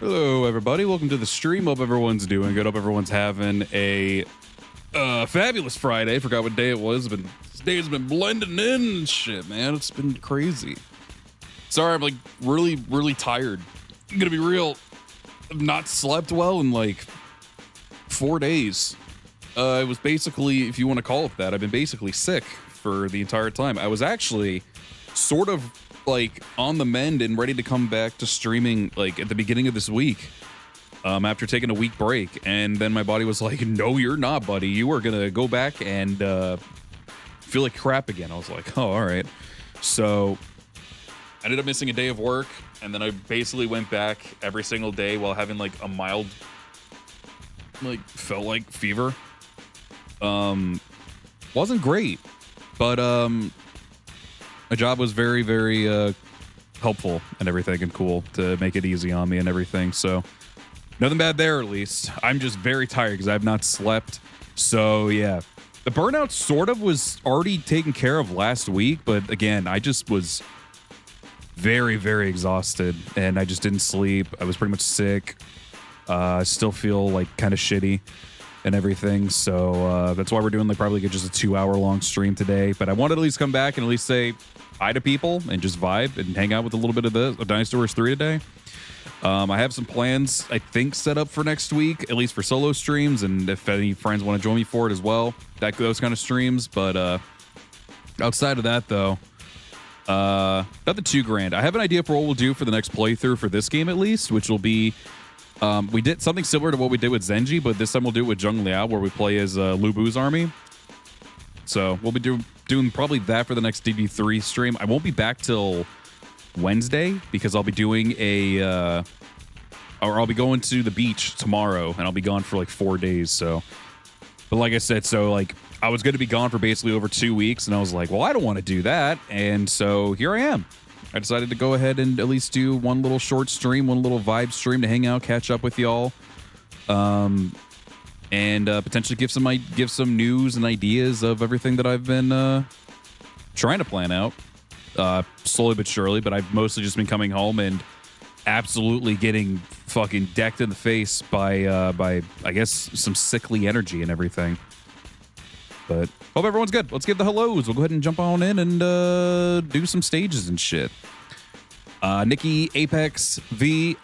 Hello, everybody. Welcome to the stream. Hope everyone's doing good. Hope everyone's having a fabulous Friday. Forgot what day it was, but this day has been blending in and shit, man. It's been crazy. Sorry, I'm like really tired. I'm gonna be real. I've not slept well in like 4 days. It was basically, if you want to call it that, I've been basically sick for the entire time. I was actually sort of like on the mend and ready to come back to streaming like at the beginning of this week, after taking a week break, and then my body was like, no, you're not, buddy. You are gonna go back and feel like crap again. I was like, oh, all right. So I ended up missing a day of work, and then I basically went back every single day while having like a mild, like, felt like fever. Wasn't great, but my job was very helpful and everything, and cool to make it easy on me and everything. So nothing bad there, at least. I'm just very tired because I've not slept. So yeah, the burnout sort of was already taken care of last week, but again, I just was very exhausted, and I just didn't sleep. I was pretty much sick. I still feel like kind of shitty and everything, so that's why we're doing like probably just a 2-hour long stream today. But I wanted to at least come back and at least say hi to people and just vibe and hang out with a little bit of Dynasty Warriors 3 today. I have some plans, I think, set up for next week, at least for solo streams, and if any friends want to join me for it as well, those kind of streams. But outside of that, though, nothing too grand. I have an idea for what we'll do for the next playthrough for this game, at least, which will be, we did something similar to what we did with Zenji, but this time we'll do it with Zheng Liao, where we play as Lu Bu's army. So we'll be doing probably that for the next DD3 stream. I won't be back till Wednesday because I'll be doing or I'll be going to the beach tomorrow, and I'll be gone for like 4 days. So, but like I said, so like I was going to be gone for basically over 2 weeks, and I was like, well, I don't want to do that. And so here I am. I decided to go ahead and at least do one little short stream, one little vibe stream to hang out, catch up with y'all, and potentially give some news and ideas of everything that I've been trying to plan out, slowly but surely. But I've mostly just been coming home and absolutely getting fucking decked in the face by I guess some sickly energy and everything. But hope everyone's good. Let's give the hellos. We'll go ahead and jump on in and do some stages and shit. Nikki, Apex, V,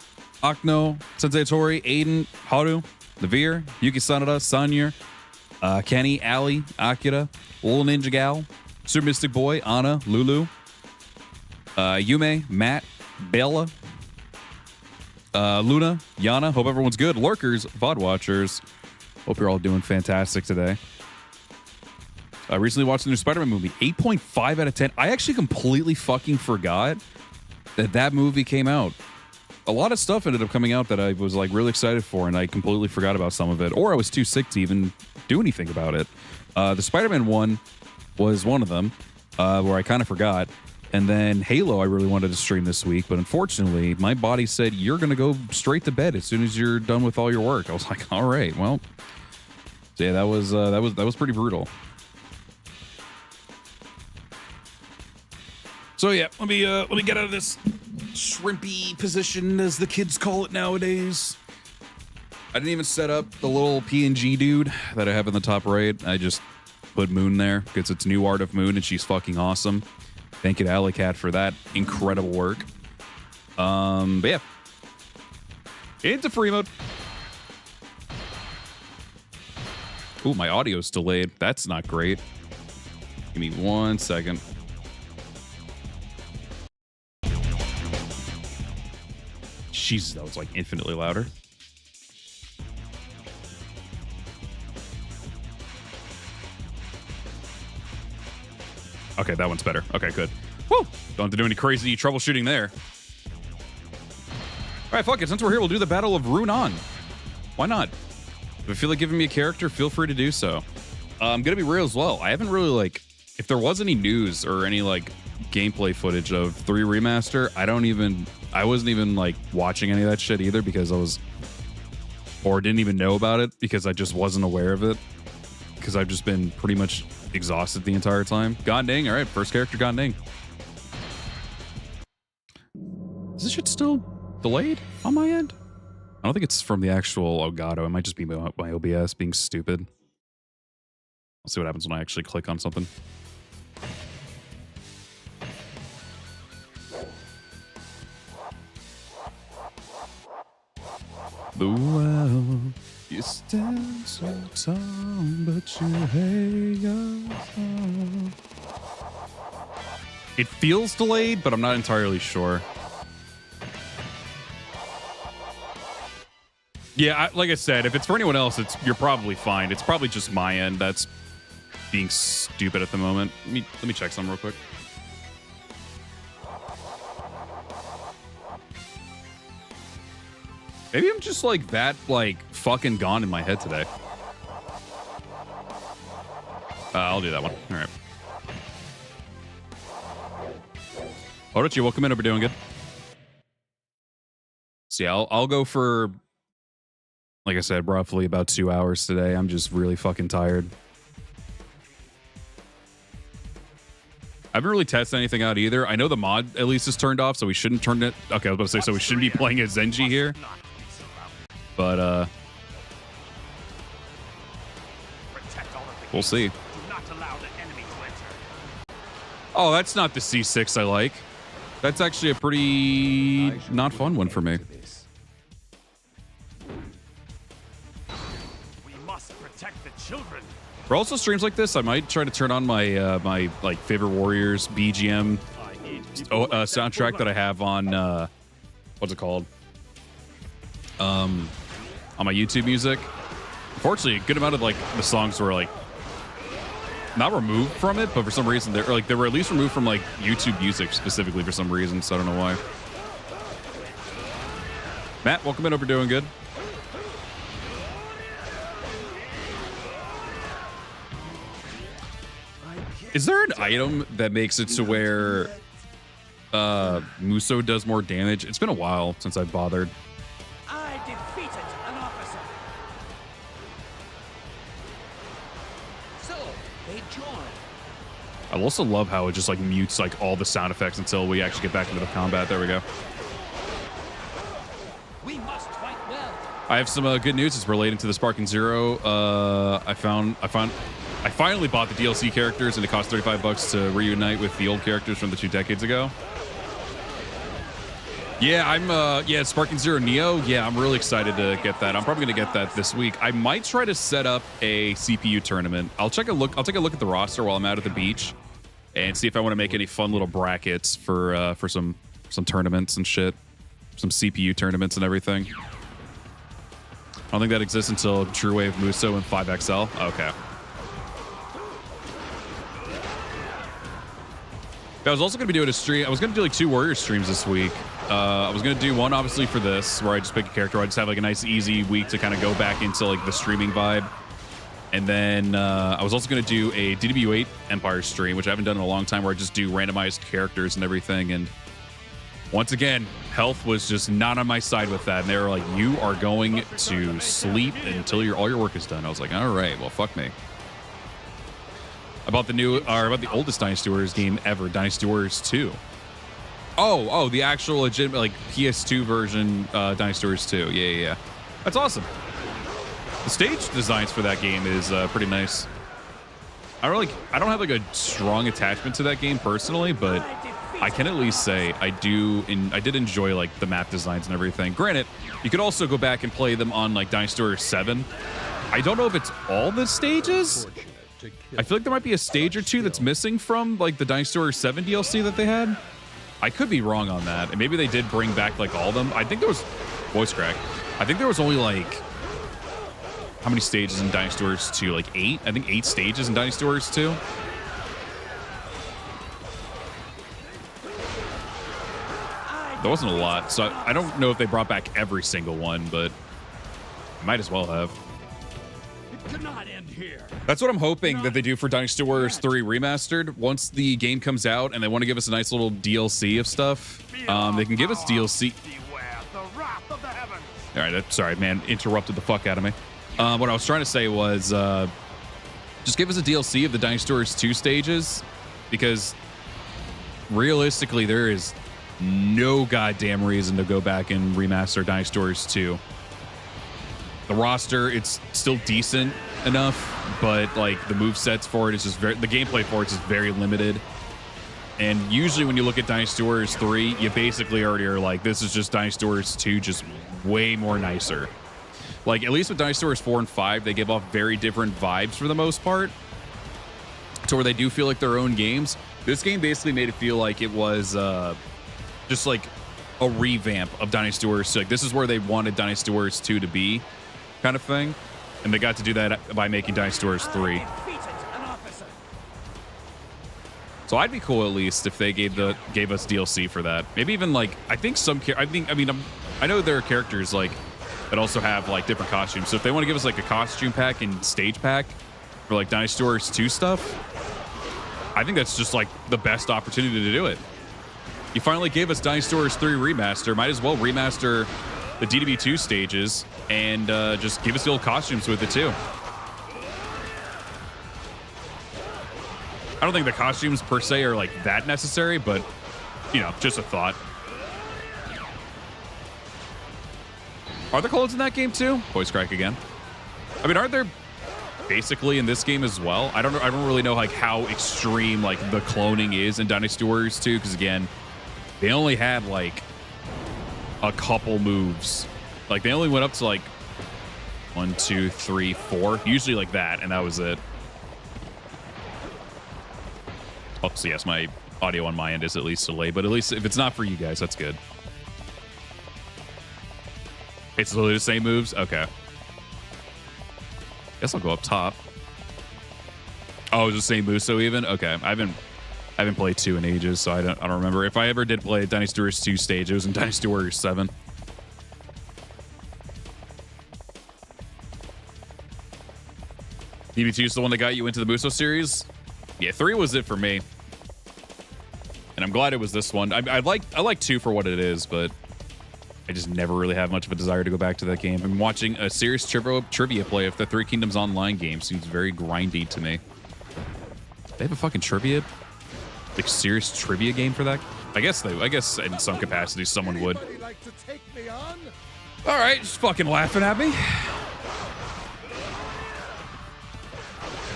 Akno, Sensei Tori, Aiden, Haru, Navir, Yuki Sanada, Sanya, Kenny, Ali, Akira, Little Ninja Gal, Super Mystic Boy, Anna, Lulu, Yume, Matt, Bella, Luna, Yana. Hope everyone's good. Lurkers, VOD watchers. Hope you're all doing fantastic today. I recently watched the new Spider-Man movie. 8.5 out of 10. I actually completely fucking forgot that movie came out. A lot of stuff ended up coming out that I was like really excited for, and I completely forgot about some of it, or I was too sick to even do anything about it. The Spider-Man one was one of them, where I kind of forgot. And then Halo I really wanted to stream this week, but unfortunately my body said you're going to go straight to bed as soon as you're done with all your work. I was like, all right, well, so yeah, that was pretty brutal. So yeah, let me get out of this shrimpy position, as the kids call it nowadays. I didn't even set up the little PNG dude that I have in the top right. I just put Moon there because it's new art of Moon, and she's fucking awesome. Thank you to Alley Cat for that incredible work. But yeah, into free mode. Ooh, my audio's delayed. That's not great. Give me 1 second. Jesus, that was like infinitely louder. Okay, that one's better. Okay, good. Woo! Don't have to do any crazy troubleshooting there. All right, fuck it. Since we're here, we'll do the Battle of Runan. Why not? If you feel like giving me a character, feel free to do so. I'm gonna be real as well. I haven't really like, if there was any news or any like gameplay footage of 3 Remaster, I wasn't even like watching any of that shit either, because didn't even know about it because I just wasn't aware of it, because I've just been pretty much exhausted the entire time. God dang. All right, first character, God dang. Is this shit still delayed on my end? I don't think it's from the actual Elgato. It might just be my OBS being stupid. I'll see what happens when I actually click on something. Well, you stand so tall, but you hate yourself. It feels delayed, but I'm not entirely sure. Yeah, like I said, if it's for anyone else, you're probably fine. It's probably just my end that's being stupid at the moment. Let me check some real quick. Maybe I'm just like that, like fucking gone in my head today. I'll do that one. All right. Orochi, welcome in. Hope you're doing good. So yeah, I'll go for, like I said, roughly about 2 hours today. I'm just really fucking tired. I haven't really tested anything out either. I know the mod at least is turned off, so we shouldn't turn it. Okay, I was about to say, so we shouldn't be playing as Zenji here. But we'll see. Oh, that's not the C6 I like. That's actually a pretty not fun one for me. We must protect the children. For also streams like this, I might try to turn on my my like favorite Warriors BGM soundtrack that I have on what's it called? On my YouTube music. Unfortunately, a good amount of like the songs were like not removed from it, but for some reason they were at least removed from like YouTube music specifically for some reason, so I don't know why. Matt, welcome in. Hope you're doing good. Is there an item that makes it to where Muso does more damage? It's been a while since I've bothered. I defeated an officer. So they joined. I also love how it just like mutes like all the sound effects until we actually get back into the combat. There we go. We must fight well. I have some good news. It's relating to the Sparking Zero. I finally bought the DLC characters, and it cost $35 to reunite with the old characters from the 2 decades ago. Yeah, yeah, Sparking Zero Neo. Yeah, I'm really excited to get that. I'm probably gonna get that this week. I might try to set up a CPU tournament. I'll take a look at the roster while I'm out at the beach, and see if I want to make any fun little brackets for some tournaments and shit, some CPU tournaments and everything. I don't think that exists until True Wave Muso and 5XL. Okay. I was also going to be doing a stream. I was going to do like 2 Warrior streams this week. I was going to do one obviously for this, where I just pick a character. I just have like a nice easy week to kind of go back into like the streaming vibe. And then I was also going to do a DW8 Empire stream, which I haven't done in a long time, where I just do randomized characters and everything. And once again, health was just not on my side with that. And they were like, you are going to sleep until all your work is done. I was like, all right, well, fuck me. About the oldest Dynasty Warriors game ever, Dynasty Warriors 2. Oh, the actual legitimate like PS2 version, Dynasty Warriors 2. Yeah. That's awesome. The stage designs for that game is pretty nice. I don't have like a strong attachment to that game personally, but I can at least say I did enjoy like the map designs and everything. Granted, you could also go back and play them on like Dynasty Warriors 7. I don't know if it's all the stages. I feel like there might be a stage or 2 that's missing from like the Dynasty Warriors 7 DLC that they had. I could be wrong on that, and maybe they did bring back like all of them. I think there was voice crack. I think there was only like how many stages in Dynasty Warriors 2? Like 8? I think 8 stages in Dynasty Warriors 2. There wasn't a lot, so I don't know if they brought back every single one, but might as well have. It cannot end here. That's what I'm hoping that they do for Dynasty Warriors 3 Remastered. Once the game comes out and they want to give us a nice little DLC of stuff, they can give us DLC. All right, sorry, man, interrupted the fuck out of me. What I was trying to say was just give us a DLC of the Dynasty Warriors 2 stages, because realistically, there is no goddamn reason to go back and remaster Dynasty Warriors 2. The roster, it's still decent enough, but like the move sets for it is just the gameplay for it is just very limited. And usually when you look at Dynasty Warriors 3, you basically already are like, this is just Dynasty Warriors 2, just way more nicer. Like, at least with Dynasty Warriors 4 and 5, they give off very different vibes for the most part, to where they do feel like their own games. This game basically made it feel like it was just like a revamp of Dynasty Warriors 2. Like, this is where they wanted Dynasty Warriors 2 to be, kind of thing. And they got to do that by making Dynasty Warriors 3. So I'd be cool at least if they gave us DLC for that. Maybe even like, I know there are characters like that also have like different costumes. So if they want to give us like a costume pack and stage pack for like Dynasty Warriors 2 stuff, I think that's just like the best opportunity to do it. You finally gave us Dynasty Warriors 3 remaster. Might as well remaster the DW2 stages and just give us the old costumes with it too. I don't think the costumes per se are like that necessary, but you know, just a thought. Are there clones in that game too? Voice crack again. I mean, aren't there basically in this game as well? I don't really know like how extreme like the cloning is in Dynasty Warriors 2, because again, they only had like a couple moves. Like they only went up to like 1, 2, 3, 4, usually like that, and that was it. Oh, so yes, my audio on my end is at least delayed, but at least if it's not for you guys, that's good. It's literally the same moves? Okay. Guess I'll go up top. Oh, it's the same move, so even? Okay. I haven't played 2 in ages, so I don't remember. If I ever did play Dynasty Warriors 2 stage, it was in Dynasty Warriors 7. DB2 is the one that got you into the Muso series? Yeah, 3 was it for me. And I'm glad it was this one. I like 2 for what it is, but I just never really have much of a desire to go back to that game. I'm watching a serious trivia play of the Three Kingdoms Online game. Seems very grindy to me. They have a fucking trivia, like serious trivia game for that? I guess in some capacity someone would. All right, just fucking laughing at me.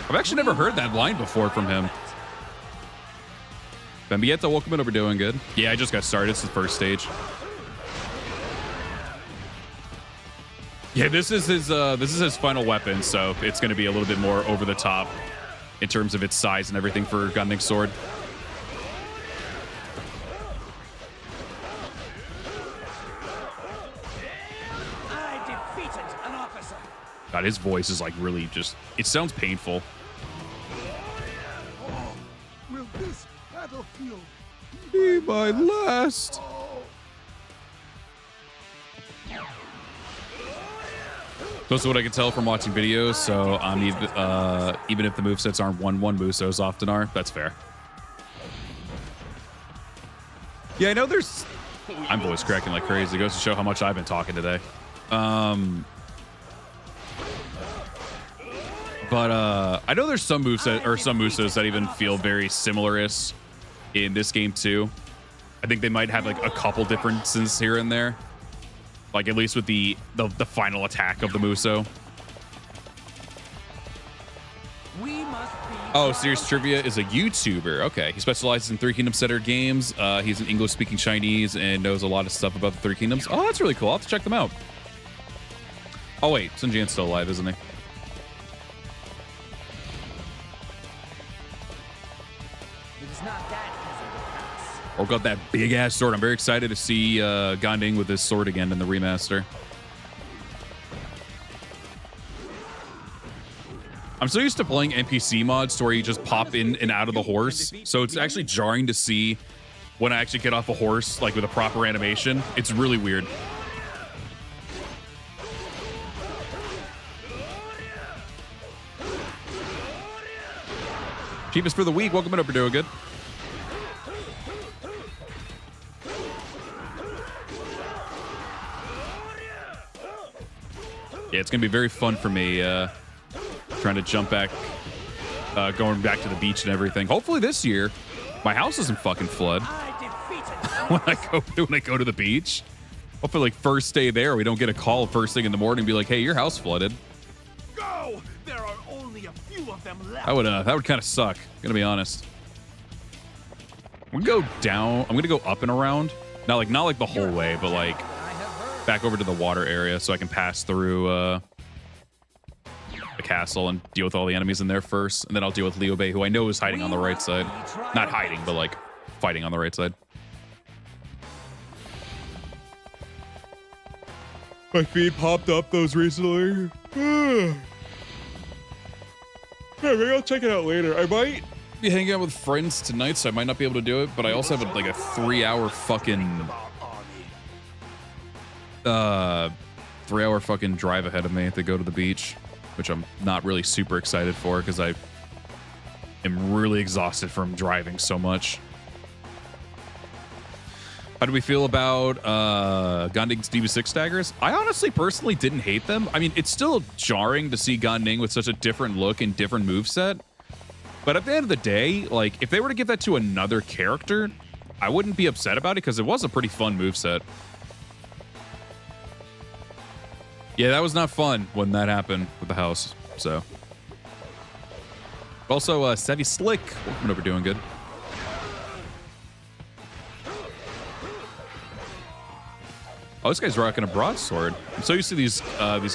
I've actually never heard that line before from him. Bambietta, welcome in. We're doing good. Yeah, I just got started. It's the first stage. Yeah, this is his final weapon, so it's going to be a little bit more over the top in terms of its size and everything for Gunding's sword. I defeated an officer. God, his voice is like really just, it sounds painful. Will this battlefield Be my last. That's what I can tell from watching videos, so I'm even if the movesets aren't 1-1 Musos often are, that's fair. Yeah, I know there's... I'm voice cracking like crazy. It goes to show how much I've been talking today. But I know there's some moveset or some Musos that even feel very similar-ish in this game too. I think they might have like a couple differences here and there. Like at least with the final attack of the Muso. We must be. Oh, Serious Trivia is a YouTuber. Okay, he specializes in Three Kingdoms Setter games. He's an English-speaking Chinese and knows a lot of stuff about the Three Kingdoms. Oh, that's really cool. I'll have to check them out. Oh wait, Sun Jian's still alive, isn't he? It is not that easy to pass. Or got that big ass sword. I'm very excited to see Ganding with his sword again in the remaster. I'm so used to playing NPC mods to where you just pop in and out of the horse. So it's actually jarring to see when I actually get off a horse, like with a proper animation. It's really weird. Cheapest for the week. Welcome in up. We're doing good. Yeah, it's going to be very fun for me trying to jump back, going back to the beach and everything. Hopefully this year, my house doesn't fucking flood I defeated when I go to the beach. Hopefully, like, first day there, we don't get a call first thing in the morning, be like, hey, your house flooded. Go! There are only a few of them left. That would kind of suck, gonna be honest. I'm gonna go down, I'm gonna go up and around. Not like the whole way, but like back over to the water area so I can pass through the castle and deal with all the enemies in there first. And then I'll deal with Liu Bei, who I know is hiding on the right side. Not hiding, but like fighting on the right side. My feed popped up those recently. Yeah, maybe I'll check it out later. I might be hanging out with friends tonight, so I might not be able to do it, but I also have like a 3-hour fucking 3-hour fucking drive ahead of me to go to the beach, which I'm not really super excited for because I am really exhausted from driving so much. How do we feel about Ganding's DB6 staggers? I honestly personally didn't hate them. I mean, it's still jarring to see Ganding with such a different look and different moveset. But at the end of the day, like, if they were to give that to another character, I wouldn't be upset about it because it was a pretty fun moveset. Yeah, that was not fun when that happened with the house, so. Also, Sevi Slick, welcome over, doing good. Oh, this guy's rocking a broadsword. I'm so used to these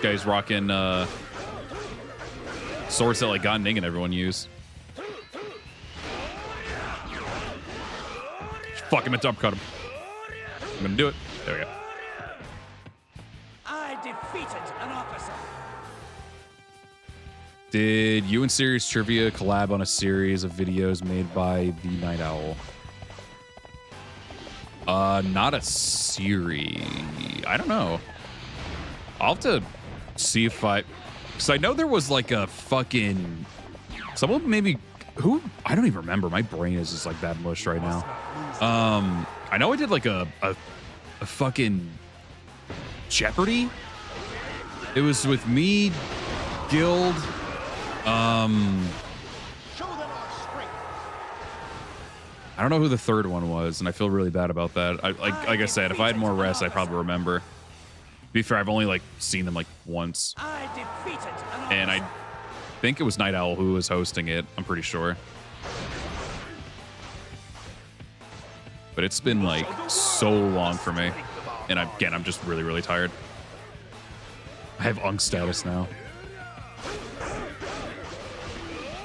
guys rocking swords that like Ganding and everyone use. Fuck him, uppercut him. I'm gonna do it. There we go. I defeated an officer. Did you and Serious Trivia collab on a series of videos made by the Night Owl? Not a series. I don't know. I'll have to see if because I know there was like a fucking someone maybe who I don't even remember. My brain is just like that mush right now. I know I did like a fucking Jeopardy. It was with me, Guild. I don't know who the third one was, and I feel really bad about that. Like I said, if I had more rest, I'd probably remember. To be fair, I've only like seen them like once, and I think it was Night Owl who was hosting it. I'm pretty sure, but it's been like so long for me, and I'm just really tired. I have Unk status now.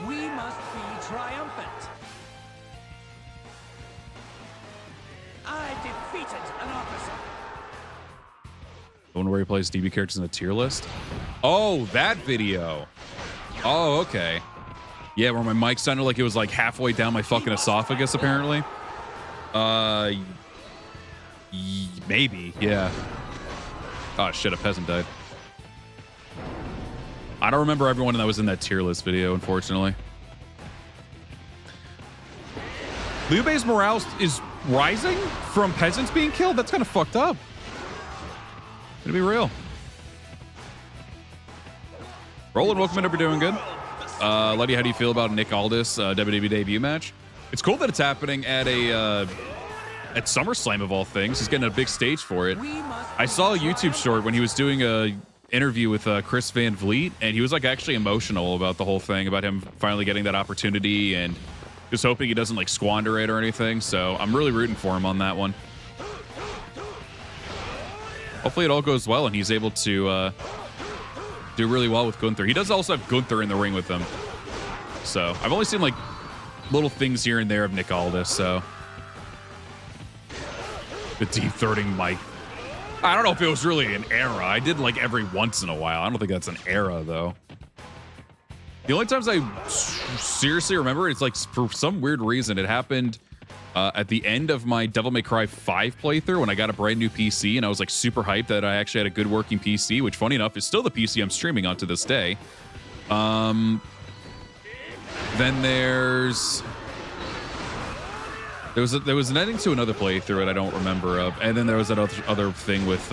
We must be triumphant. I defeated an officer. The one where he plays DB characters in the tier list? Oh, that video. Oh, okay. Yeah, where my mic sounded like it was like halfway down my fucking esophagus, apparently. Maybe, yeah. Oh shit, a peasant died. I don't remember everyone that was in that tier list video, unfortunately. Liu Bei's morale is rising from peasants being killed? That's kind of fucked up. Gonna be real. Roland, welcome in. Hope you're doing good. Lighty, how do you feel about Nick Aldis WWE debut match? It's cool that it's happening at at SummerSlam of all things. He's getting a big stage for it. I saw a YouTube short when he was doing a interview with Chris Van Vliet, and he was like actually emotional about the whole thing, about him finally getting that opportunity and just hoping he doesn't like squander it or anything. So I'm really rooting for him on that one. Hopefully it all goes well and he's able to do really well with Gunther. He does also have Gunther in the ring with him. So I've only seen like little things here and there of Nick Aldis. So the deep throating mic. I don't know if it was really an era. I did like every once in a while. I don't think that's an era though. The only times I seriously remember, it's like for some weird reason, it happened at the end of my Devil May Cry 5 playthrough when I got a brand new PC and I was like super hyped that I actually had a good working PC, which funny enough is still the PC I'm streaming on to this day. Then there was an ending to another playthrough that I don't remember of, and then there was that other thing with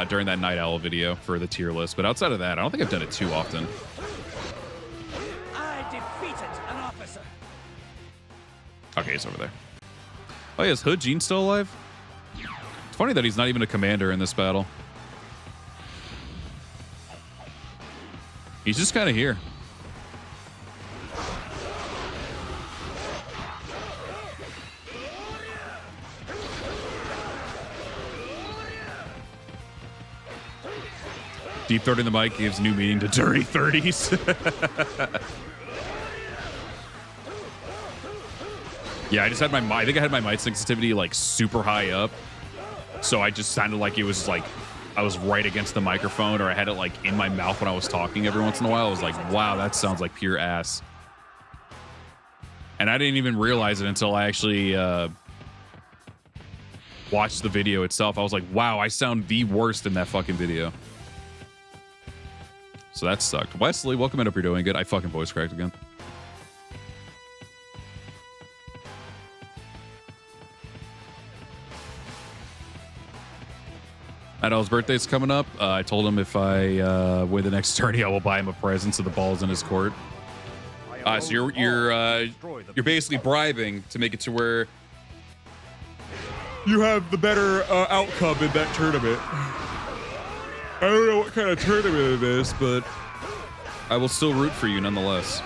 during that Night Owl video for the tier list. But outside of that, I don't think I've done it too often. I defeated an officer. Okay, it's over there. Oh yeah, is Hood Gene still alive? It's funny that he's not even a commander in this battle. He's just kind of here. Deep throating the mic gives new meaning to dirty 30s. Yeah, I just had my, I think I had my mic sensitivity like super high up. So I just sounded like it was like I was right against the microphone, or I had it like in my mouth when I was talking every once in a while. I was like, wow, that sounds like pure ass. And I didn't even realize it until I actually watched the video itself. I was like, wow, I sound the worst in that fucking video. So that sucked. Wesley, welcome in. Hope you're doing good. I fucking voice cracked again. Adol's birthday's coming up. I told him if I win the next tourney, I will buy him a present, so the ball's in his court. So you're basically bribing to make it to where you have the better outcome in that tournament. I don't know what kind of tournament it is, but I will still root for you nonetheless.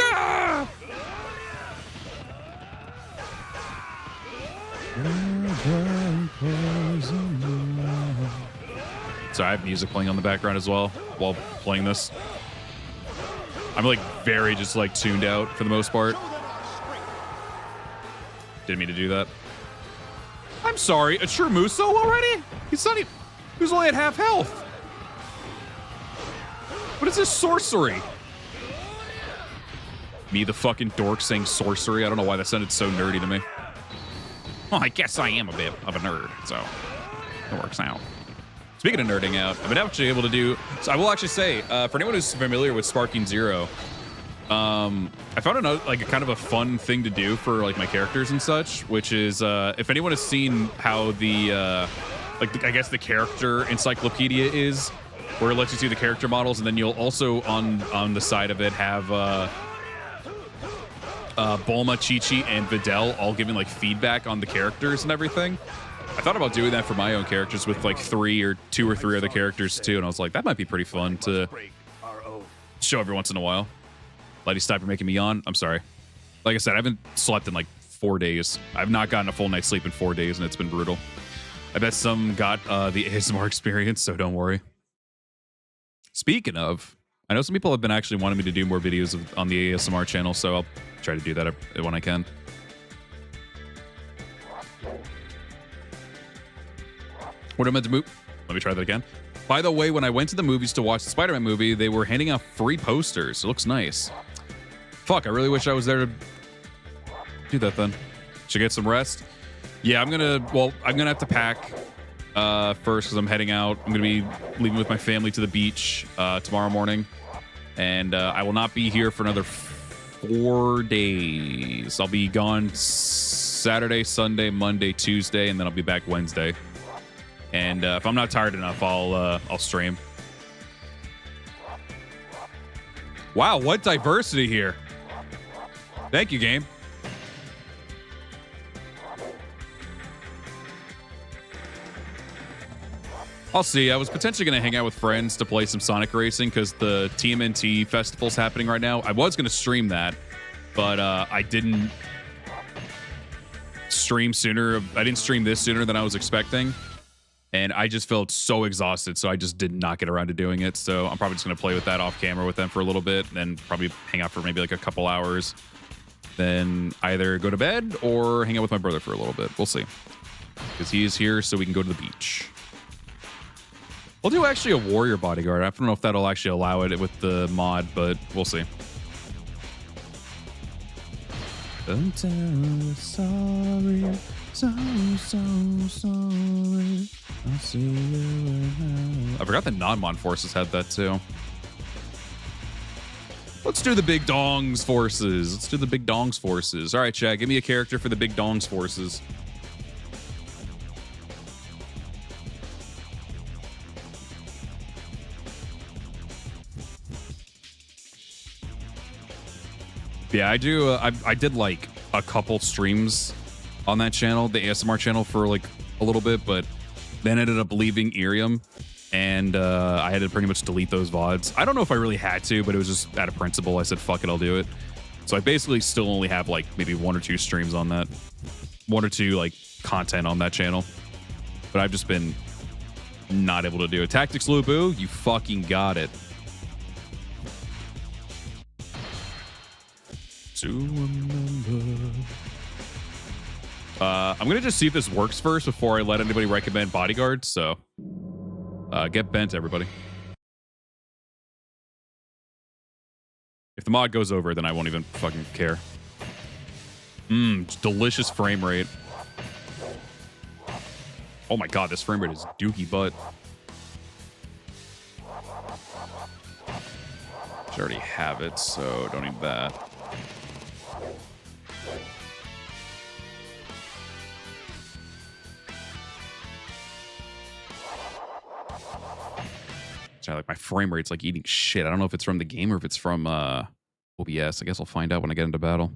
Ah! So I have music playing on the background as well while playing this. I'm like very just like tuned out for the most part. Didn't mean to do that. I'm sorry, a Chirmuso already? He's not even, he was only at half health. What is this sorcery? Me, the fucking dork, saying sorcery. I don't know why that sounded so nerdy to me. Well, I guess I am a bit of a nerd, so it works out. Speaking of nerding out, I've been actually able to do, so I will actually say, for anyone who's familiar with Sparking Zero, I found another, like a kind of a fun thing to do for like my characters and such, which is if anyone has seen how the I guess the character encyclopedia is, where it lets you see the character models, and then you'll also on the side of it have Bulma, Chi-Chi, and Videl all giving like feedback on the characters and everything. I thought about doing that for my own characters with like two or three other characters too, and I was like, that might be pretty fun to show every once in a while. Lighty, stop for making me yawn. I'm sorry. Like I said, I haven't slept in like 4 days. I've not gotten a full night's sleep in 4 days, and it's been brutal. I bet some got the ASMR experience, so don't worry. Speaking of, I know some people have been actually wanting me to do more videos on the ASMR channel, so I'll try to do that when I can. What am I meant to move? Let me try that again. By the way, when I went to the movies to watch the Spider-Man movie, they were handing out free posters. It looks nice. Fuck, I really wish I was there to do that then. Should get some rest. Yeah, I'm gonna have to pack first because I'm heading out. I'm gonna be leaving with my family to the beach tomorrow morning. And I will not be here for another 4 days. I'll be gone Saturday, Sunday, Monday, Tuesday, and then I'll be back Wednesday. And if I'm not tired enough, I'll stream. Wow, what diversity here. Thank you, game. I'll see. I was potentially going to hang out with friends to play some Sonic Racing because the TMNT festival's happening right now. I was going to stream that, but I didn't stream sooner. I didn't stream this sooner than I was expecting. And I just felt so exhausted, so I just did not get around to doing it. So I'm probably just going to play with that off camera with them for a little bit, and then probably hang out for maybe like a couple hours. Then either go to bed or hang out with my brother for a little bit. We'll see. Because he is here, so we can go to the beach. We'll do actually a warrior bodyguard. I don't know if that'll actually allow it with the mod, but we'll see. Don't tell me sorry. So sorry. I'll see you. I forgot the non-mon forces had that too. Let's do the big dongs forces. Let's do the big dongs forces. All right, Chad, give me a character for the big dongs forces. Yeah, I do. I did like a couple streams on that channel, the ASMR channel, for like a little bit, but then ended up leaving Irium, and I had to pretty much delete those VODs. I don't know if I really had to, but it was just out of principle. I said, fuck it, I'll do it. So I basically still only have like maybe 1 or 2 streams on that, 1 or 2 like content on that channel, but I've just been not able to do it. Tactics Lubu, you fucking got it. To remember. I'm gonna just see if this works first before I let anybody recommend bodyguards. So get bent, everybody. If the mod goes over, then I won't even fucking care. Delicious frame rate. Oh my god, this frame rate is dookie butt. I already have it, so don't need that. Sorry, like my frame rate's like eating shit. I don't know if it's from the game or if it's from OBS. I guess I'll find out when I get into battle.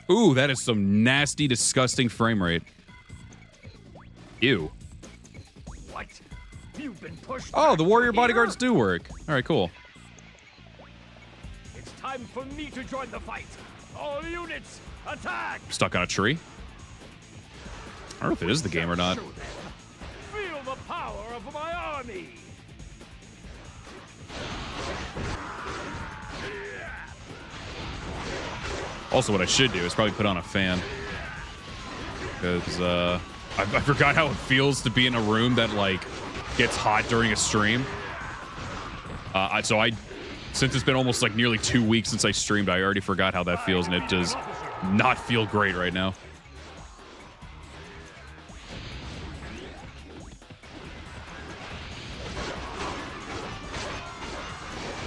Ooh, that is some nasty, disgusting frame rate. Ew. What? You've been pushed. Oh, the warrior here? bodyguards do work. All right, cool. It's time for me to join the fight. All units, attack! Stuck on a tree? I don't know if it is the game or not. Feel the power of my army. Also, what I should do is probably put on a fan. Because I forgot how it feels to be in a room that, like, gets hot during a stream. Since it's been almost, like, nearly 2 weeks since I streamed, I already forgot how that feels, and it does not feel great right now.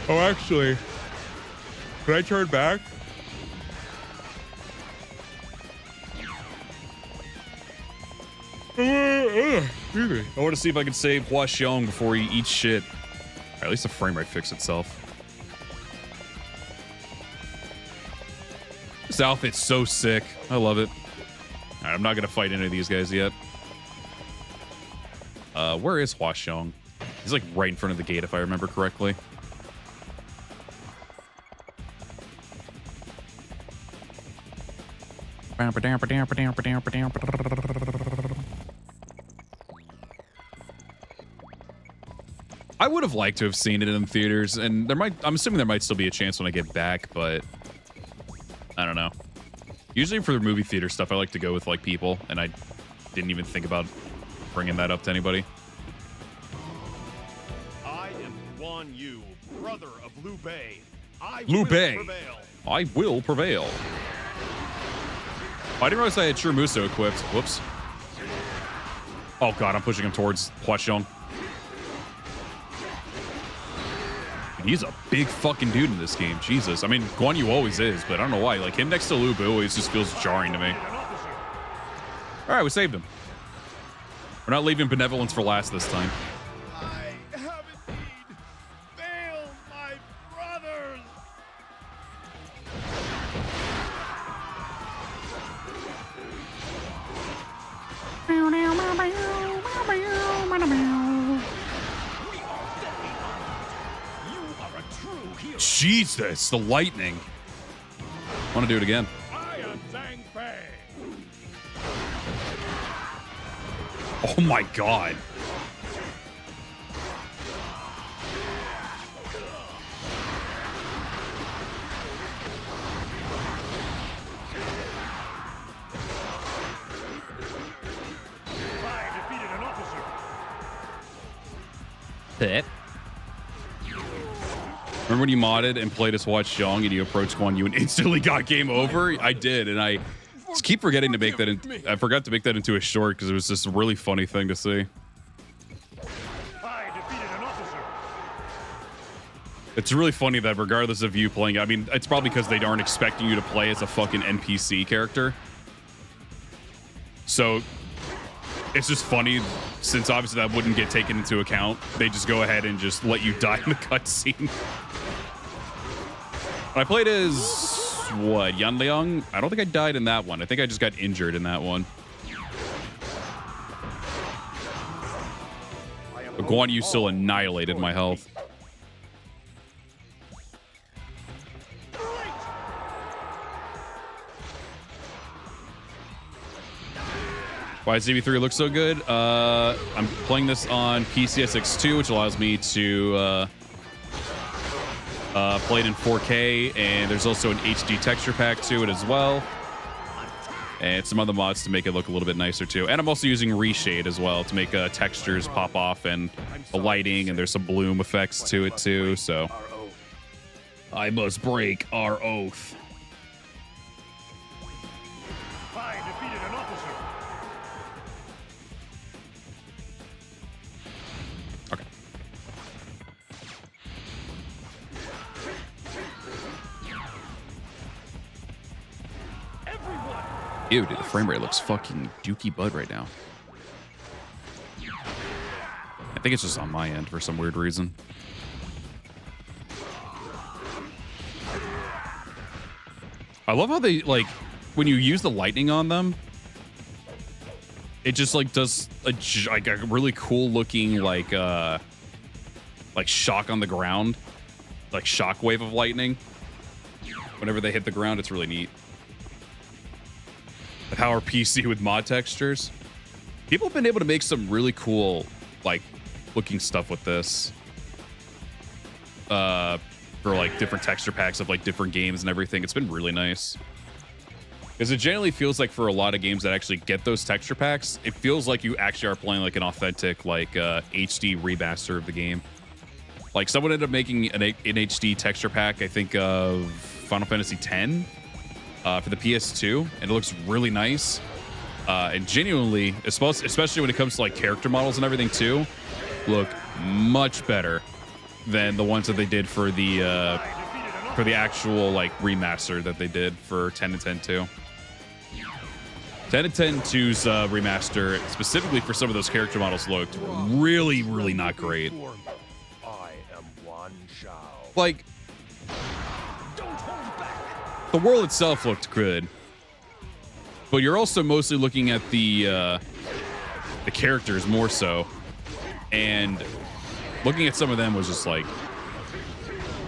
Oh, actually, can I turn back? I want to see if I can save Hua Xiong before he eats shit. Or at least the frame rate fixed itself. This outfit's so sick. I love it. All right, I'm not going to fight any of these guys yet. Where is Hua Xiong? He's like right in front of the gate, if I remember correctly. I would have liked to have seen it in theaters, and I'm assuming there might still be a chance when I get back, but I don't know. Usually for the movie theater stuff, I like to go with like people, and I didn't even think about bringing that up to anybody. I am Guan Yu, brother of Liu Bei. Liu Bei. I will prevail. I didn't realize I had True Muso equipped. Whoops. Oh god, I'm pushing him towards Hua Xiong. He's a big fucking dude in this game. Jesus. I mean, Guan Yu always is, but I don't know why. Like, him next to Lu Bu always just feels jarring to me. All right, we saved him. We're not leaving benevolence for last this time. I have indeed failed my brothers. Jesus, the lightning. I want to do it again. I am Zhang Fei. Oh my god. I defeated an officer. Hit. Remember when you modded and played as Hua Xiong and you approached Guan Yu and instantly got game over? I did, and I just keep forgetting to make that. I forgot to make that into a short because it was just a really funny thing to see. I defeated an officer. It's really funny that regardless of you playing, I mean, it's probably because they aren't expecting you to play as a fucking NPC character. So it's just funny since obviously that wouldn't get taken into account. They just go ahead and just let you die in the cutscene. I played as what, Yanliang? I don't think I died in that one. I think I just got injured in that one. But Guan Yu still annihilated my health. Why does ZB3 look so good? I'm playing this on PCSX2, which allows me to play it in 4K, and there's also an HD texture pack to it as well, and some other mods to make it look a little bit nicer too. And I'm also using reshade as well to make textures pop off and the lighting, and there's some bloom effects to it too. So I must break our oath. I defeated an officer. Okay. Ew, dude, the frame rate looks fucking dookie bud right now. I think it's just on my end for some weird reason. I love how they, like, when you use the lightning on them, it just, like, does a really cool looking, like shock on the ground. Like, shockwave of lightning. Whenever they hit the ground, it's really neat. The Power PC with mod textures. People have been able to make some really cool, like, looking stuff with this. For, like, different texture packs of, like, different games and everything. It's been really nice. Because it generally feels like for a lot of games that actually get those texture packs, it feels like you actually are playing, like, an authentic, like, HD remaster of the game. Like, someone ended up making an HD texture pack, I think, of Final Fantasy X. For the PS2, and it looks really nice. And genuinely, especially when it comes to like character models and everything too, look much better than the ones that they did for the actual like remaster that they did for 10 and 10 2. 10 and 10 2's remaster, specifically for some of those character models, looked really, really not great. I am Wan Shao. Like, the world itself looked good, but you're also mostly looking at the characters more so, and looking at some of them was just like,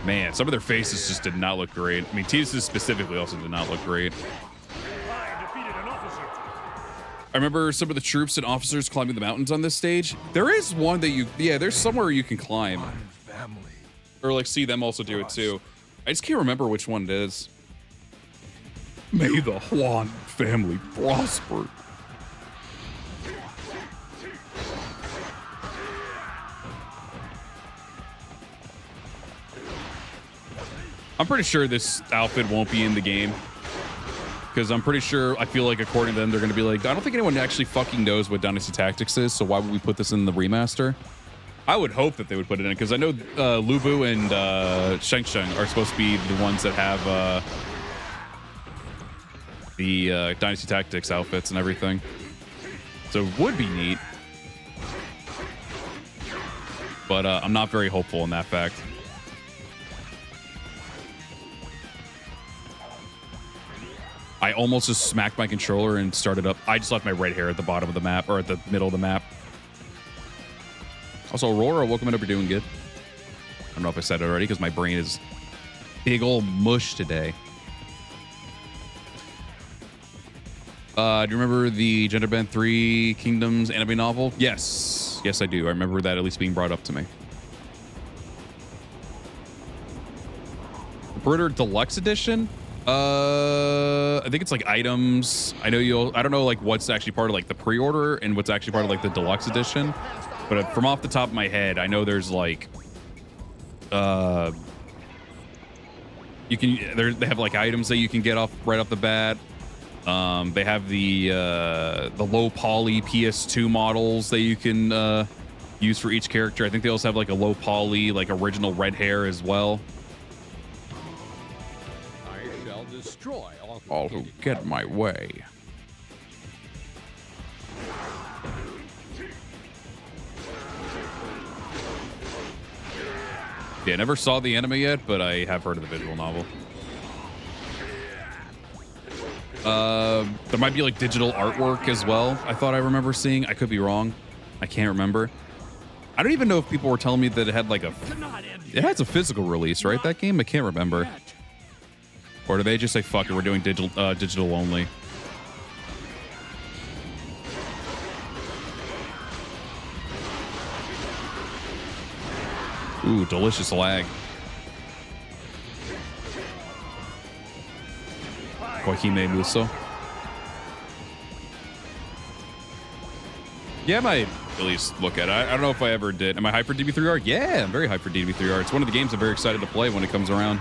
man, some of their faces just did not look great. I mean, Tidus's specifically also did not look great. I defeated an officer. I remember some of the troops and officers climbing the mountains on this stage. There is one that there's somewhere you can climb, Family. or like see them also do it too. I just can't remember which one it is. May the Huan family prosper. I'm pretty sure this outfit won't be in the game, because I'm pretty sure, I feel like according to them, they're going to be like, I don't think anyone actually fucking knows what Dynasty Tactics is, so why would we put this in the remaster? I would hope that they would put it in, because I know Lubu and Sheng Sheng are supposed to be the ones that have the Dynasty Tactics outfits and everything. So it would be neat. But I'm not very hopeful in that fact. I almost just smacked my controller and started up. I just left my red hair at the bottom of the map, or at the middle of the map. Also, Aurora, welcome in. You're doing good. I don't know if I said it already because my brain is big old mush today. Do you remember the Gender Bend 3 Kingdoms anime novel? Yes. Yes, I do. I remember that at least being brought up to me. Brooder Deluxe Edition? I think it's like items. I don't know like what's actually part of like the pre-order and what's actually part of like the deluxe edition. But from off the top of my head, I know there's like they have like items that you can get right off the bat. They have the low poly PS2 models that you can use for each character. I think they also have like a low poly like original red hair as well. I shall destroy All who get my way. Yeah, never saw the anime yet, but I have heard of the visual novel. There might be like digital artwork as well. I thought I remember seeing. I could be wrong. I can't remember. I don't even know if people were telling me that it had like a. It has a physical release, right? That game? I can't remember. Or do they just say, fuck it, we're doing digital only? Ooh, delicious lag. Koihime Muso. Yeah, I might at least look at it. I don't know if I ever did. Am I hyped for DB3R? Yeah, I'm very hyped for DB3R. It's one of the games I'm very excited to play when it comes around.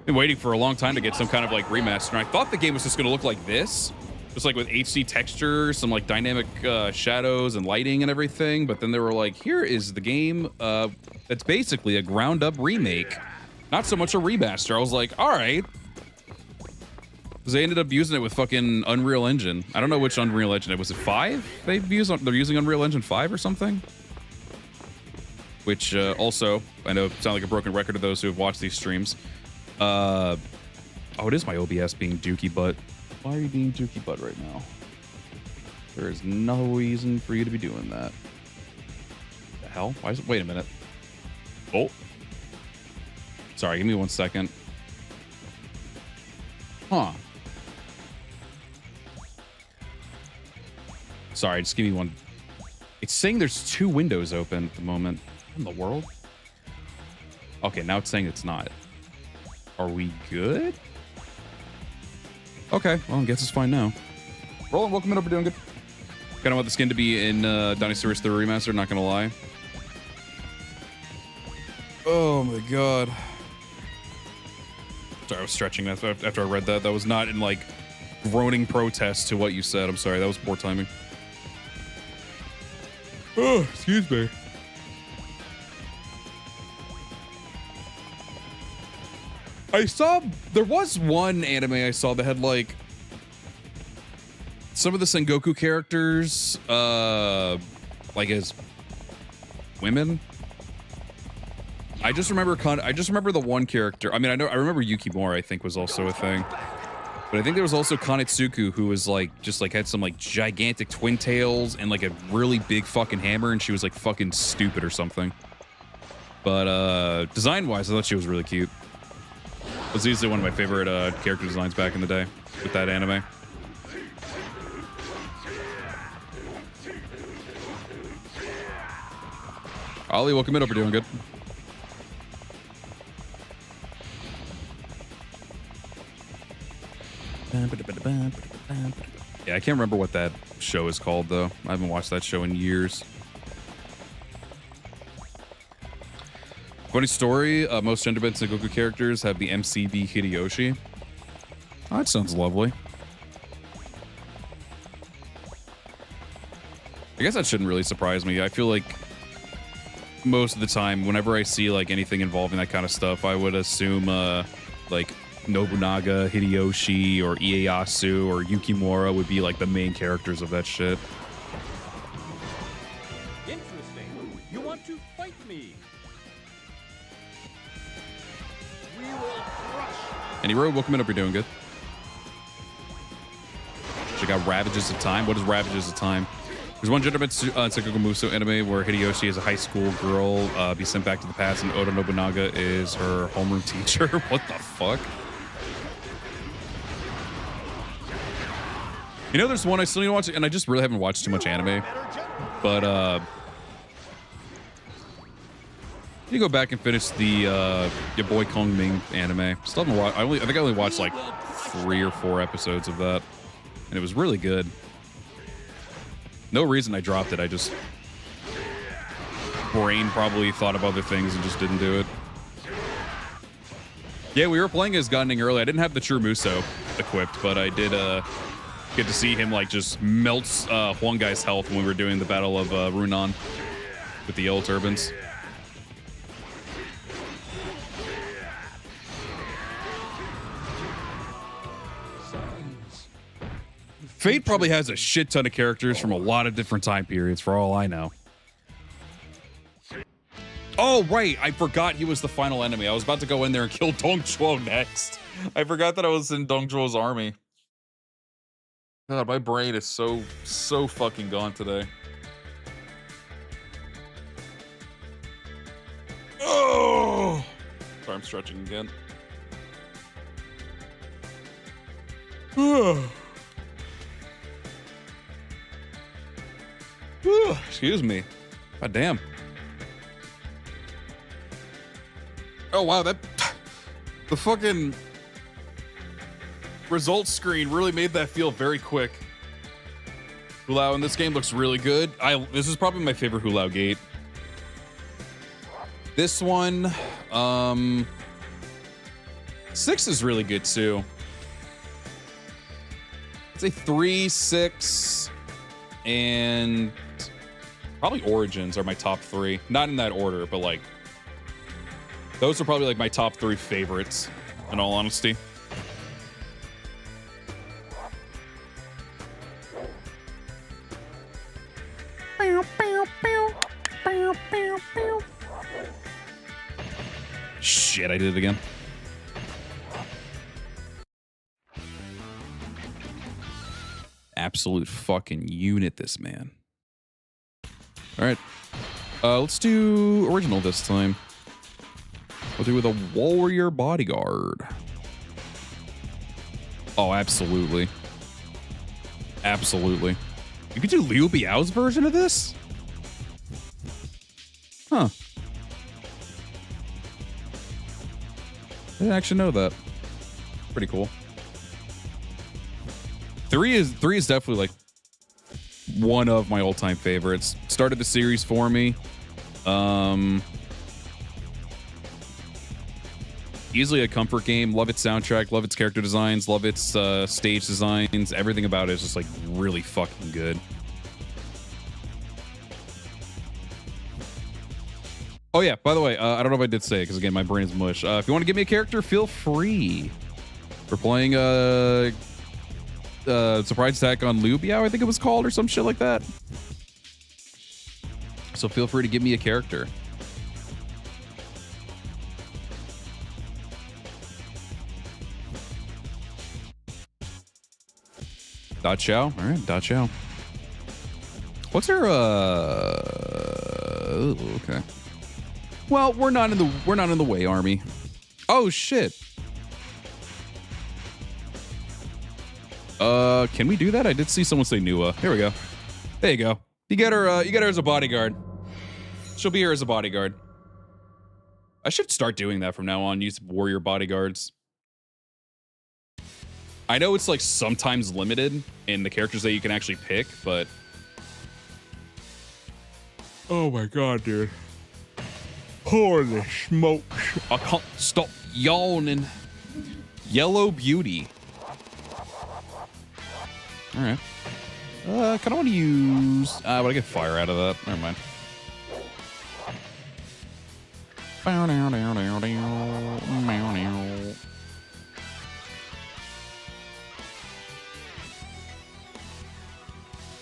Been waiting for a long time to get some kind of like remaster. And I thought the game was just going to look like this. Just like with HD texture, some like dynamic shadows and lighting and everything. But then they were like, here is the game that's basically a ground up remake. Not so much a remaster. I was like, all right. Because they ended up using it with fucking Unreal Engine. I don't know which Unreal Engine. Was it 5? They're using Unreal Engine 5 or something? Which also, I know sound like a broken record to those who have watched these streams. Oh, it is my OBS being dookie butt. Why are you being dookie butt right now? There is no reason for you to be doing that. The hell? Why is it? Wait a minute. Oh. Sorry, give me 1 second. Huh. Sorry, just give me one. It's saying there's 2 windows open at the moment. What in the world? Okay, now it's saying it's not. Are we good? Okay, well, I guess it's fine now. Roland, welcome in. Hope you're doing good. Kind of want the skin to be in Dynasty Warriors 3 Remastered, not gonna lie. Oh my god. Sorry, I was stretching after I read that. That was not in like groaning protest to what you said. I'm sorry, that was poor timing. Oh, excuse me. I saw, there was one anime I saw that had like some of the Sengoku characters, like as women. I just remember the one character. I mean, I remember Yukimura, I think, was also a thing. But I think there was also Kanetsuku, who was like, just like had some like gigantic twin tails and like a really big fucking hammer, and she was like fucking stupid or something. But design-wise, I thought she was really cute. It was easily one of my favorite character designs back in the day with that anime. Ollie, welcome in. Hope you're doing good. Yeah, I can't remember what that show is called, though. I haven't watched that show in years. Funny story, most gender-bent Sengoku characters have the MCB Hideyoshi. Oh, that sounds lovely. I guess that shouldn't really surprise me. I feel like most of the time, whenever I see like anything involving that kind of stuff, I would assume like Nobunaga, Hideyoshi, or Ieyasu, or Yukimura would be like the main characters of that shit. Interesting. You want to fight me? We will crush. Any road, welcome in. Hope you're doing good. Check out Ravages of Time. What is Ravages of Time? There's one gentleman Sengoku Muso anime where Hideyoshi is a high school girl, be sent back to the past, and Oda Nobunaga is her homeroom teacher. What the fuck? You know, there's one I still need to watch, and I just really haven't watched too much anime. But you go back and finish the your boy Kong Ming anime. Still haven't watched. I think I only watched like 3 or 4 episodes of that, and it was really good. No reason I dropped it. I just brain probably thought of other things and just didn't do it. Yeah, we were playing as Gunning early. I didn't have the True Muso equipped, but I did get to see him like just melt Huang Gai's health when we were doing the Battle of Runan with the yellow turbans. Fate probably has a shit ton of characters from a lot of different time periods, for all I know. Oh, right. I forgot he was the final enemy. I was about to go in there and kill Dong Zhuo next. I forgot that I was in Dong Zhuo's army. God, my brain is so fucking gone today. Oh! Sorry, I'm stretching again. Excuse me. God damn. Oh wow, the fucking results screen really made that feel very quick. Hulao in this game looks really good. This is probably my favorite Hulao gate. This one, 6 is really good too. I'd say 3, 6, and probably Origins are my top 3. Not in that order, but like those are probably like my top 3 favorites, in all honesty. Shit, I did it again. Absolute fucking unit, this man. All right. Let's do original this time. We'll do with a warrior bodyguard. Oh, absolutely. Absolutely. You could do Liu Biao's version of this? Huh. I didn't actually know that. Pretty cool. 3 is definitely like one of my all-time favorites. Started the series for me. Easily a comfort game. Love its soundtrack, love its character designs, love its stage designs. Everything about it is just like really fucking good. Oh yeah, by the way, I don't know if I did say it because again, my brain is mush. If you want to give me a character, feel free. We're playing surprise attack on Liu Biao, I think it was called, or some shit like that. So feel free to give me a character. Da Chao. All right, Da Chao. What's her oh, okay. Well, we're not in the way, army. Oh shit. Can we do that? I did see someone say Nua. Here we go. There you go. You get her as a bodyguard. She'll be here as a bodyguard. I should start doing that from now on. Use warrior bodyguards. I know it's like sometimes limited in the characters that you can actually pick, but oh my god, dude. Holy smokes. I can't stop yawning. Yellow Beauty. All right. Kind of want to use... but I get fire out of that. Never mind.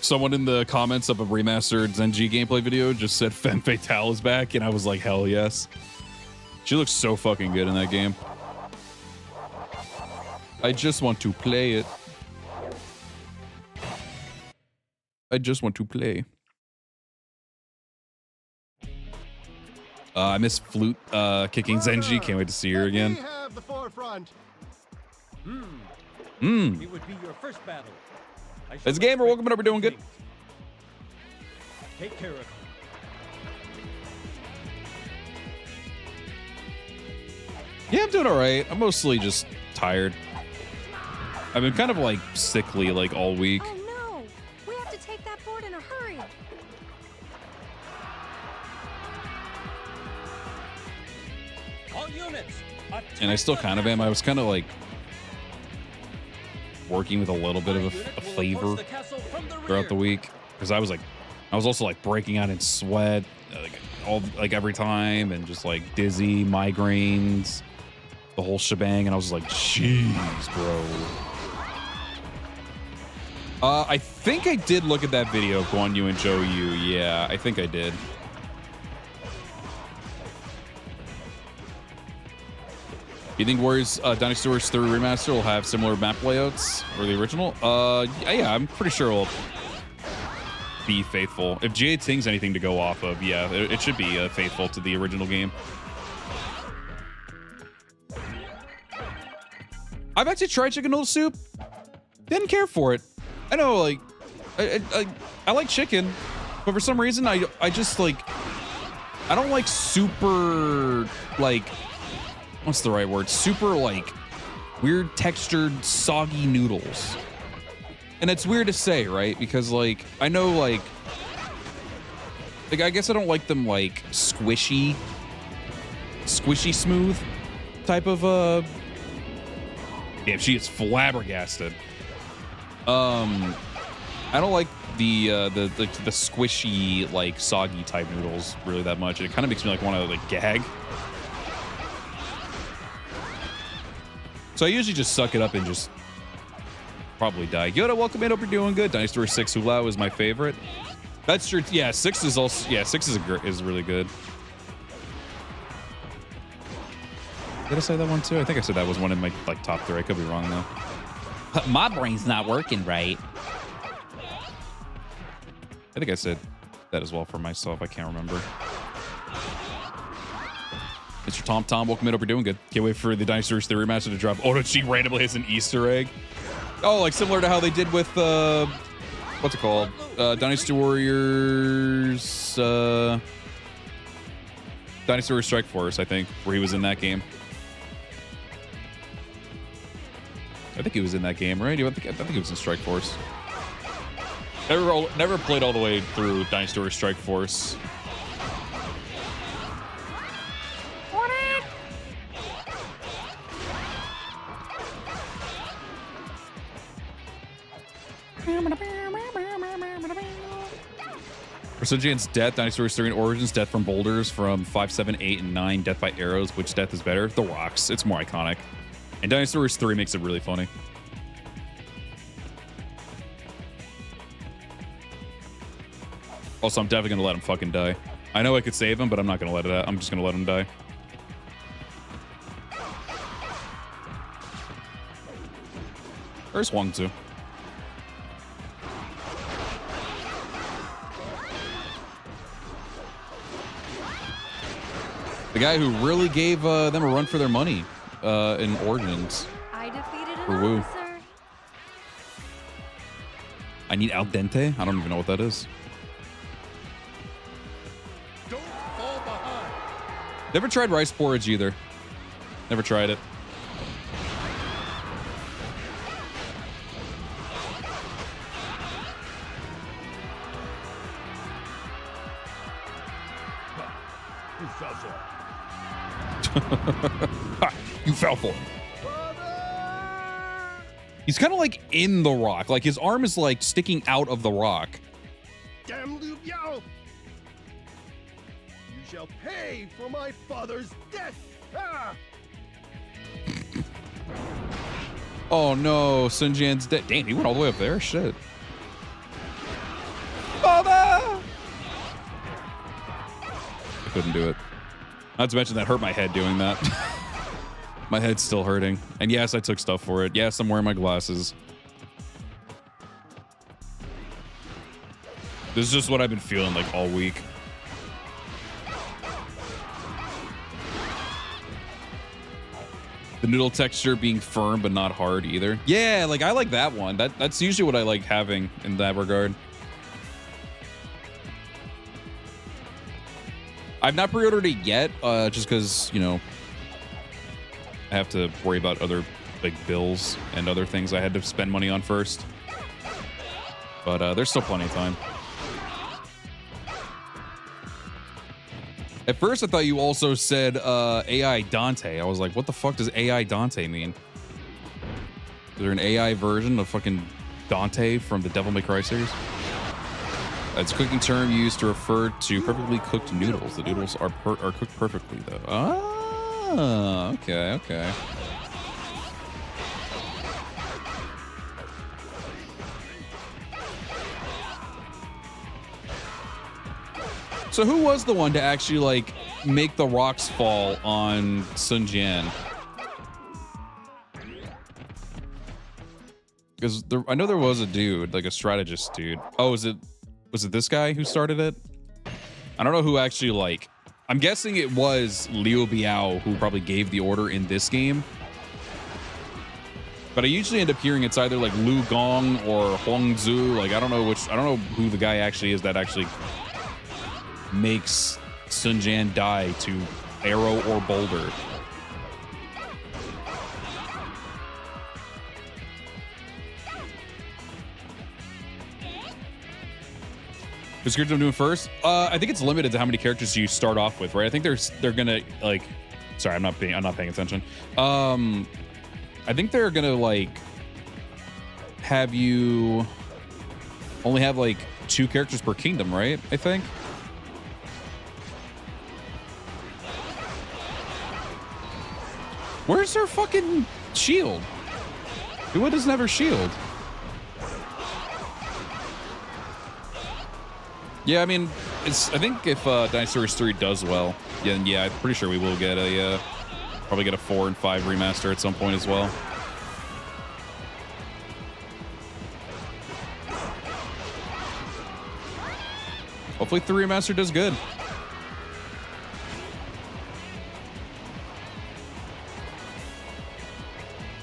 Someone in the comments of a remastered Zenji gameplay video just said Femme Fatale is back, and I was like, hell yes. She looks so fucking good in that game. I just want to play it. I just want to play. I miss flute kicking Zenji. Can't wait to see her again. We have the forefront. It would be your first battle. As a gamer, welcome. We're doing good. Take care of it. Yeah, I'm doing all right. I'm mostly just tired. I've been kind of like sickly like all week. Oh no! We have to take that board in a hurry. All units. And I still kind of am. I was kind of like working with a little bit of a flavor throughout the week because I was also like breaking out in sweat like every time and just like dizzy, migraines, the whole shebang, and I was just like, jeez, bro. I think I did look at that video of Guan Yu and Zhou Yu. Yeah, I think I did. You think Warriors Dynasty Warriors 3 Remaster will have similar map layouts or the original? Yeah, I'm pretty sure it'll be faithful. If GA Ting's anything to go off of, yeah, it should be faithful to the original game. I've actually tried chicken noodle soup. Didn't care for it. I know, like, I like chicken, but for some reason, I just like, I don't like super, like, what's the right word? Super, like, weird textured, soggy noodles. And it's weird to say, right? Because, like, I know, like, I guess I don't like them, like, squishy smooth type of, damn, she is flabbergasted. I don't like the squishy, like, soggy type noodles really that much. It kind of makes me, like, want to, like, gag. So I usually just suck it up and just probably die. Yoda, welcome in. Hope you're doing good. Dynasty Warriors 6 Hulao is my favorite. That's true. Yeah, 6 is also, yeah, 6 is really good. Did I say that one too? I think I said that was one in my, like, top 3. I could be wrong though. My brain's not working right. I think I said that as well for myself. I can't remember. Mr. Tom Tom, welcome in. Hope you're doing good. Can't wait for the Dynasty Warriors 3 Remaster to drop. Oh, no, she randomly has an Easter egg. Oh, like similar to how they did with, what's it called? Dynasty Warriors, Dynasty Warriors Strike Force, I think, where he was in that game. I think he was in that game, right? I think he was in Strike Force. Never played all the way through Dynasty Warriors Strike Force. For Sunjian's death, Dynasty Warriors 3 and Origins, death from boulders from 5, 7, 8, and 9, death by arrows. Which death is better? The rocks. It's more iconic. And Dynasty Warriors 3 makes it really funny. Also, I'm definitely going to let him fucking die. I know I could save him, but I'm not going to let it out. I'm just going to let him die. There's Wong too. The guy who really gave them a run for their money in Origins. I defeated For an Wu. officer. I need al dente? I don't even know what that is. Don't fall behind. Never tried rice porridge either. Never tried it. You fell for it. Ha, you fell for it. He's kind of like in the rock. Like his arm is like sticking out of the rock. Damn Liu Biao! You shall pay for my father's death! Ah! Oh no, Sun Jian's dead. Damn, he went all the way up there. Shit. Father! I couldn't do it. Not to mention that hurt my head doing that. My head's still hurting. And yes, I took stuff for it. Yes, I'm wearing my glasses. This is just what I've been feeling like all week. The noodle texture being firm but not hard either. Yeah, like I like that one. That's usually what I like having in that regard. I've not pre-ordered it yet, just because, you know, I have to worry about other big bills and other things I had to spend money on first. But there's still plenty of time. At first, I thought you also said AI Dante. I was like, what the fuck does AI Dante mean? Is there an AI version of fucking Dante from the Devil May Cry series? It's a cooking term used to refer to perfectly cooked noodles. The noodles are cooked perfectly, though. Ah, okay, okay. So who was the one to actually, like, make the rocks fall on Sun Jian? Because I know there was a dude, like a strategist dude. Oh, was it this guy who started it? I don't know who actually, like, I'm guessing it was Liu Biao who probably gave the order in this game. But I usually end up hearing it's either like Lu Gong or Huang Zhu. Like, I don't know who the guy actually is that actually makes Sun Jian die to arrow or boulder. Which character I'm doing first? I think it's limited to how many characters you start off with, right? I think they're gonna like. Sorry, I'm not paying attention. I think they're gonna like have you only have like 2 characters per kingdom, right? I think. Where's her fucking shield? Who doesn't have her shield? Yeah, I mean, I think if Dynasty Warriors 3 does well, then yeah, I'm pretty sure we will get a probably get a 4 and 5 remaster at some point as well. Hopefully 3 remaster does good.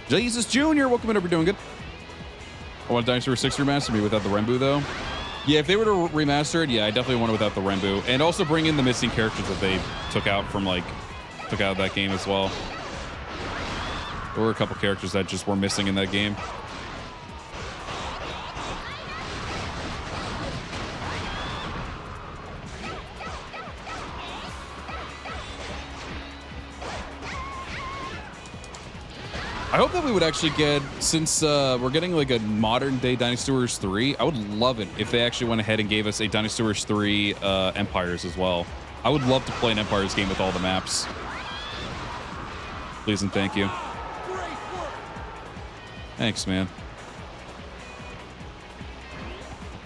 Jesus Jr., welcome in. Hope you're doing good. I want Dynasty Warriors 6 remaster, me without the Renbu though. Yeah, if they were to remaster it, yeah, I definitely want it without the Renbu. And also bring in the missing characters that they took out of that game as well. There were a couple characters that just were missing in that game. I hope that we would actually get, since we're getting like a modern day Dynasty Warriors 3, I would love it if they actually went ahead and gave us a Dynasty Warriors 3 Empires as well. I would love to play an Empires game with all the maps. Please and thank you. Thanks, man.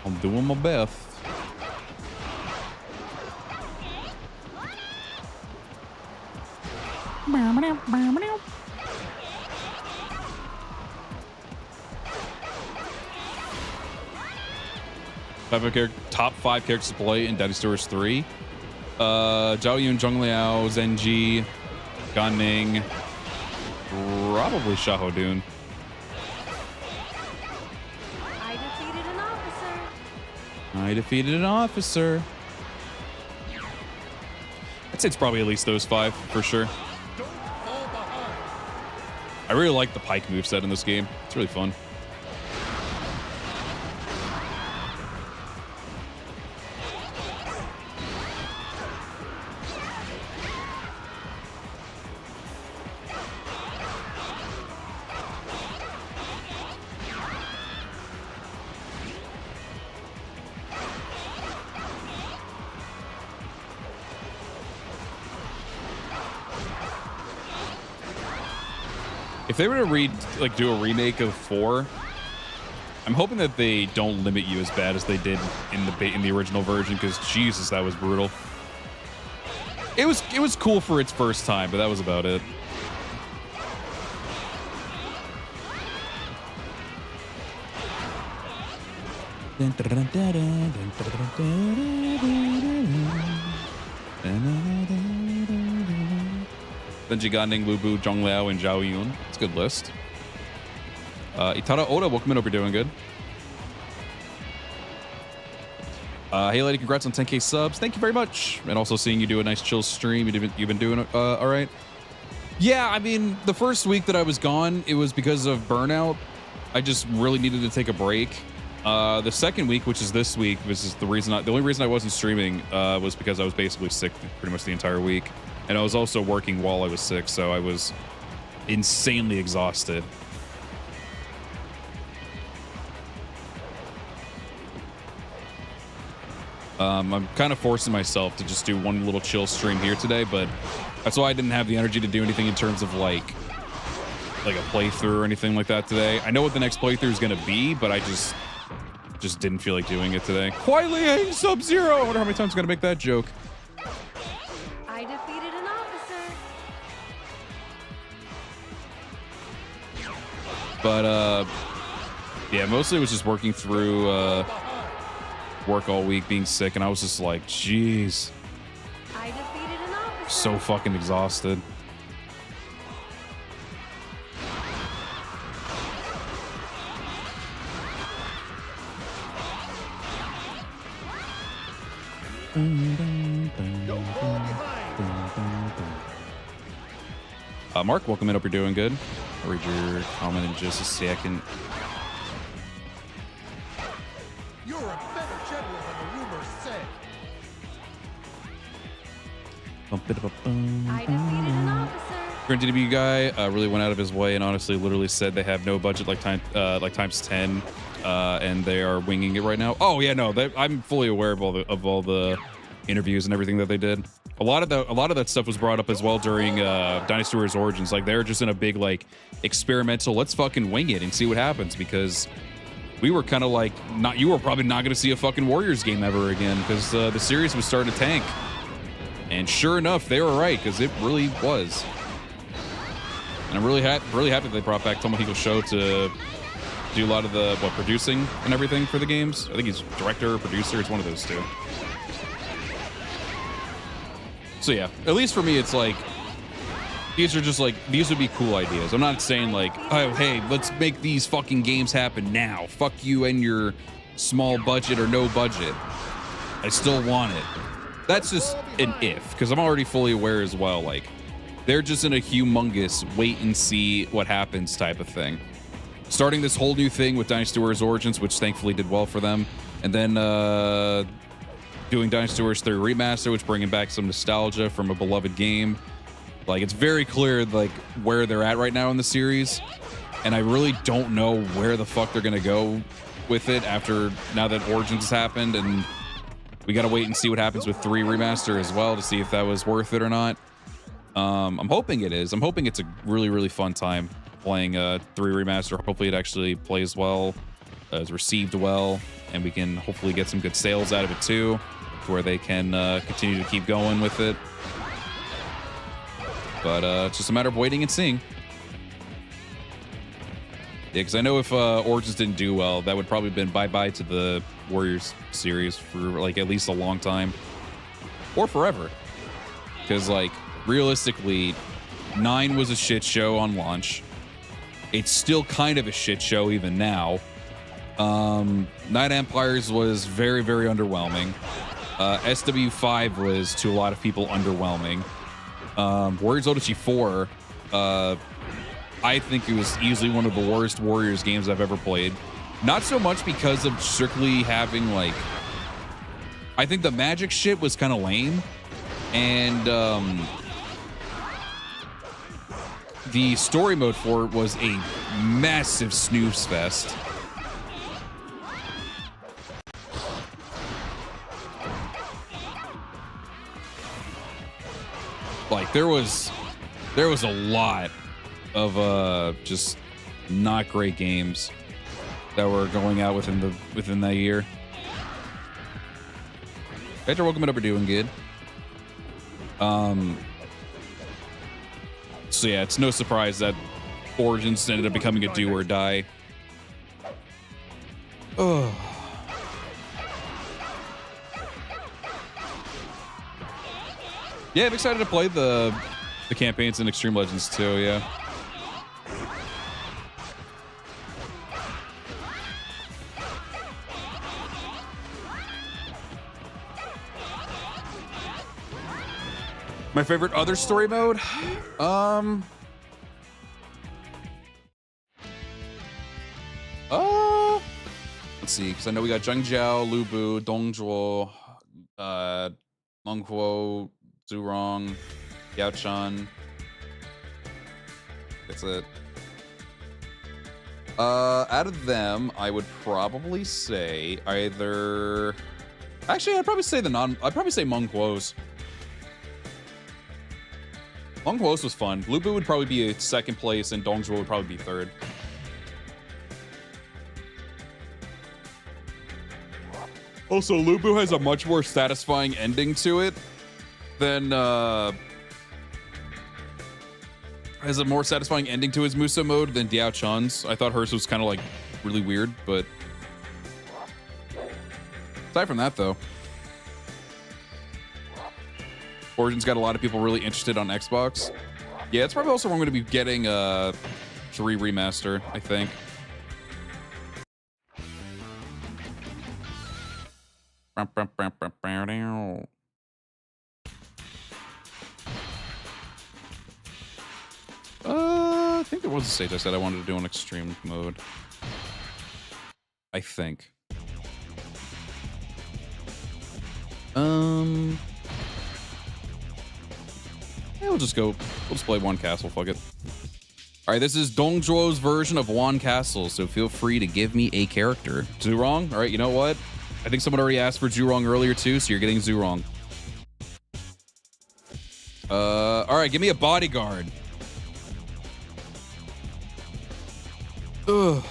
I'm doing my best. Top 5 characters to play in Dynasty Warriors 3. Zhao Yun, Zheng Liao, Zenji, Gan Ning, probably Xiahou. I defeated an officer. I'd say it's probably at least those 5 for sure. I really like the Pike moveset in this game. It's really fun. If they were to do a remake of 4, I'm hoping that they don't limit you as bad as they did in the original version, because Jesus, that was brutal. It was cool for its first time, but that was about it. Zenji, Gan Ning, Lu Bu, Zheng Liao, and Zhao Yun. It's a good list. Itara Oda, welcome in. Hope you're doing good. Hey, Lighty, congrats on 10K subs. Thank you very much. And also seeing you do a nice chill stream. You've been doing all right. Yeah, I mean, the first week that I was gone, it was because of burnout. I just really needed to take a break. The second week, which is this week, this is the only reason I wasn't streaming was because I was basically sick pretty much the entire week. And I was also working while I was sick, so I was insanely exhausted. I'm kind of forcing myself to just do one little chill stream here today, but that's why I didn't have the energy to do anything in terms of like a playthrough or anything like that today. I know what the next playthrough is going to be, but I just didn't feel like doing it today. Kuai Liang Sub-Zero! I wonder how many times I'm going to make that joke. I defeated an officer. But, Yeah, mostly it was just working through work all week, being sick, and I was just like, jeez, I defeated an officer. so fucking exhausted. Don't fall behind. Mark, welcome in. Hope you're doing good. I'll read your comment in just a second. You're a better general than the rumors say. I defeated an officer. Current DW guy really went out of his way and honestly literally said they have no budget like times 10, and they are winging it right now. Oh yeah, no, I'm fully aware of all the interviews and everything that they did. A lot of that stuff was brought up as well during Dynasty Warriors Origins. Like they're just in a big like experimental, let's fucking wing it and see what happens, because we were kind of like, you were probably not going to see a fucking Warriors game ever again because the series was starting to tank. And sure enough, they were right, because it really was. And I'm really happy they brought back Tomohiko Sho to do a lot of the producing and everything for the games. I think he's director or producer. It's one of those two. So yeah, at least for me, it's like these would be cool ideas. I'm not saying like, oh hey, let's make these fucking games happen now. Fuck you and your small budget or no budget. I still want it. That's just an if, because I'm already fully aware as well. Like, they're just in a humongous wait and see what happens type of thing. Starting this whole new thing with Dynasty Warriors Origins, which thankfully did well for them, and then doing Dynasty Warriors 3 Remaster, which bringing back some nostalgia from a beloved game. Like, it's very clear like where they're at right now in the series, and I really don't know where the fuck they're gonna go with it now that Origins has happened, and we gotta wait and see what happens with 3 Remaster as well to see if that was worth it or not. I'm hoping it is. I'm hoping it's a really, really fun time playing 3 Remaster. Hopefully it actually plays well, is received well, and we can hopefully get some good sales out of it too, to where they can continue to keep going with it. But it's just a matter of waiting and seeing. Yeah, because I know if Origins didn't do well, that would probably have been bye-bye to the Warriors series for like at least a long time, or forever. Because like realistically, 9 was a shit show on launch. It's still kind of a shit show even now. Night Empires was very, very underwhelming. SW5 was to a lot of people underwhelming. Warriors Odyssey 4, I think it was easily one of the worst Warriors games I've ever played. Not so much because of strictly having like, I think the magic shit was kind of lame, and the story mode for it was a massive snooze fest. Like there was a lot of just not great games that were going out within that year. Pedro, welcome in. Over doing good. So yeah, it's no surprise that Origins ended up becoming a do or die. Oh. Yeah, I'm excited to play the campaigns in Extreme Legends too, yeah. My favorite other story mode? Let's see, because I know we got Zhengjiao, Lubu, Dongzhuo, Longhuo, Zhurong, Yaochan. That's it. Out of them, I would probably say either... Actually, I'd probably say Menghuo's. Longhuo's was fun. Lubu would probably be a second place, and Dongzhuo would probably be third. Also, Lubu has a much more satisfying ending to it than has a more satisfying ending to his Muso mode than Diao Chan's. I thought hers was kind of like really weird, but aside from that, though, Origin's got a lot of people really interested on Xbox. Yeah, it's probably also where I'm going to be getting 3 Remaster, I think. I think there was a stage I said I wanted to do on extreme mode. I think. Yeah, we'll just go. We'll just play one castle. Fuck it. All right, this is Dongzhuo's version of One Castle, so feel free to give me a character. Zhurong. All right, you know what? I think someone already asked for Zhurong earlier too, so you're getting Zhurong. All right, give me a bodyguard. Ugh.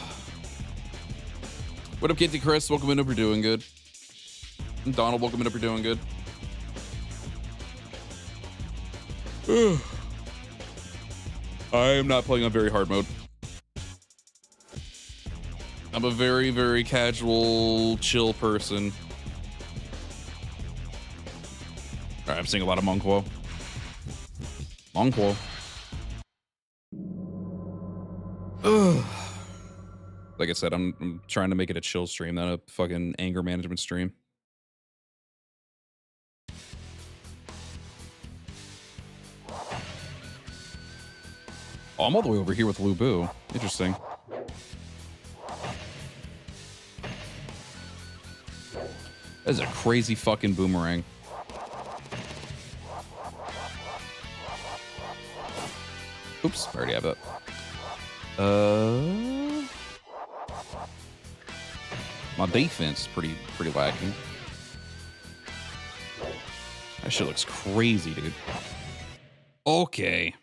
What up, Kitty Chris? Welcome in. Hope you're doing good. And Donald, welcome in. Hope you're doing good. Ugh. I am not playing on very hard mode. I'm a very, very casual, chill person. All right, I'm seeing a lot of Monquo. Monquo. Ugh. Like I said, I'm trying to make it a chill stream, not a fucking anger management stream. Oh, I'm all the way over here with Lu Bu. Interesting. That is a crazy fucking boomerang. Oops, I already have that. My defense is pretty lacking. That shit looks crazy, dude. Okay.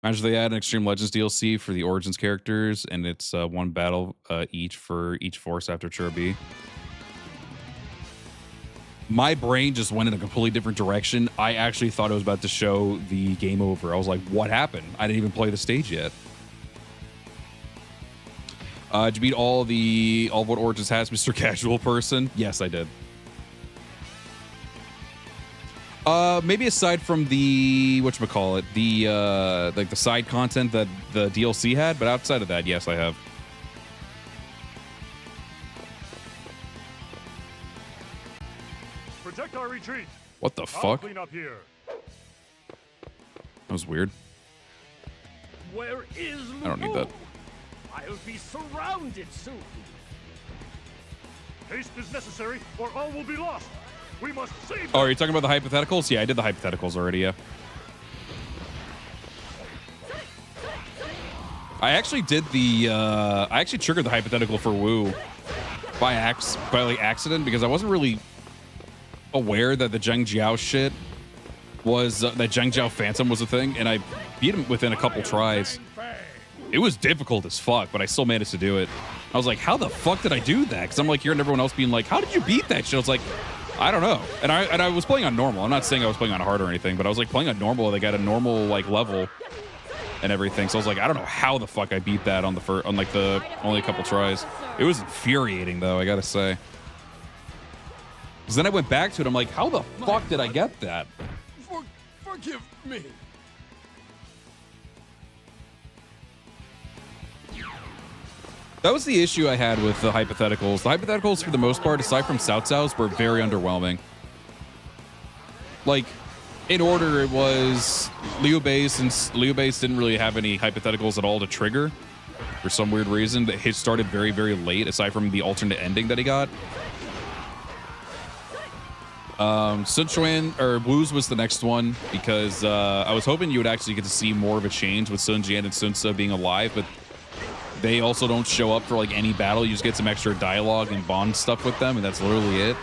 Imagine they add an Extreme Legends DLC for the Origins characters, and it's one battle each for each force after Chur B. My brain just went in a completely different direction. I actually thought it was about to show the game over. I was like, what happened? I didn't even play the stage yet. Did you beat all of what Origins has, Mr. Casual Person? Yes, I did. Maybe aside from the whatchamacallit, the like the side content that the DLC had, but outside of that, yes, I have. Protect our retreat. What the I'll fuck? clean up here. That was weird. Where is I don't need that. I'll be surrounded soon. Haste is necessary, or all will be lost. We must save. Oh, are you talking about the hypotheticals? Yeah, I did the hypotheticals already. Yeah. I actually did the. I actually triggered the hypothetical for Wu by like accident because I wasn't really aware that the Zheng Jiao shit was that Zheng Jiao Phantom was a thing, and I beat him within a couple tries. It was difficult as fuck, but I still managed to do it. I was like, how the fuck did I do that? Because I'm like hearing everyone else being like, how did you beat that shit? I was like, I don't know. And I was playing on normal. I'm not saying I was playing on hard or anything, but I was like playing on normal. They got a normal like level and everything. So I was like, I don't know how the fuck I beat that on like the only a couple tries. It was infuriating though, I gotta say. Because then I went back to it. I'm like, how the fuck did I get that? Forgive me. That was the issue I had with the hypotheticals. The hypotheticals, for the most part, aside from Cao Cao's, were very underwhelming. Like, in order, it was Liu Bei, since Liu Bei didn't really have any hypotheticals at all to trigger for some weird reason. That hit started very, very late, aside from the alternate ending that he got. Sun Quan, or Wu's was the next one, because I was hoping you would actually get to see more of a change with Sun Jian and Sun Ce being alive, but they also don't show up for like any battle. You just get some extra dialogue and bond stuff with them, and that's literally it,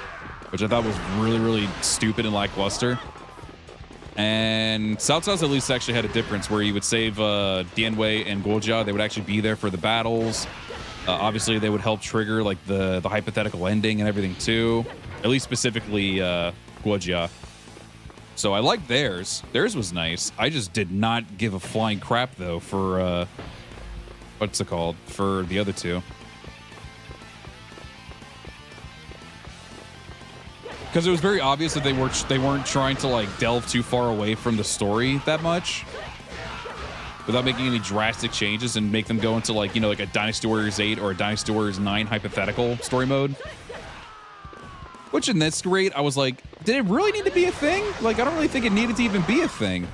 which I thought was really, really stupid and lackluster. And Cao Cao's at least actually had a difference where you would save Dian Wei and Guojia. They would actually be there for the battles. Obviously, they would help trigger like the hypothetical ending and everything too. At least specifically Guojia. So I liked theirs. Theirs was nice. I just did not give a flying crap though for what's it called? For the other two. Because it was very obvious that they weren't trying to like delve too far away from the story that much, without making any drastic changes and make them go into like, you know, like a Dynasty Warriors 8 or a Dynasty Warriors 9 hypothetical story mode. Which in this rate, I was like, did it really need to be a thing? Like, I don't really think it needed to even be a thing.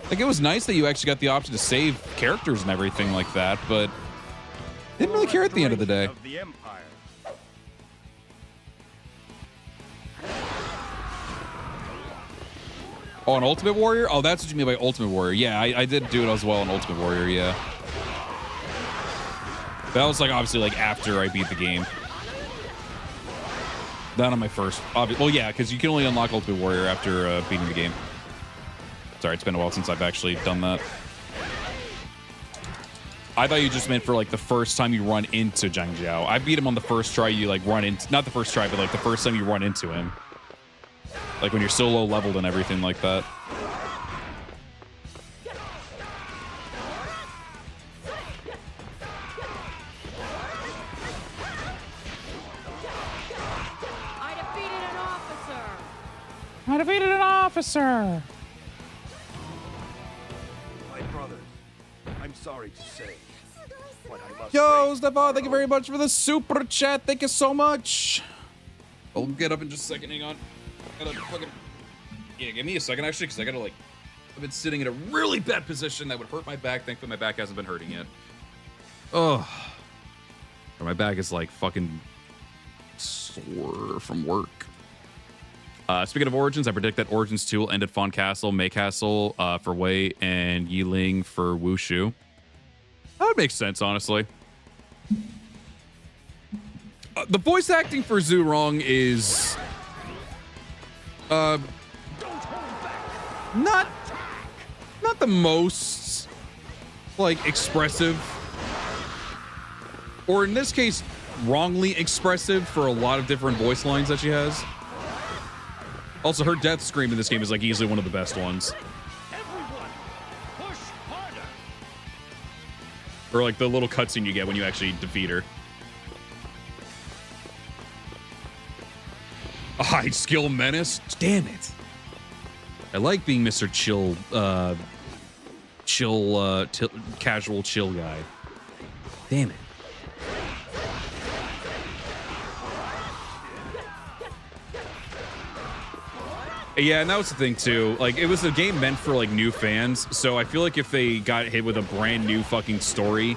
Like, it was nice that you actually got the option to save characters and everything like that, but didn't really care at the end of the day. Of the Empire. Oh, an Ultimate Warrior? Oh, that's what you mean by Ultimate Warrior. Yeah, I did do it as well in Ultimate Warrior, yeah. That was like obviously like after I beat the game. Not on my first. Well, yeah, because you can only unlock Ultimate Warrior after beating the game. Sorry, it's been a while since I've actually done that. I thought you just meant for like the first time you run into Zhang Jiao. I beat him on the first try you like run into, not the first try, but like the first time you run into him. Like when you're so low leveled and everything like that. I defeated an officer. I defeated an officer. My brothers, I'm sorry to say, but I must Yo, say, Stefan, thank you very much for the super chat. Thank you so much. I'll get up in just a second. Hang on. Yeah, give me a second, actually, because I gotta, like, I've been sitting in a really bad position that would hurt my back. Thankfully, my back hasn't been hurting yet. Oh. My back is, like, fucking sore from work. Speaking of Origins, I predict that Origins 2 will end at Fawn Castle, May Castle for Wei, and Yiling for Wushu. That would make sense, honestly. The voice acting for Zhu Rong is... not the most like expressive, or in this case wrongly expressive for a lot of different voice lines that she has. Also, her death scream in this game is like easily one of the best ones. everyone, push harder. Or like the little cutscene you get when you actually defeat her. A high skill menace? Damn it. I like being Mr. Casual chill guy. Damn it. Yeah, and that was the thing too. Like, it was a game meant for like new fans, so I feel like if they got hit with a brand new fucking story,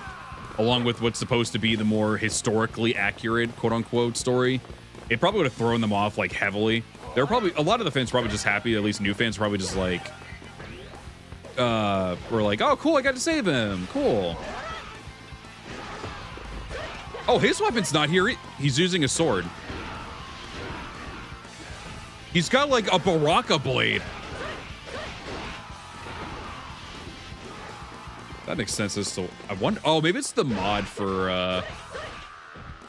along with what's supposed to be the more historically accurate, quote unquote, story, it probably would have thrown them off like heavily. There were probably a lot of the fans probably just happy, at least new fans probably just like were like, oh cool, I got to save him. Cool. Oh, his weapon's not here. He's using a sword. He's got like a Baraka blade. That makes sense as to, I wonder, oh, maybe it's the mod for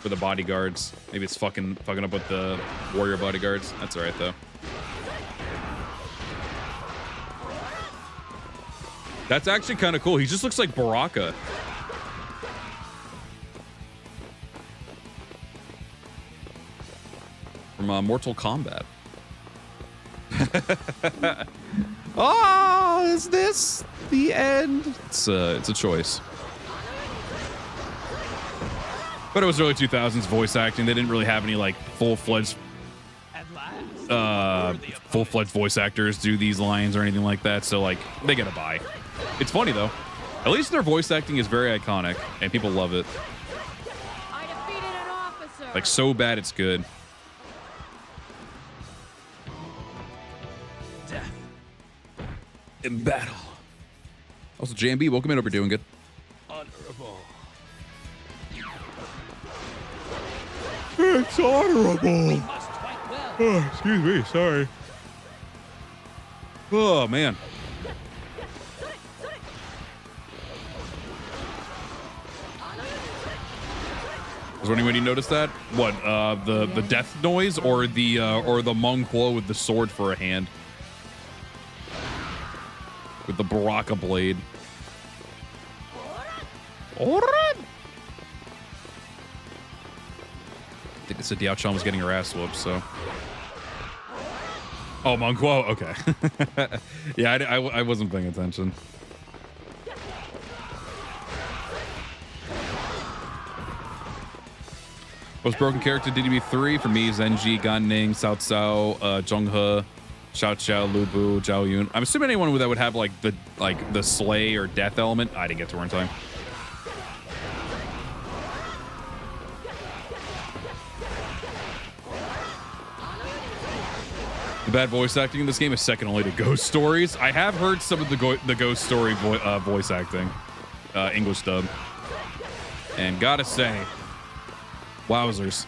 the bodyguards. Maybe it's fucking up with the warrior bodyguards. That's all right though. That's actually kind of cool. He just looks like Baraka. From Mortal Kombat. Oh, is this the end? It's a choice. But it was early 2000s voice acting. They didn't really have any like full-fledged voice actors do these lines or anything like that. So like they get a buy. It's funny though. At least their voice acting is very iconic and people love it. I defeated an officer. Like so bad it's good. Death. In battle. Also, JMB, welcome in. Hope you're doing good. Honorable. It's honorable. Must fight well. Oh, excuse me. Sorry. Oh, man. Was there anyone who noticed that? What, the death noise or the Mong Kuo with the sword for a hand? With the Baraka blade. I think it said Diao Chan was getting her ass whooped, so. Oh, Monquo. Okay. Yeah, I wasn't paying attention. Most broken character DDB 3 for me: Zenji, Gan Ning, Cao Cao, Zhonghe, Xiao Xiao, Lu Bu, Zhao Yun. I'm assuming anyone that would have like the slay or death element. I didn't get to her in time. The bad voice acting in this game is second only to Ghost Stories. I have heard some of the Ghost Story voice acting, English dub, and gotta say, wowzers.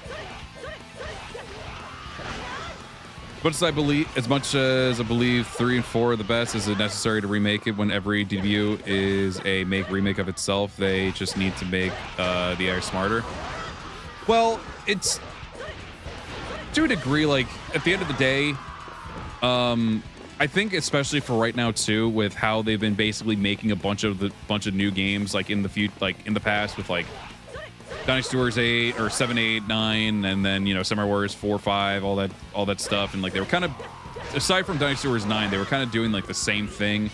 As much as I believe 3 and 4 are the best, is it necessary to remake it when every debut is a remake of itself? They just need to make the AI smarter. Well, it's to a degree, like at the end of the day, I think especially for right now too, with how they've been basically making a bunch of new games, like in the past with like Dynasty Warriors 8 or 7, 8, 9, and then, you know, Samurai Warriors 4, 5, all that stuff. And like they were kind of, aside from Dynasty Warriors 9, they were kind of doing like the same thing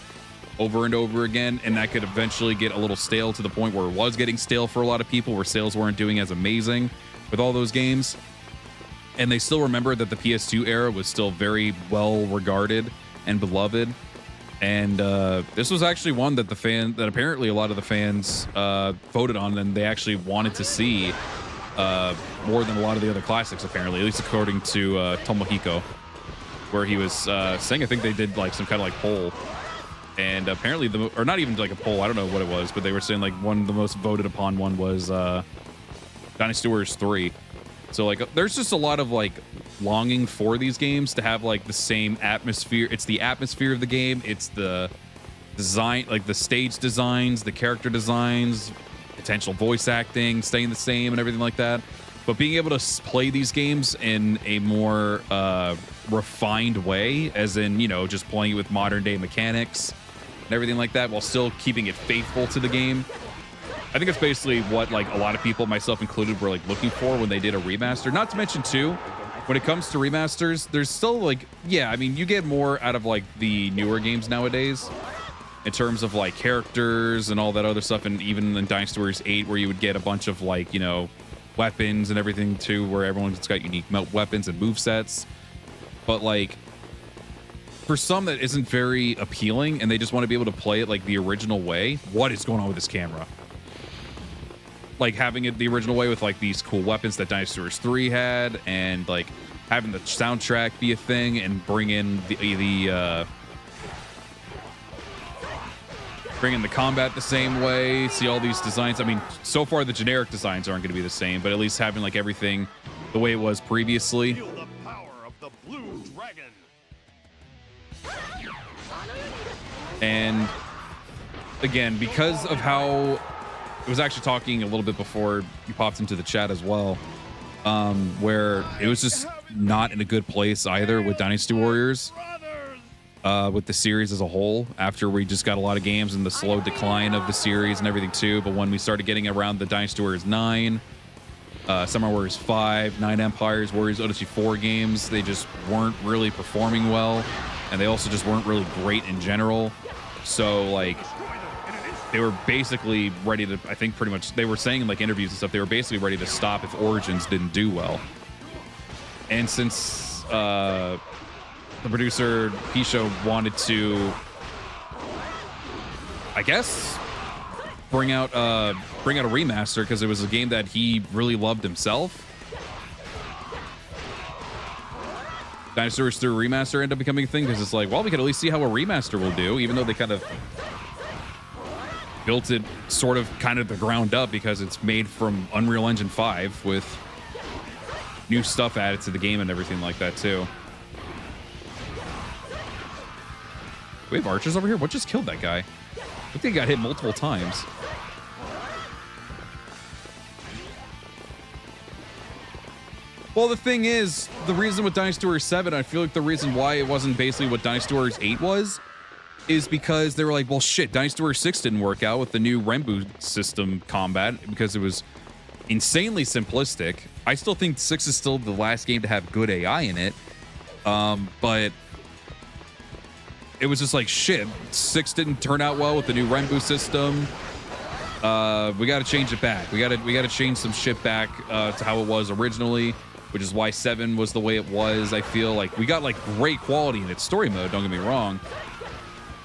over and over again, and that could eventually get a little stale to the point where it was getting stale for a lot of people, where sales weren't doing as amazing with all those games. And they still remember that the PS2 era was still very well regarded and beloved. And this was actually one that apparently a lot of the fans voted on, and they actually wanted to see more than a lot of the other classics, apparently, at least according to Tomohiko, where he was saying, I think they did like some kind of like poll, and apparently or not even like a poll, I don't know what it was, but they were saying like one of the most voted upon one was Dynasty Warriors 3. So like there's just a lot of like longing for these games to have like the same atmosphere. It's the atmosphere of the game, it's the design, like the stage designs, the character designs, potential voice acting staying the same and everything like that. But being able to play these games in a more refined way, as in, you know, just playing it with modern day mechanics and everything like that, while still keeping it faithful to the game. I think it's basically what like a lot of people, myself included, were like looking for when they did a remaster. Not to mention too, when it comes to remasters, there's still like, yeah, I mean, you get more out of like the newer games nowadays in terms of like characters and all that other stuff. And even in Dynasty Warriors 8, where you would get a bunch of like, you know, weapons and everything too, where everyone's got unique weapons and movesets. But like, for some that isn't very appealing and they just want to be able to play it like the original way. What is going on with this camera? Like having it the original way with like these cool weapons that Dynasty Warriors 3 had, and like having the soundtrack be a thing, and bring in the combat the same way. See all these designs. I mean, so far the generic designs aren't going to be the same, but at least having like everything the way it was previously. Feel the power of the blue dragon. And again, because of how it was actually talking a little bit before you popped into the chat as well, where it was just not in a good place either with Dynasty Warriors, with the series as a whole, after we just got a lot of games and the slow decline of the series and everything too. But when we started getting around the Dynasty Warriors 9, Samurai Warriors 5, 9 Empires, Warriors Odyssey 4 games, they just weren't really performing well, and they also just weren't really great in general. So like, they were basically ready to, I think pretty much, they were saying in like interviews and stuff, they were basically ready to stop if Origins didn't do well. And since the producer Pisho wanted to, I guess, bring out a remaster because it was a game that he really loved himself, Dynasty Warriors 3 remaster ended up becoming a thing, because it's like, well, we could at least see how a remaster will do, even though they kind of built it sort of kind of the ground up, because it's made from Unreal Engine 5 with new stuff added to the game and everything like that too. Do we have archers over here? What just killed that guy? I think he got hit multiple times. Well, the thing is, the reason with Dynasty Warriors 7, I feel like the reason why it wasn't basically what Dynasty Warriors 8 was, is because they were like, well, shit, Dynasty Warriors 6 didn't work out with the new Renbu system combat, because it was insanely simplistic. I still think 6 is still the last game to have good AI in it, but it was just like, shit, 6 didn't turn out well with the new Renbu system. We got to change it back. We got to change some shit back to how it was originally, which is why 7 was the way it was. I feel like we got like great quality in its story mode, don't get me wrong,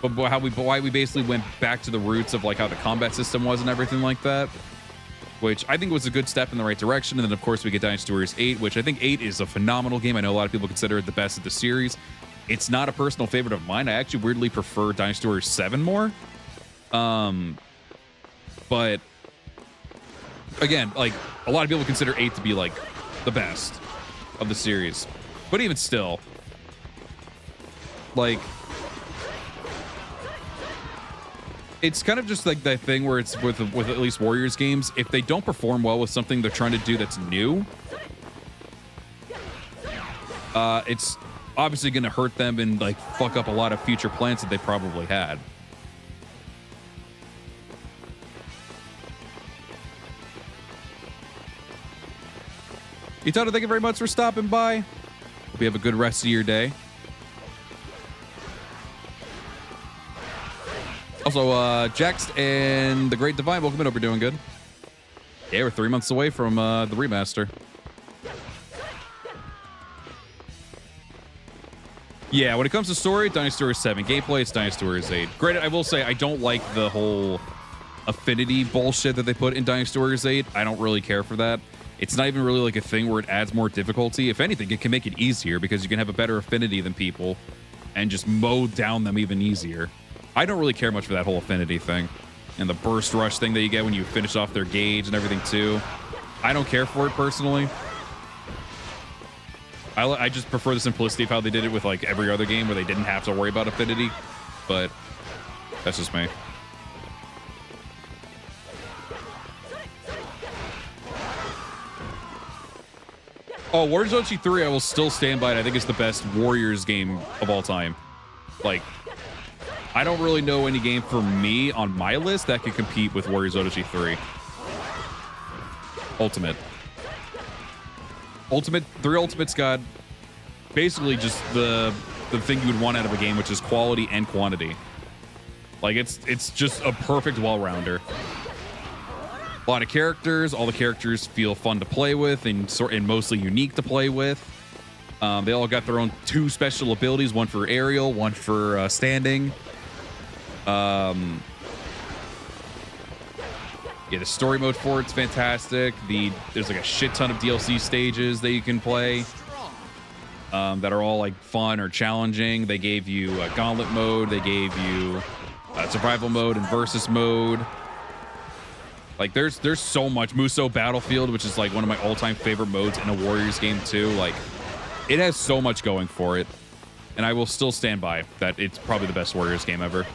but why we basically went back to the roots of like how the combat system was and everything like that, which I think was a good step in the right direction. And then of course we get Dynasty Warriors 8, which I think 8 is a phenomenal game. I know a lot of people consider it the best of the series. It's not a personal favorite of mine. I actually weirdly prefer Dynasty Warriors 7 more. But again, like a lot of people consider 8 to be like the best of the series. But even still, like, it's kind of just like that thing where it's with at least Warriors games, if they don't perform well with something they're trying to do that's new, it's obviously going to hurt them and like fuck up a lot of future plans that they probably had. Itado, thank you very much for stopping by. Hope you have a good rest of your day. Also, Jax and the Great Divine, welcome in. Hope you're doing good. Yeah, we're 3 months away from the remaster. Yeah, when it comes to story, Dynasty Warriors 7. Gameplay, it's Dynasty Warriors 8. Granted, I will say I don't like the whole affinity bullshit that they put in Dynasty Warriors 8. I don't really care for that. It's not even really like a thing where it adds more difficulty. If anything, it can make it easier because you can have a better affinity than people and just mow down them even easier. I don't really care much for that whole affinity thing and the burst rush thing that you get when you finish off their gauge and everything too. I don't care for it personally. I just prefer the simplicity of how they did it with like every other game where they didn't have to worry about affinity, but that's just me. Oh, Warriors Ochi 3, I will still stand by it. I think it's the best Warriors game of all time. Like, I don't really know any game for me on my list that could compete with Warriors Odyssey 3. Ultimate. 3 Ultimate's got basically just the thing you would want out of a game, which is quality and quantity. Like, it's just a perfect wall-rounder. A lot of characters. All the characters feel fun to play with and mostly unique to play with. They all got their own 2 special abilities, one for aerial, one for standing. Yeah, the story mode for it's fantastic. There's like a shit ton of DLC stages that you can play that are all like fun or challenging. They gave you a gauntlet mode. They gave you survival mode and versus mode. Like there's so much. Muso Battlefield, which is like one of my all-time favorite modes in a Warriors game too. Like it has so much going for it, and I will still stand by that it's probably the best Warriors game ever.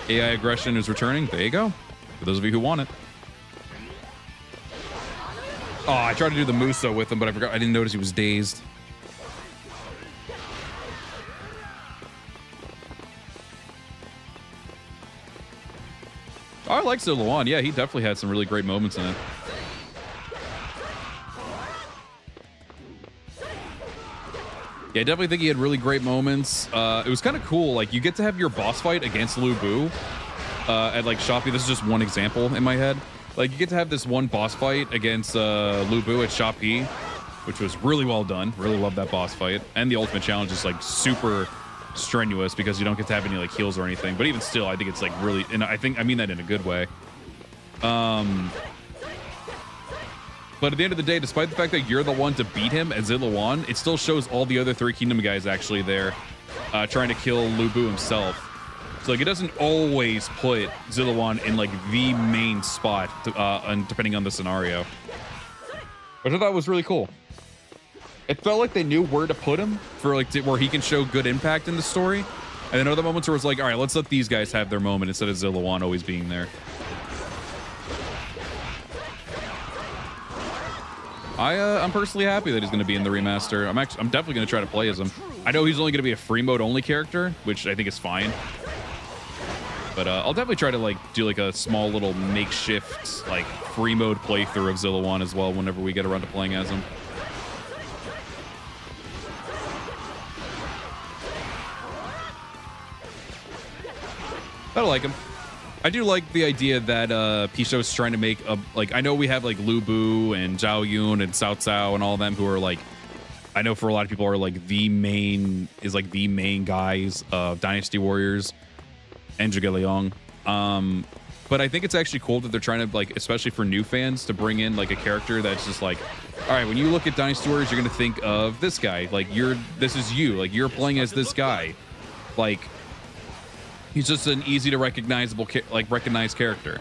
AI aggression is returning. There you go. For those of you who want it. Oh, I tried to do the Muso with him, but I forgot. I didn't notice he was dazed. Oh, I like Zillowan. Yeah, he definitely had some really great moments in it. Yeah, I definitely think he had really great moments. It was kind of cool. Like, you get to have your boss fight against Lu Bu at, like, Shopee. This is just one example in my head. Like, you get to have this one boss fight against Lu Bu at Shopee, which was really well done. Really love that boss fight. And the Ultimate Challenge is, like, super strenuous because you don't get to have any, like, heals or anything. But even still, I think it's, like, really... And I mean that in a good way. But at the end of the day, despite the fact that you're the one to beat him as Zillowan, it still shows all the other 3 Kingdom guys actually there trying to kill Lu Bu himself. So like it doesn't always put Zillowan in like the main spot and depending on the scenario. Which I thought was really cool. It felt like they knew where to put him for like where he can show good impact in the story. And then other moments where it's like, all right, let's let these guys have their moment instead of Zillowan always being there. I'm personally happy that he's going to be in the remaster. I'm definitely going to try to play as him. I know he's only going to be a free mode only character, which I think is fine. But I'll definitely try to like do like a small little makeshift like free mode playthrough of Zillowon as well whenever we get around to playing as him. I like him. I do like the idea that Pisho's trying to make a, like, I know we have like Lu Bu and Zhao Yun and Cao Cao and all of them who are like, I know for a lot of people are like the main guys of Dynasty Warriors and Zhuge Liang. But I think it's actually cool that they're trying to, like, especially for new fans, to bring in like a character that's just like, all right, when you look at Dynasty Warriors, you're gonna think of this guy. Like this is you. Like you're playing as this guy. Like he's just an easy to recognizable, recognized character.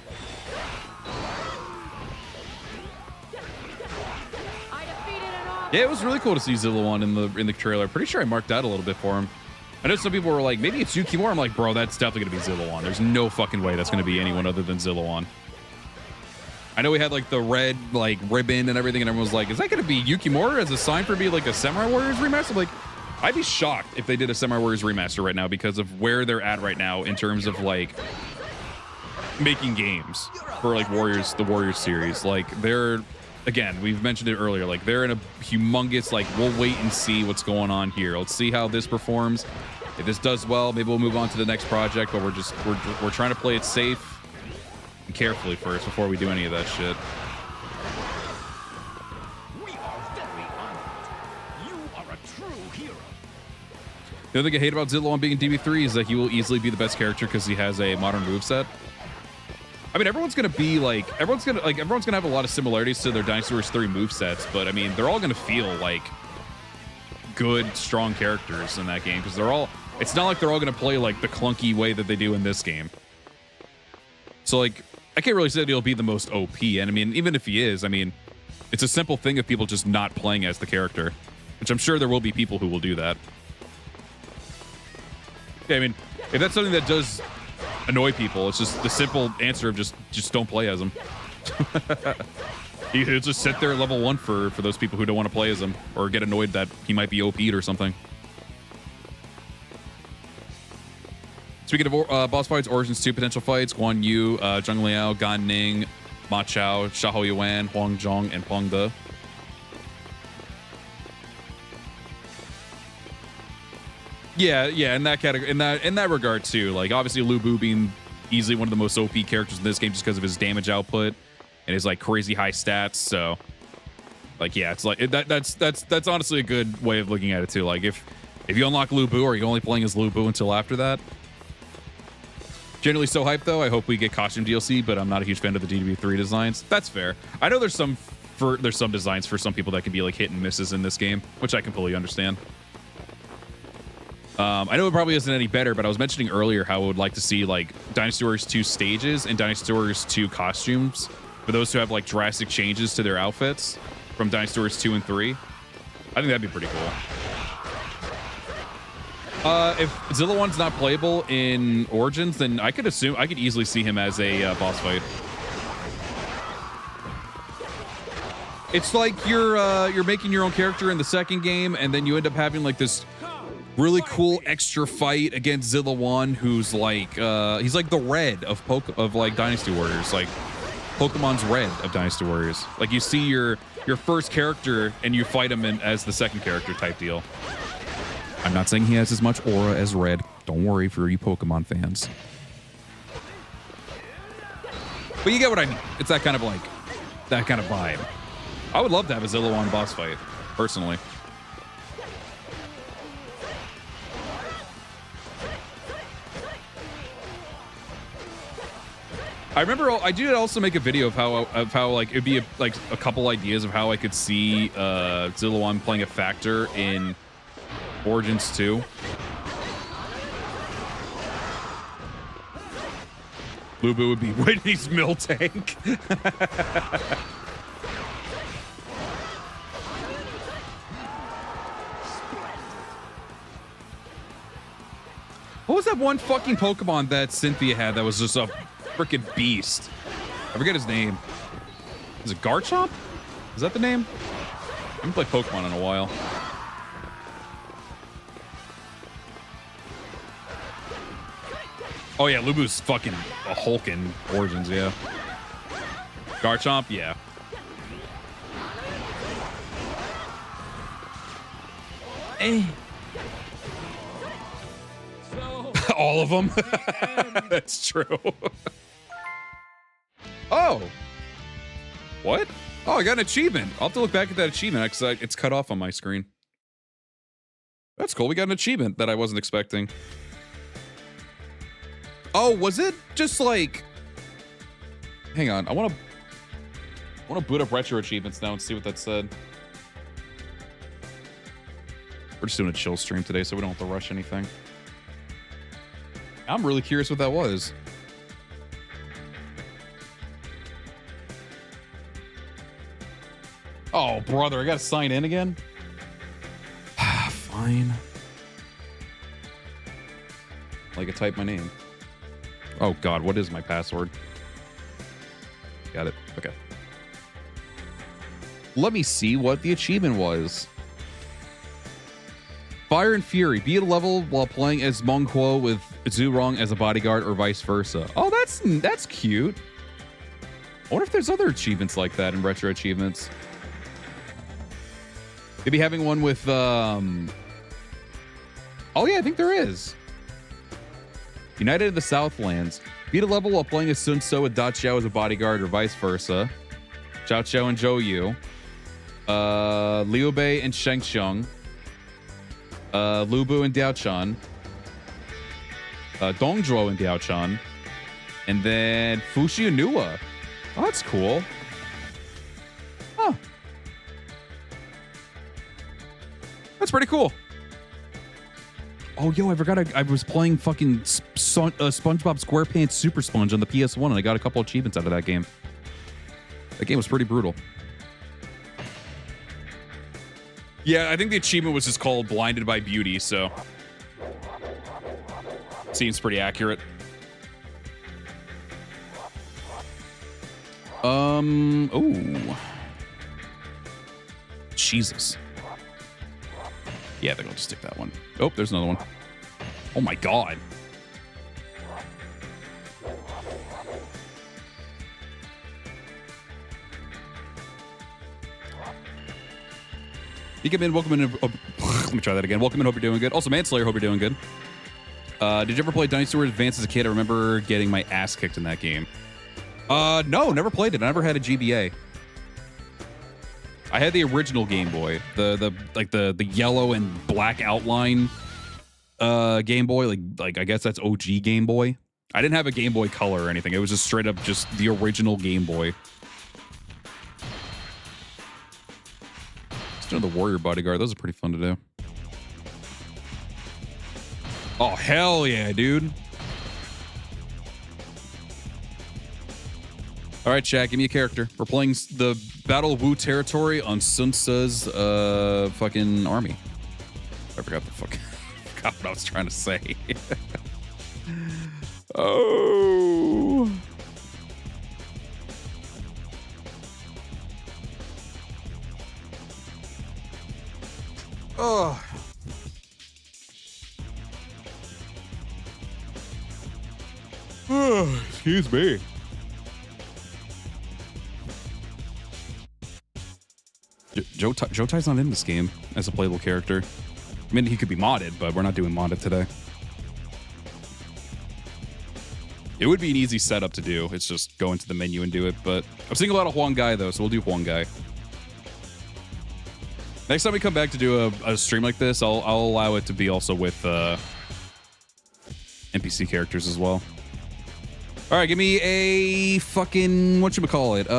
Yeah, it was really cool to see Zillowon in the trailer. Pretty sure I marked out a little bit for him. I know some people were like, maybe it's Yukimura. I'm like, bro, that's definitely gonna be Zillowon. There's no fucking way that's gonna be anyone other than Zillowon. I know we had like the red like ribbon and everything, and everyone was like, is that gonna be Yukimura as a sign for being like a Samurai Warriors remaster? I'm like, I'd be shocked if they did a Samurai Warriors remaster right now because of where they're at right now in terms of like making games for like Warriors, the Warriors series. Like they're, again, we've mentioned it earlier, like they're in a humongous, like, we'll wait and see what's going on here. Let's see how this performs. If this does well, maybe we'll move on to the next project, but we're trying to play it safe and carefully first before we do any of that shit. We are very honored. You are a true hero. The other thing I hate about Zillowon being in DB3 is that he will easily be the best character because he has a modern moveset. I mean, everyone's gonna have a lot of similarities to their Dynasty Warriors 3 movesets, but I mean, they're all gonna feel like good, strong characters in that game because they're all. It's not like they're all gonna play like the clunky way that they do in this game. So like, I can't really say that he'll be the most OP, and I mean, even if he is, I mean, it's a simple thing of people just not playing as the character, which I'm sure there will be people who will do that. Yeah, I mean, if that's something that does annoy people, it's just the simple answer of just don't play as him. He'll just sit there at level 1 for those people who don't want to play as him or get annoyed that he might be OP'd or something. Speaking of boss fights, Origins 2 potential fights: Guan Yu, Zheng Liao, Gan Ning, Ma Chao, Xiahou Yuan, Huang Zhong, and Peng De. Yeah, in that category, in that regard too. Like obviously Lu Bu being easily one of the most OP characters in this game just because of his damage output and his like crazy high stats. So like, yeah, it's like that's honestly a good way of looking at it too. Like if you unlock Lu Bu, are you only playing as Lu Bu until after that? Generally so hyped though. I hope we get costume DLC, but I'm not a huge fan of the DB3 designs. That's fair. I know there's some designs for some people that can be like hit and misses in this game, which I completely understand. I know it probably isn't any better, but I was mentioning earlier how I would like to see like Dynasty Warriors 2 stages and Dynasty Warriors 2 costumes for those who have like drastic changes to their outfits from Dynasty Warriors 2 and 3. I think that'd be pretty cool. If Zillowon's not playable in Origins, then I could easily see him as a boss fight. It's like you're making your own character in the second game, and then you end up having like this really cool extra fight against Zillowon, who's like he's like the Red of like Dynasty Warriors, like Pokemon's Red of Dynasty Warriors. Like you see your first character and you fight him as the second character type deal. I'm not saying he has as much aura as Red. Don't worry for you Pokemon fans. But you get what I mean. It's that kind of vibe. I would love to have a Zillowon boss fight, personally. I remember I did also make a video of how like it'd be a couple ideas of how I could see Zillowon playing a factor in Origins 2. Lu Bu would be Whitney's mill tank. What was that one fucking Pokemon that Cynthia had that was just a freaking beast? I forget his name. Is it Garchomp? Is that the name? I haven't played Pokemon in a while. Oh yeah, Lubu's fucking a Hulk in Origins, yeah. Garchomp, yeah. All of them. That's true. Oh. What? Oh, I got an achievement. I'll have to look back at that achievement because it's cut off on my screen. That's cool. We got an achievement that I wasn't expecting. Oh, was it just like... Hang on. I want to boot up retro achievements now and see what that said. We're just doing a chill stream today, so we don't have to rush anything. I'm really curious what that was. Oh, brother, I gotta sign in again? Fine. Like I type my name. Oh god, what is my password? Got it. Okay. Let me see what the achievement was. Fire and Fury. Beat a level while playing as Mongquo with Zurong as a bodyguard or vice versa. Oh, that's cute. I wonder if there's other achievements like that in retro achievements. Maybe having one with oh yeah, I think there is. United in the Southlands. Beat a level while playing as Sun Tzu with Da Xiao as a bodyguard or vice versa. Zhao Qiao and Zhou Yu. Liu Bei and Sheng Xiong. Lubu and Diaochan. Dongzhuo and Diaochan. And then Fushi and Nua. Oh, that's cool. Huh. That's pretty cool. Oh, yo, I forgot I was playing fucking SpongeBob SquarePants Super Sponge on the PS1, and I got a couple achievements out of that game. That game was pretty brutal. Yeah, I think the achievement was just called Blinded by Beauty, so... Seems pretty accurate. Ooh. Jesus. Yeah, I think I'll just stick that one. Oh, there's another one. Oh my god. You come in, welcome in. Let me try that again. Welcome in, hope you're doing good. Also, Manslayer, hope you're doing good. Did you ever play Dynasty Warriors Advance as a kid? I remember getting my ass kicked in that game. No, never played it. I never had a GBA. I had the original Game Boy, the yellow and black outline Game Boy, like I guess that's OG Game Boy. I didn't have a Game Boy Color or anything. It was just straight up just the original Game Boy. Let's do the Warrior Bodyguard. Those are pretty fun to do. Oh hell yeah, dude! All right, chat, give me a character. We're playing the Battle of Wu territory on Sun Tzu's fucking army. I forgot the fuck. Forgot what I was trying to say. Oh. Oh. Oh, excuse me. Joe Tai's not in this game as a playable character. I mean, he could be modded, but we're not doing modded today. It would be an easy setup to do. It's just go into the menu and do it. But I'm seeing a lot of Huang Gai, though, so we'll do Huang Gai. Next time we come back to do a stream like this, I'll allow it to be also with NPC characters as well. All right, give me a fucking whatchamacallit?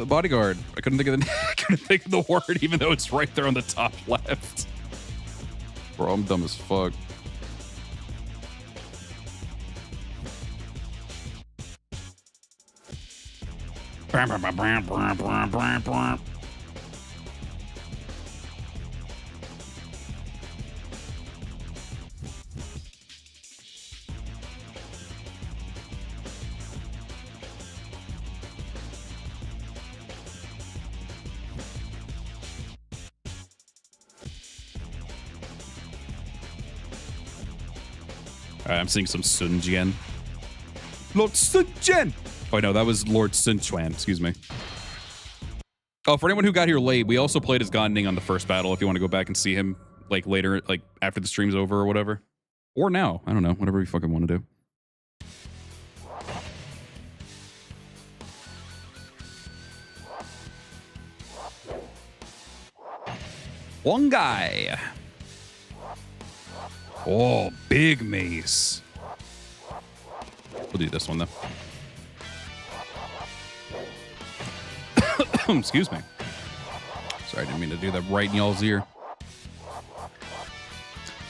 Bodyguard. I couldn't think of the word, even though it's right there on the top left. Bro, I'm dumb as fuck. All right, I'm seeing some Sun Jian. Lord Sun Jian. Oh, no, that was Lord Sun Chuan. Excuse me. Oh, for anyone who got here late, we also played as Gan Ning on the first battle. If you want to go back and see him, like later, like after the stream's over or whatever, or now, I don't know, whatever you fucking want to do. One guy. Oh, big mace. We'll do this one though. Excuse me. Sorry, I didn't mean to do that right in y'all's ear.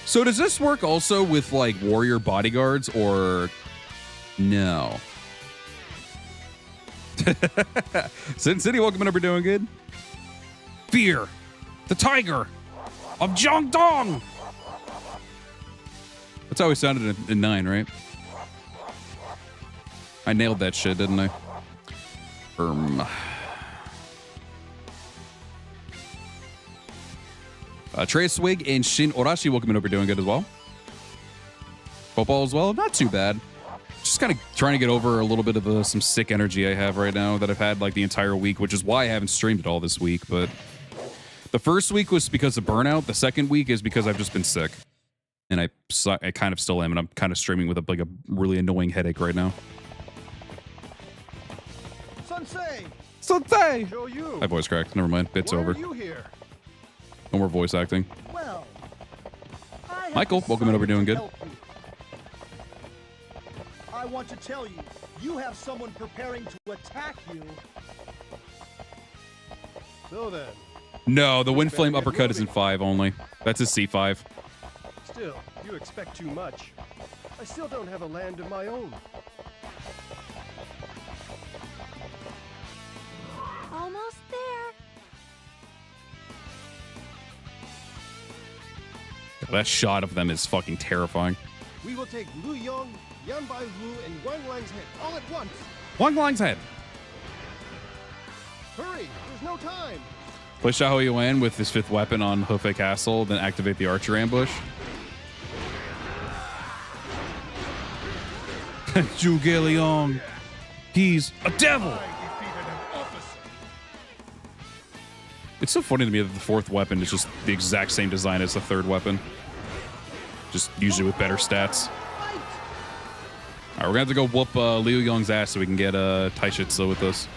So does this work also with like warrior bodyguards or no? Sin City, welcome in. We're doing good. Fear, the tiger of Jiangdong. That's how we sounded in 9, right? I nailed that shit, didn't I? Trey Swig and Shin Orashi, welcome in. We're doing good as well. Football as well, not too bad. Just kind of trying to get over a little bit of some sick energy I have right now that I've had like the entire week, which is why I haven't streamed it all this week. But the first week was because of burnout. The second week is because I've just been sick. And I kind of still am, and I'm kind of streaming with like a really annoying headache right now. Sensei! Sensei! Show you. My voice cracked. Never mind. Bit's Why over. are you here? No more voice acting. Well, Michael, welcome in. We're doing good. I want to tell you, you have someone preparing to attack you. So then. No, the Wind Flame uppercut is in 5 only. That's a C5. Still, you expect too much. I still don't have a land of my own. Almost there. That shot of them is fucking terrifying. We will take Lu Yong, Yan Bai Wu, and Wang Lang's head all at once. Wang Lang's head. Hurry, there's no time. Play Xiahou Yuan with his 5th weapon on Hefei Castle, then activate the archer ambush. Zhuge Liang, he's a devil. It's so funny to me that the 4th weapon is just the exact same design as the 3rd weapon. Just usually with better stats. Alright, we're gonna have to go whoop Liu Yong's ass so we can get Taishitsu with us.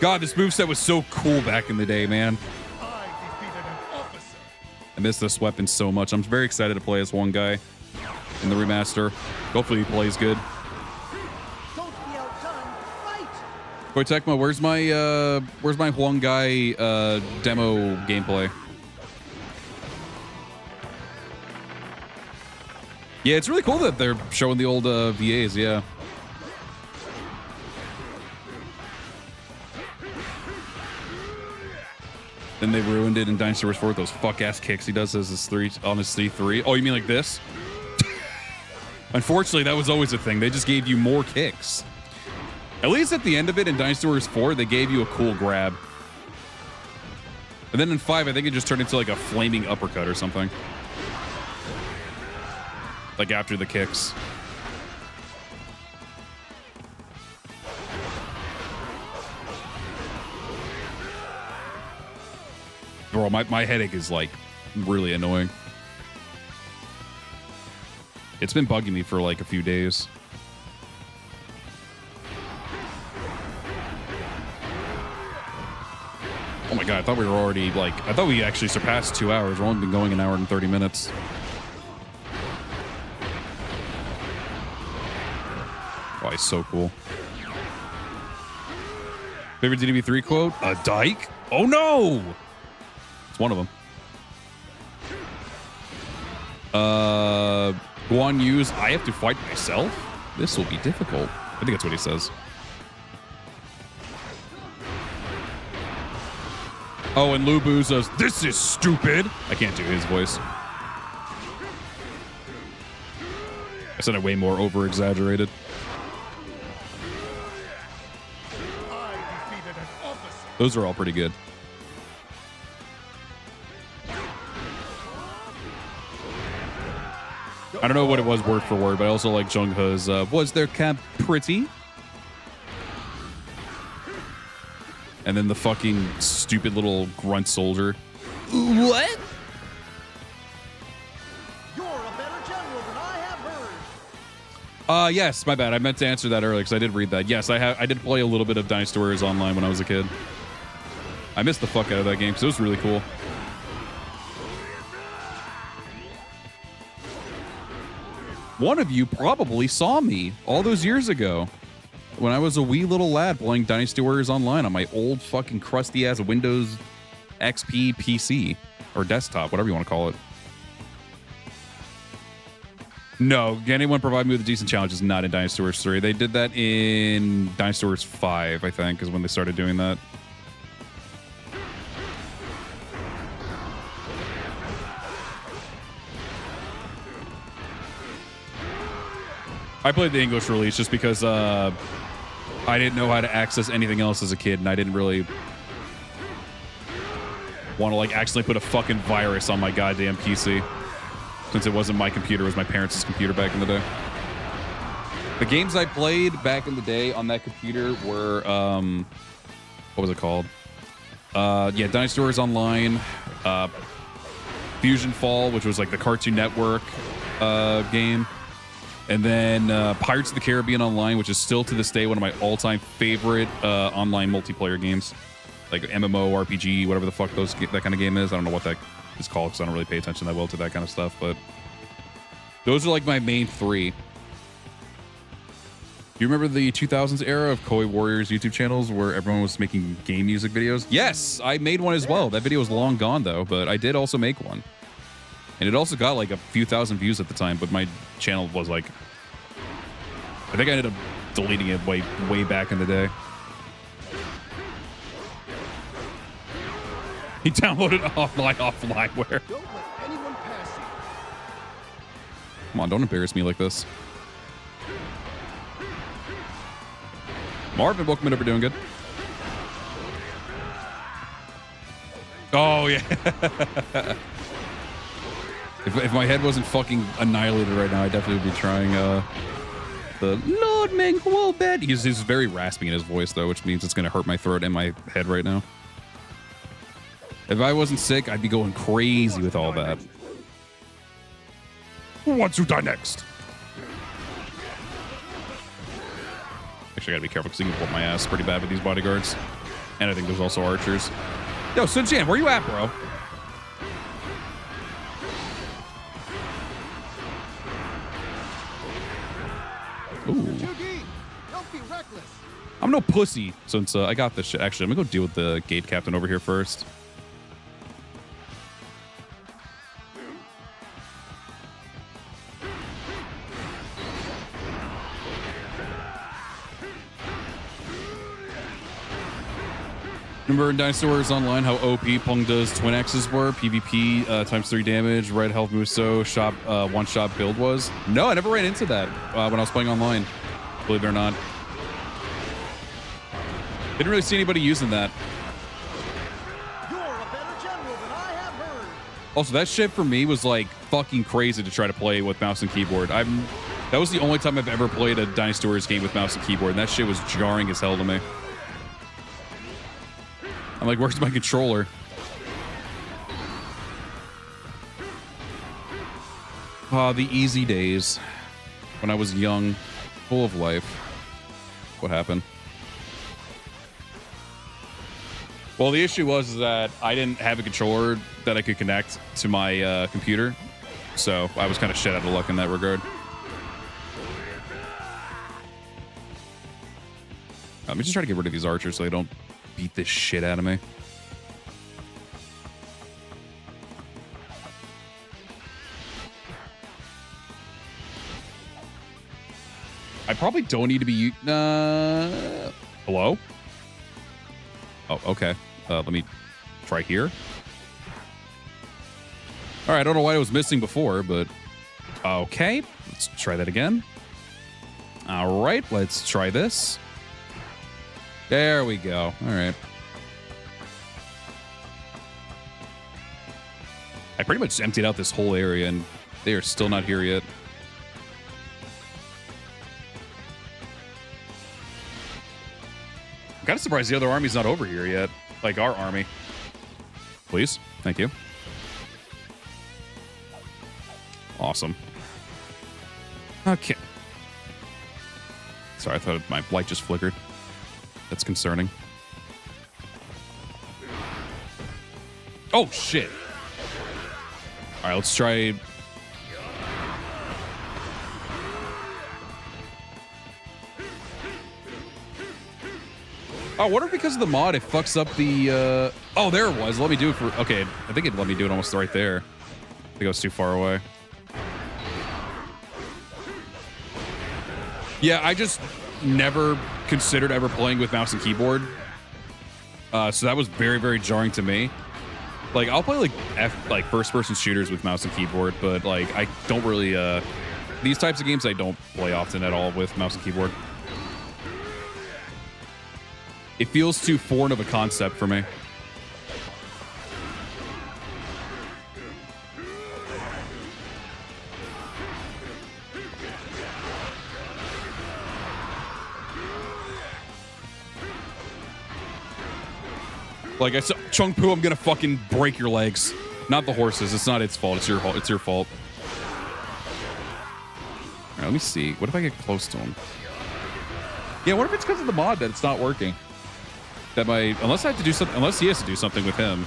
God, this moveset was so cool back in the day, man. I miss this weapon so much. I'm very excited to play as one guy in the remaster. Hopefully he plays good. Don't be outdone. Fight! Boy Tecmo, where's my Huang Guy demo gameplay? Yeah, it's really cool that they're showing the old VAs, yeah. Then they ruined it in Dynasty Warriors 4 with those fuck-ass kicks he does as his on his C3. Oh, you mean like this? Unfortunately, that was always a thing. They just gave you more kicks. At least at the end of it in Dynasty Warriors 4, they gave you a cool grab. And then in 5, I think it just turned into like a flaming uppercut or something. Like after the kicks. Bro, my headache is like really annoying. It's been bugging me for like a few days. Oh my god, I thought we were already like, I thought we actually surpassed 2 hours. We've only been going an hour and 30 minutes. Oh, he's so cool. Favorite DDB3 quote? A dyke? Oh no! It's one of them. Guan Yu's, I have to fight myself? This will be difficult. I think that's what he says. Oh, and Lu Bu says, this is stupid. I can't do his voice. I said it way more over-exaggerated. Those are all pretty good. I don't know what it was word for word, but I also like Jung He's was their camp pretty? And then the fucking stupid little grunt soldier. What? You're a better general than I have heard. Yes, my bad. I meant to answer that earlier because I did read that. Yes, I did play a little bit of Dynasty Warriors Online when I was a kid. I missed the fuck out of that game because it was really cool. One of you probably saw me all those years ago when I was a wee little lad playing Dynasty Warriors Online on my old fucking crusty ass Windows XP PC or desktop, whatever you want to call it. No, can anyone provide me with a decent challenge is not in Dynasty Warriors 3. They did that in Dynasty Warriors 5, I think, is when they started doing that. I played the English release just because I didn't know how to access anything else as a kid, and I didn't really want to like accidentally put a fucking virus on my goddamn PC, since it wasn't my computer, it was my parents' computer back in the day. The games I played back in the day on that computer were what was it called? Yeah, Dynasty Warriors Online, Fusion Fall, which was like the Cartoon Network game. And then Pirates of the Caribbean Online, which is still to this day one of my all-time favorite online multiplayer games. Like MMO, RPG, whatever the fuck that kind of game is. I don't know what that is called because I don't really pay attention that well to that kind of stuff. But those are like my main three. Do you remember the 2000s era of Koi Warriors YouTube channels where everyone was making game music videos? Yes, I made one as well. That video was long gone, though, but I did also make one. And it also got like a few thousand views at the time, but my channel was like, I think I ended up deleting it way back in the day. He downloaded offlineware. Don't let anyone pass you. Come on, don't embarrass me like this. Marvin, welcome in. We're doing good. Oh, yeah. If my head wasn't fucking annihilated right now, I definitely would be trying the Lord Mangual bed. He's very raspy in his voice, though, which means it's going to hurt my throat and my head right now. If I wasn't sick, I'd be going crazy with all that. Who wants to die next? Actually, I gotta be careful because he can whoop my ass pretty bad with these bodyguards. And I think there's also archers. Yo, Sun Chan, where you at, bro? Ooh. Don't be reckless. I'm no pussy since I got this shit. Actually, I'm gonna go deal with the gate captain over here first. Remember in Dynasty Warriors Online how OP Pung does twin axes were? PvP times 3 damage, red health Muso shop one-shot build was? No, I never ran into that when I was playing online, believe it or not. Didn't really see anybody using that. You're a better general than I have heard. Also, that shit for me was like fucking crazy to try to play with mouse and keyboard. That was the only time I've ever played a Dynasty Warriors game with mouse and keyboard, and that shit was jarring as hell to me. I'm like, where's my controller? Ah, the easy days when I was young, full of life. What happened? Well, the issue was that I didn't have a controller that I could connect to my computer, so I was kind of shit out of luck in that regard. Let me just try to get rid of these archers so they don't beat this shit out of me. I probably don't need to be... hello? Oh, okay. Let me try here. All right, I don't know why I was missing before, but... Okay, let's try that again. All right, let's try this. There we go. All right. I pretty much emptied out this whole area, and they are still not here yet. kind of surprised the other army's not over here yet. Like our army. Please. Thank you. Awesome. Okay. Sorry, I thought my light just flickered. That's concerning. Oh, shit. All right, let's try... Oh, what if because of the mod it fucks up the... Oh, there it was. Let me do it for... Okay, I think it let me do it almost right there. I think I was too far away. Yeah, I just never considered ever playing with mouse and keyboard. So that was very, very jarring to me. Like, I'll play like first-person shooters with mouse and keyboard, but like I don't really these types of games I don't play often at all with mouse and keyboard. It feels too foreign of a concept for me. Like I said, Chung Poo, I'm gonna fucking break your legs. Not the horses. It's not its fault. It's your fault. It's your fault. All right, let me see. What if I get close to him? Yeah, what if it's because of the mod that it's not working? That unless I have to do something, unless he has to do something with him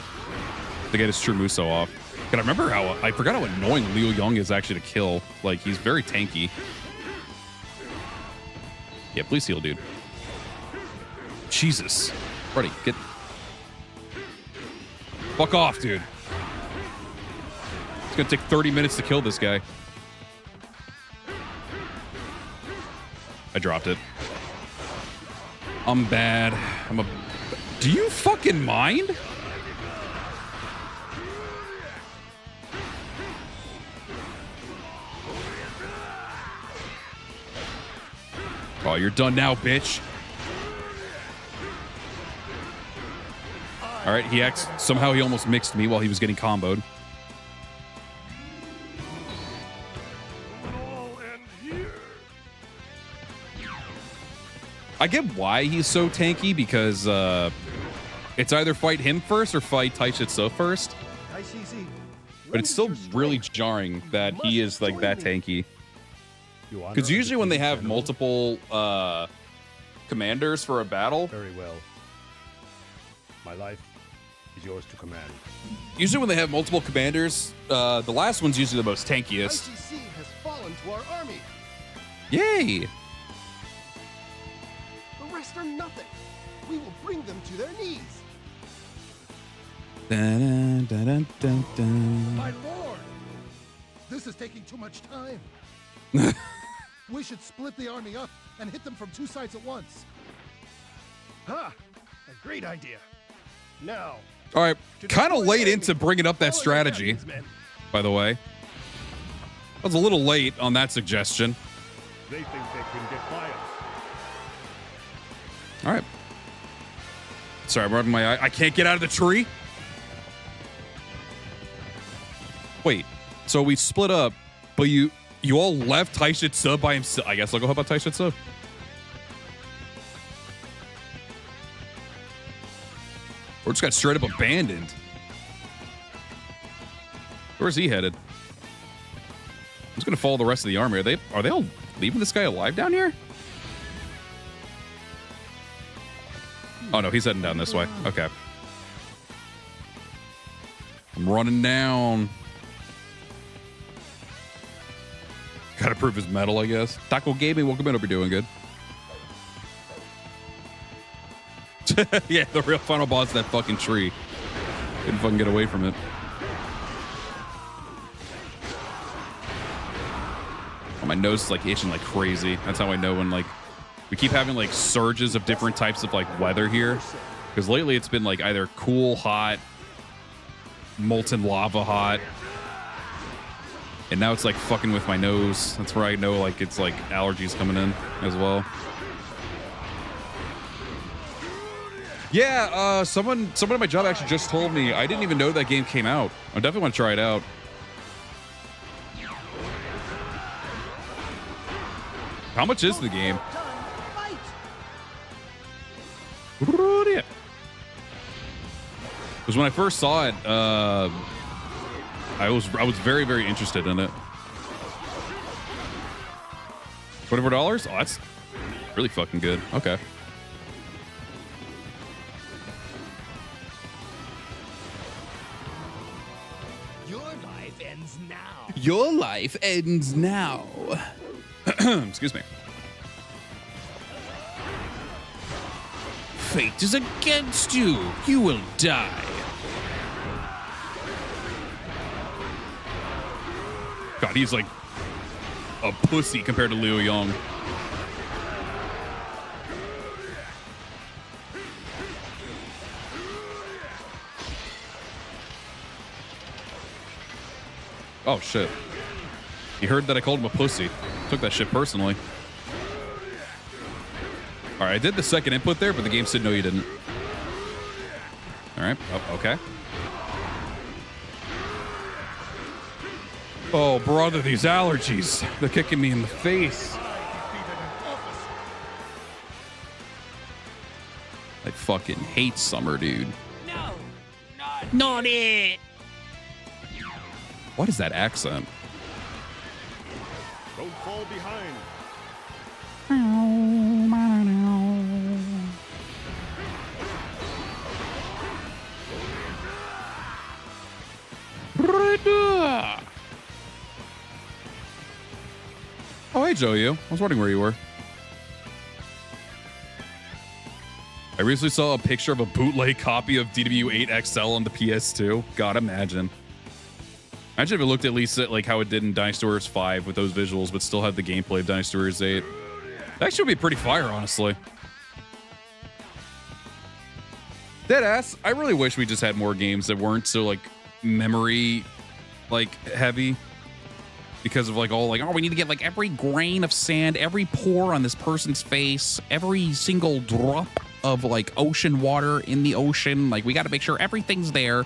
to get his true Muso off. God, I remember how I forgot how annoying Liu Young is actually to kill. Like he's very tanky. Yeah, please heal, dude. Jesus, buddy, get. Fuck off, dude. It's gonna take 30 minutes to kill this guy. I dropped it. I'm bad. Do you fucking mind? Oh, you're done now, bitch. All right, somehow he almost mixed me while he was getting comboed. I get why he's so tanky because it's either fight him first or fight Taishitsu first. But it's still really jarring that he is like that tanky. Because usually when they have multiple commanders for a battle, Very well. My life is yours to command. usually when they have multiple commanders, the last one's usually the most tankiest. ICC has fallen to our army. Yay! The rest are nothing. We will bring them to their knees. Dun, dun, dun, dun, dun. My lord, this is taking too much time. We should split the army up and hit them from two sides at once. Ha! A great idea. Now, All right, kind of late into bringing up that strategy, by the way. I was a little late on that suggestion. they think they can get by us. All right. Sorry, I'm rubbing my eye. I can't get out of the tree. Wait, so we split up, but you all left Taishitsu by himself. I guess I'll go help out Taishitsu. Or just got straight up abandoned. Where's he headed? I'm just gonna follow the rest of the army. Are they all leaving this guy alive down here? Oh no, he's heading down this way. Okay. I'm running down. Gotta prove his metal, I guess. Taco Gaming, welcome in. Hope you're doing good. Yeah, the real final boss is that fucking tree. Couldn't fucking get away from it. Oh, my nose is like itching like crazy. That's how I know when like we keep having like surges of different types of like weather here. Because lately it's been like either cool, hot, molten lava hot. And now it's like fucking with my nose. That's where I know like it's like allergies coming in as well. Yeah, someone at my job actually just told me. I didn't even know that game came out. I definitely want to try it out. How much is the game? Because when I first saw it, I was very, very interested in it. $24? Oh, that's really fucking good. Okay. Your life ends now. Your life ends now. Excuse me. Fate is against you. You will die. God, he's like a pussy compared to Liu Yong. Oh, shit. He heard that I called him a pussy. Took that shit personally. All right, I did the second input there, but the game said no, you didn't. All right. Oh, okay. Oh, brother, these allergies. They're kicking me in the face. I fucking hate summer, dude. No, not it. What is that accent? Don't fall behind. Oh, hey, Joe, you. I was wondering where you were. I recently saw a picture of a bootleg copy of DW8 XL on the PS2. God, imagine. Imagine if it looked at least at like how it did in Dynasty Warriors 5 with those visuals, but still have the gameplay of Dynasty Warriors 8. That should be pretty fire, honestly. Deadass, I really wish we just had more games that weren't so like memory like heavy. Because of like all like, oh, we need to get like every grain of sand, every pore on this person's face, every single drop of like ocean water in the ocean. Like we got to make sure everything's there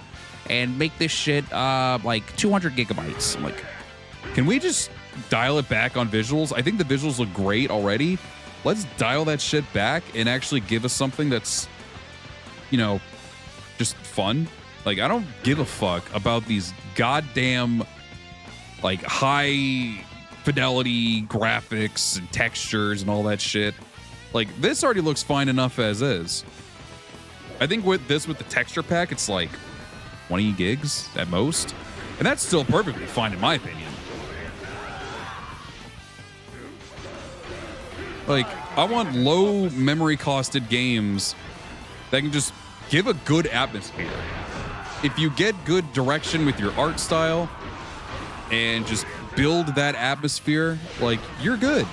and make this shit like 200 gigabytes. I'm like, can we just dial it back on visuals? I think the visuals look great already. Let's dial that shit back and actually give us something that's, you know, just fun. Like I don't give a fuck about these goddamn like high fidelity graphics and textures and all that shit. Like this already looks fine enough as is. I think with this, with the texture pack, it's like 20 gigs at most. And that's still perfectly fine in my opinion. Like I want low memory costed games that can just give a good atmosphere. If you get good direction with your art style, and just build that atmosphere, like you're good.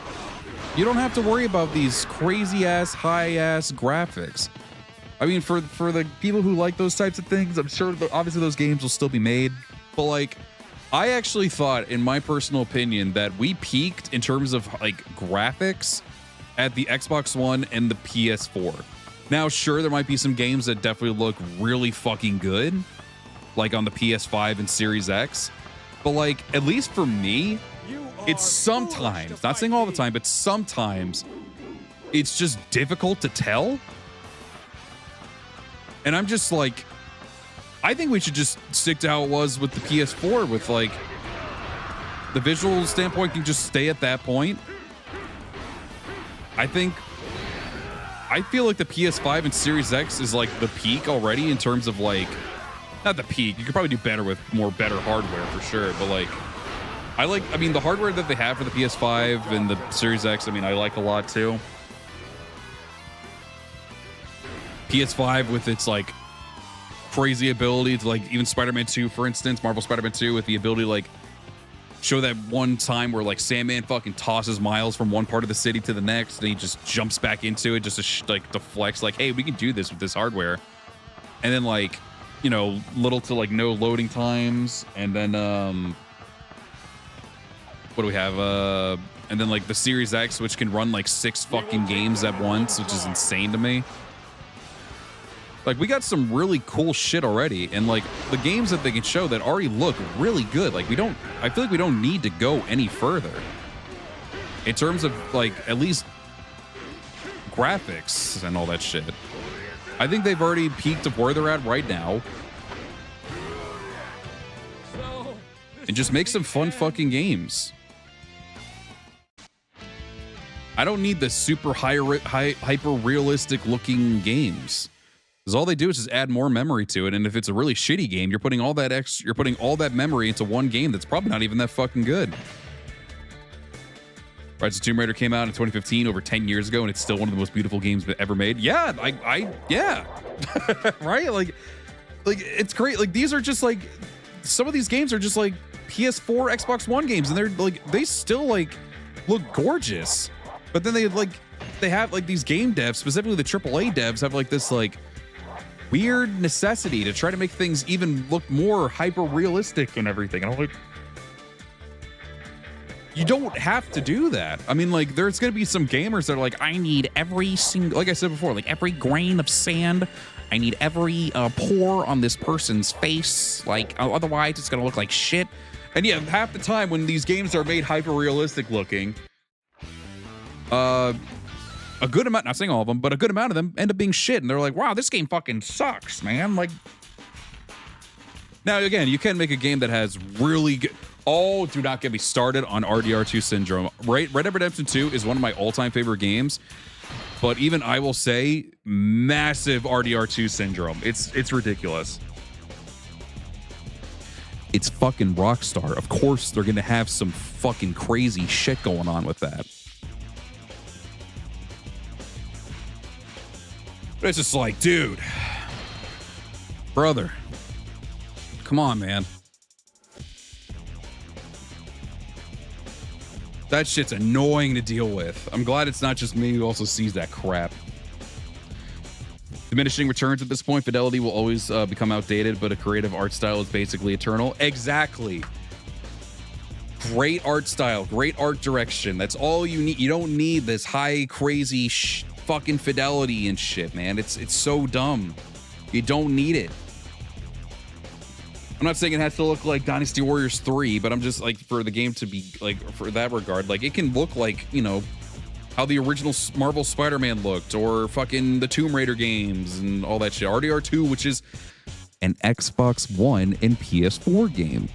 You don't have to worry about these crazy ass, high ass graphics. I mean, for the people who like those types of things, I'm sure that obviously those games will still be made. But like, I actually thought, in my personal opinion, that we peaked in terms of like graphics at the Xbox One and the PS4. Now, sure, there might be some games that definitely look really fucking good, like on the PS5 and Series X. But like, at least for me, it's sometimes, not saying all the time, but sometimes it's just difficult to tell. And I'm just like, I think we should just stick to how it was with the PS4 with like, the visual standpoint can just stay at that point. I feel like the PS5 and Series X is like the peak already in terms of like, not the peak. You could probably do better with better hardware for sure. But like, I mean, the hardware that they have for the PS5 and the Series X, I mean, I like a lot too. PS5 with its like crazy ability to like, even Spider-Man 2, for instance, Marvel Spider-Man 2 with the ability to like show that one time where like Sandman fucking tosses Miles from one part of the city to the next and he just jumps back into it just to like deflects like, hey, we can do this with this hardware. And then like, you know, little to like no loading times, and then what do we have? And then like the Series X, which can run like 6 fucking games at once, which is insane to me. Like we got some really cool shit already, and like the games that they can show that already look really good. Like I feel like we don't need to go any further in terms of like at least graphics and all that shit. I think they've already peaked of where they're at right now. and just make some fun fucking games. I don't need the super hyper realistic looking games, because all they do is just add more memory to it. And if it's a really shitty game, you're putting all that memory into one game that's probably not even that fucking good. Rise of Tomb Raider came out in 2015, over 10 years ago, and it's still one of the most beautiful games ever made. Yeah, yeah, right? Like it's great. Like these are just like, some of these games are just like PS4, Xbox One games, and they're like, they still like look gorgeous. But then they have like these game devs, specifically the AAA devs, have like this like weird necessity to try to make things even look more hyper realistic and everything. And I'm like, you don't have to do that. I mean, like, there's going to be some gamers that are like, I need every single, like I said before, like every grain of sand. I need every pore on this person's face. Like, otherwise it's going to look like shit. And yeah, half the time when these games are made hyper realistic looking, a good amount, not saying all of them, but a good amount of them end up being shit. And they're like, wow, this game fucking sucks, man. Like, now again, you can make a game that has really good. Oh, do not get me started on RDR2 syndrome. Red Dead Redemption 2 is one of my all-time favorite games, but even I will say, massive RDR2 syndrome. It's ridiculous. It's fucking Rockstar. Of course, they're gonna have some fucking crazy shit going on with that. But it's just like, dude, brother, come on, man. That shit's annoying to deal with. I'm glad it's not just me who also sees that crap. Diminishing returns at this point. Fidelity will always become outdated, but a creative art style is basically eternal. Exactly. Great art style, great art direction. That's all you need. You don't need this high, crazy fucking fidelity and shit, man. It's so dumb. You don't need it. I'm not saying it has to look like Dynasty Warriors 3, but I'm just like, for the game to be like, for that regard, like it can look like, you know, how the original Marvel Spider-Man looked, or fucking the Tomb Raider games and all that shit. RDR2, which is an Xbox One and PS4 game.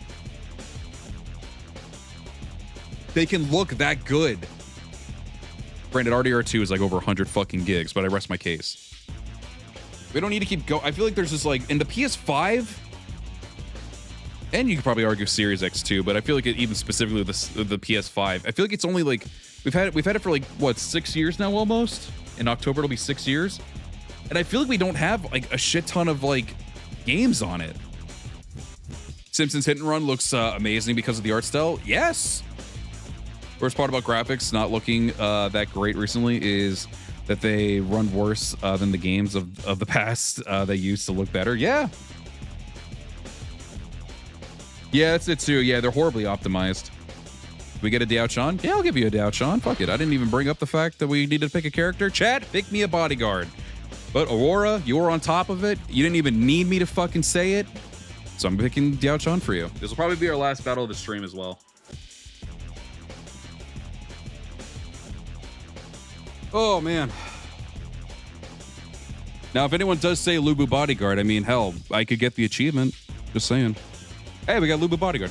They can look that good. Granted, RDR2 is like over 100 fucking gigs, but I rest my case. We don't need to keep going. I feel like there's just like, in the PS5, and you could probably argue Series X too, but I feel like even specifically the PS5, I feel like it's only like, we've had it for like, what, 6 years now almost? In October, it'll be 6 years. And I feel like we don't have like a shit ton of like games on it. Simpsons Hit and Run looks amazing because of the art style. Yes. Worst part about graphics not looking that great recently is that they run worse than the games of the past that used to look better. Yeah. Yeah, that's it too. Yeah, they're horribly optimized. We get a Diao-chan? Yeah, I'll give you a Diao-chan. Fuck it. I didn't even bring up the fact that we needed to pick a character. Chat, pick me a bodyguard. But Aurora, you were on top of it. You didn't even need me to fucking say it. So I'm picking Diao-chan for you. This will probably be our last battle of the stream as well. Oh, man. Now, if anyone does say Lubu Bodyguard, I mean, hell, I could get the achievement. Just saying. Hey, we got Lubu Bodyguard.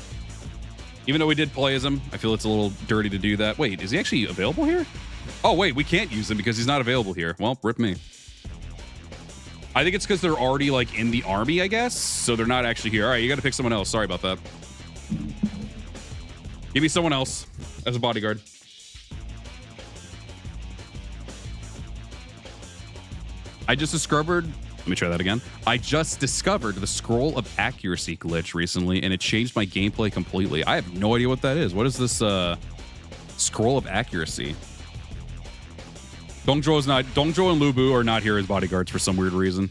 Even though we did play as him, I feel it's a little dirty to do that. Wait, is he actually available here? Oh, wait, we can't use him because he's not available here. Well, rip me. I think it's because they're already, like, in the army, I guess. So they're not actually here. All right, you got to pick someone else. Sorry about that. Give me someone else as a bodyguard. I just discovered... Let me try that again. I just discovered the scroll of accuracy glitch recently, and it changed my gameplay completely. I have no idea what that is. What is this scroll of accuracy? Dongzhuo and Lubu are not here as bodyguards for some weird reason.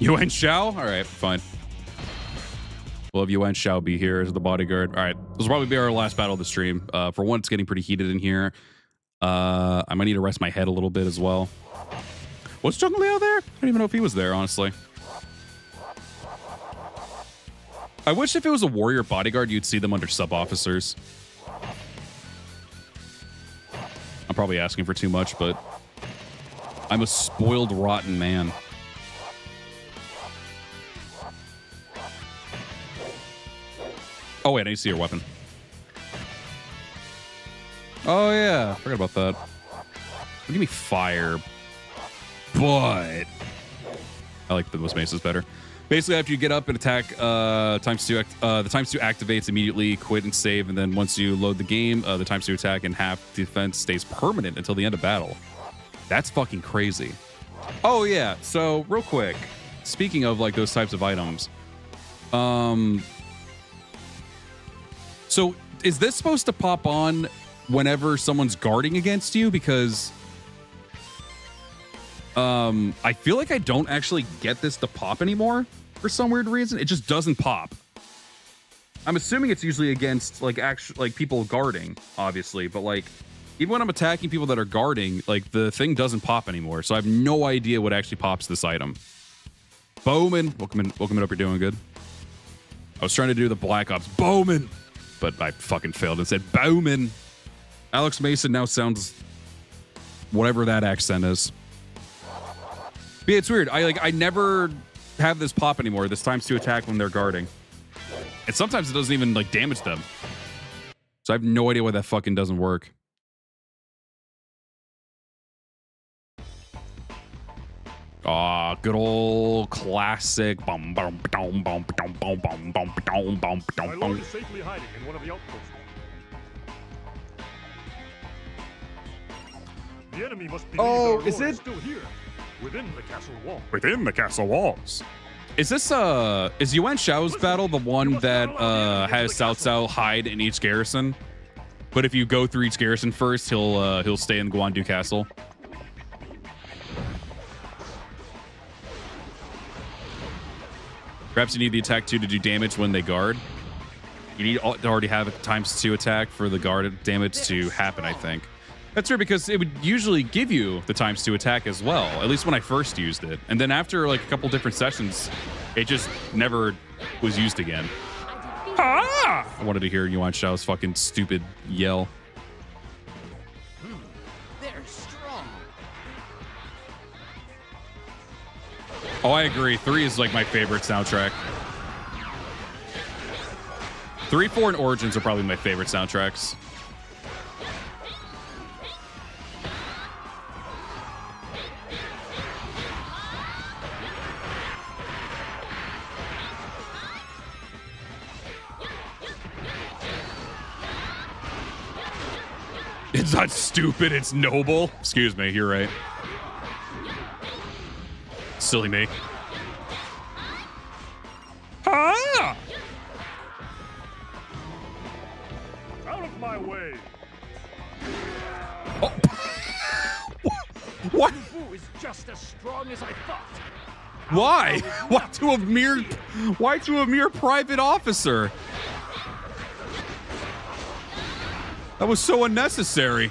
Yuan Shao? All right, fine. We'll have Yuan Shao be here as the bodyguard. All right, this will probably be our last battle of the stream. For one, it's getting pretty heated in here. I might need to rest my head a little bit as well. Was Jungle Liao there? I don't even know if he was there, honestly. I wish if it was a warrior bodyguard, you'd see them under sub-officers. I'm probably asking for too much, but I'm a spoiled, rotten man. Oh, wait, I need to see your weapon. Oh, yeah. Forgot about that. Give me fire. But I like the most maces better. Basically, after you get up and attack, the times 2 activates immediately, quit and save, and then once you load the game, the times 2 attack and half defense stays permanent until the end of battle. That's fucking crazy. Oh yeah, so real quick, speaking of like those types of items, so is this supposed to pop on whenever someone's guarding against you? Because I feel like I don't actually get this to pop anymore for some weird reason. It just doesn't pop. I'm assuming it's usually against like people guarding, obviously, but like even when I'm attacking people that are guarding, like the thing doesn't pop anymore. So I have no idea what actually pops this item. Bowman, welcome in up. You're doing good. I was trying to do the Black Ops Bowman, but I fucking failed and said Bowman. Alex Mason now sounds whatever that accent is. But yeah, it's weird. I never have this pop anymore. This times 2 attack when they're guarding. And sometimes it doesn't even like damage them. So I have no idea why that fucking doesn't work. Ah, good old classic. Bum, bum, bum, bum, bum, bum, bum, bum, bum, bum, My lord is safely hiding in one of the outposts. The enemy must be still here, within the castle wall. Within the castle walls. Is this is Yuan Shao's battle the one that has Cao Cao hide in each garrison? But if you go through each garrison first, he'll stay in Guandu Castle. Perhaps you need the attack 2 to do damage when they guard. You need to already have a times 2 attack for the guard damage to happen, I think. That's weird because it would usually give you the times 2 attack as well, at least when I first used it. And then after like a couple different sessions, it just never was used again. Ah! I wanted to hear Yuan Shao's fucking stupid yell. They're strong. Oh, I agree. 3 is like my favorite soundtrack. 3, 4, and Origins are probably my favorite soundtracks. It's not stupid, it's noble. Excuse me, you're right. Silly me. Ah! Out of my way! Oh. What? Fu is just as strong as I thought. Why? Why to a mere private officer? That was so unnecessary.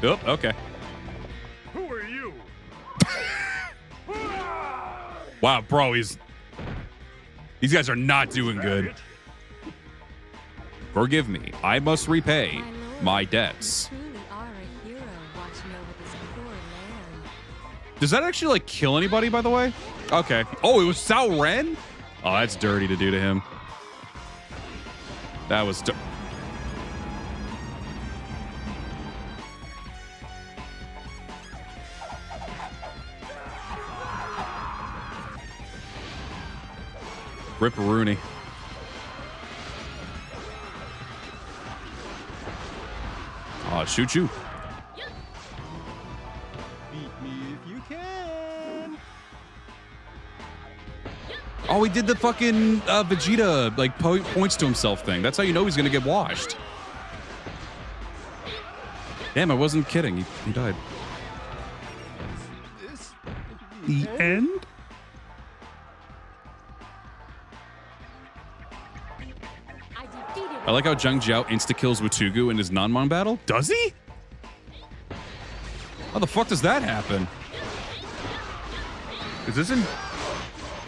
Oh, okay. Who are you? Wow, bro, these guys are not doing good. Forgive me. I must repay my debts. You truly are a hero watching over this poor land. Does that actually like kill anybody, by the way? Okay. Oh, it was Cao Ren? Oh, that's dirty to do to him. That was... Rip Rooney. Oh, shoot you. Beat me if you can. Oh, he did the fucking Vegeta, like, points to himself thing. That's how you know he's going to get washed. Damn, I wasn't kidding. He died. This The end? I like how Zheng Jiao insta-kills Watugu in his Nanmon battle. Does he? How the fuck does that happen? Is this in...